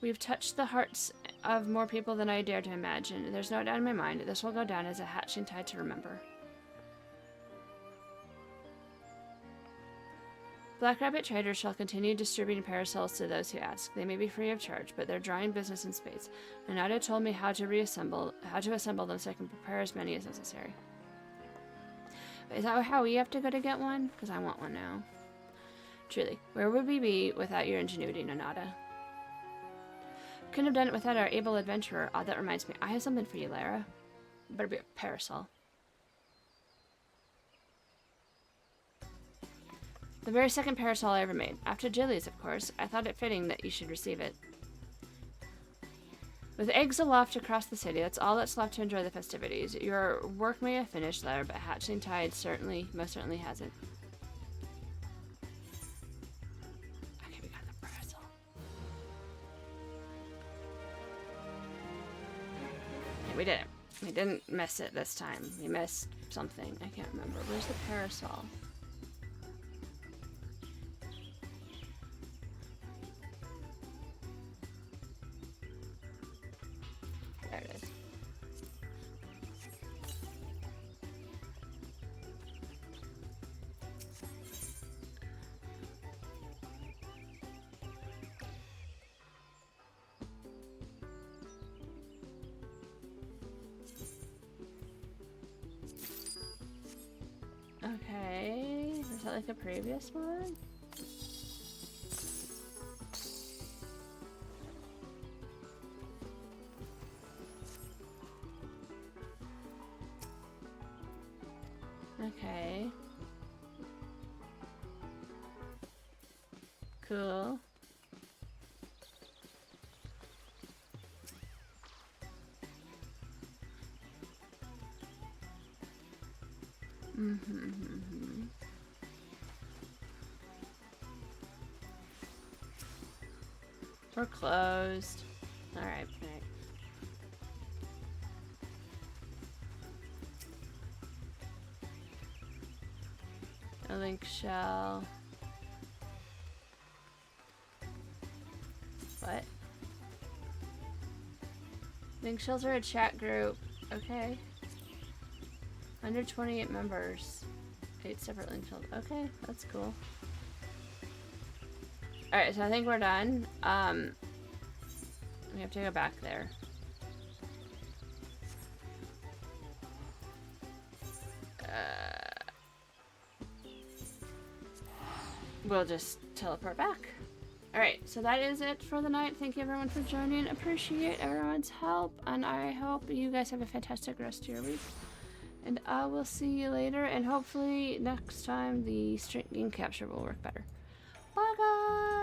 we've touched the hearts of more people than I dare to imagine. There's no doubt in my mind this will go down as a hatching tide to remember. Black Rabbit traders shall continue distributing parasols to those who ask. They may be free of charge, but they're drawing business in spades. And Nada told me how to assemble them so I can prepare as many as necessary. Is that how we have to go to get one? Because I want one now. Truly, where would we be without your ingenuity, Nonada? Couldn't have done it without our able adventurer. Oh, that reminds me. I have something for you, Lara. Better be a parasol. The very second parasol I ever made. After Jilly's, of course. I thought it fitting that you should receive it. With eggs aloft across the city, that's all that's left to enjoy the festivities. Your work may have finished, Lara, but hatching tide most certainly hasn't. Okay, we got the parasol. Okay, we did it. We didn't miss it this time. We missed something. I can't remember. Where's the parasol? There it is. Okay, is that like the previous one? Okay. Cool. We're closed. Alright, right. A link shell. What? Link shells are a chat group. Okay. Under 28 members. 8 separate link shells. Okay, that's cool. Alright, so I think we're done. We have to go back there. We'll just teleport back. Alright, so that is it for the night. Thank you everyone for joining. Appreciate everyone's help, and I hope you guys have a fantastic rest of your week. And I will see you later, and hopefully next time the string capture will work better. Bye guys!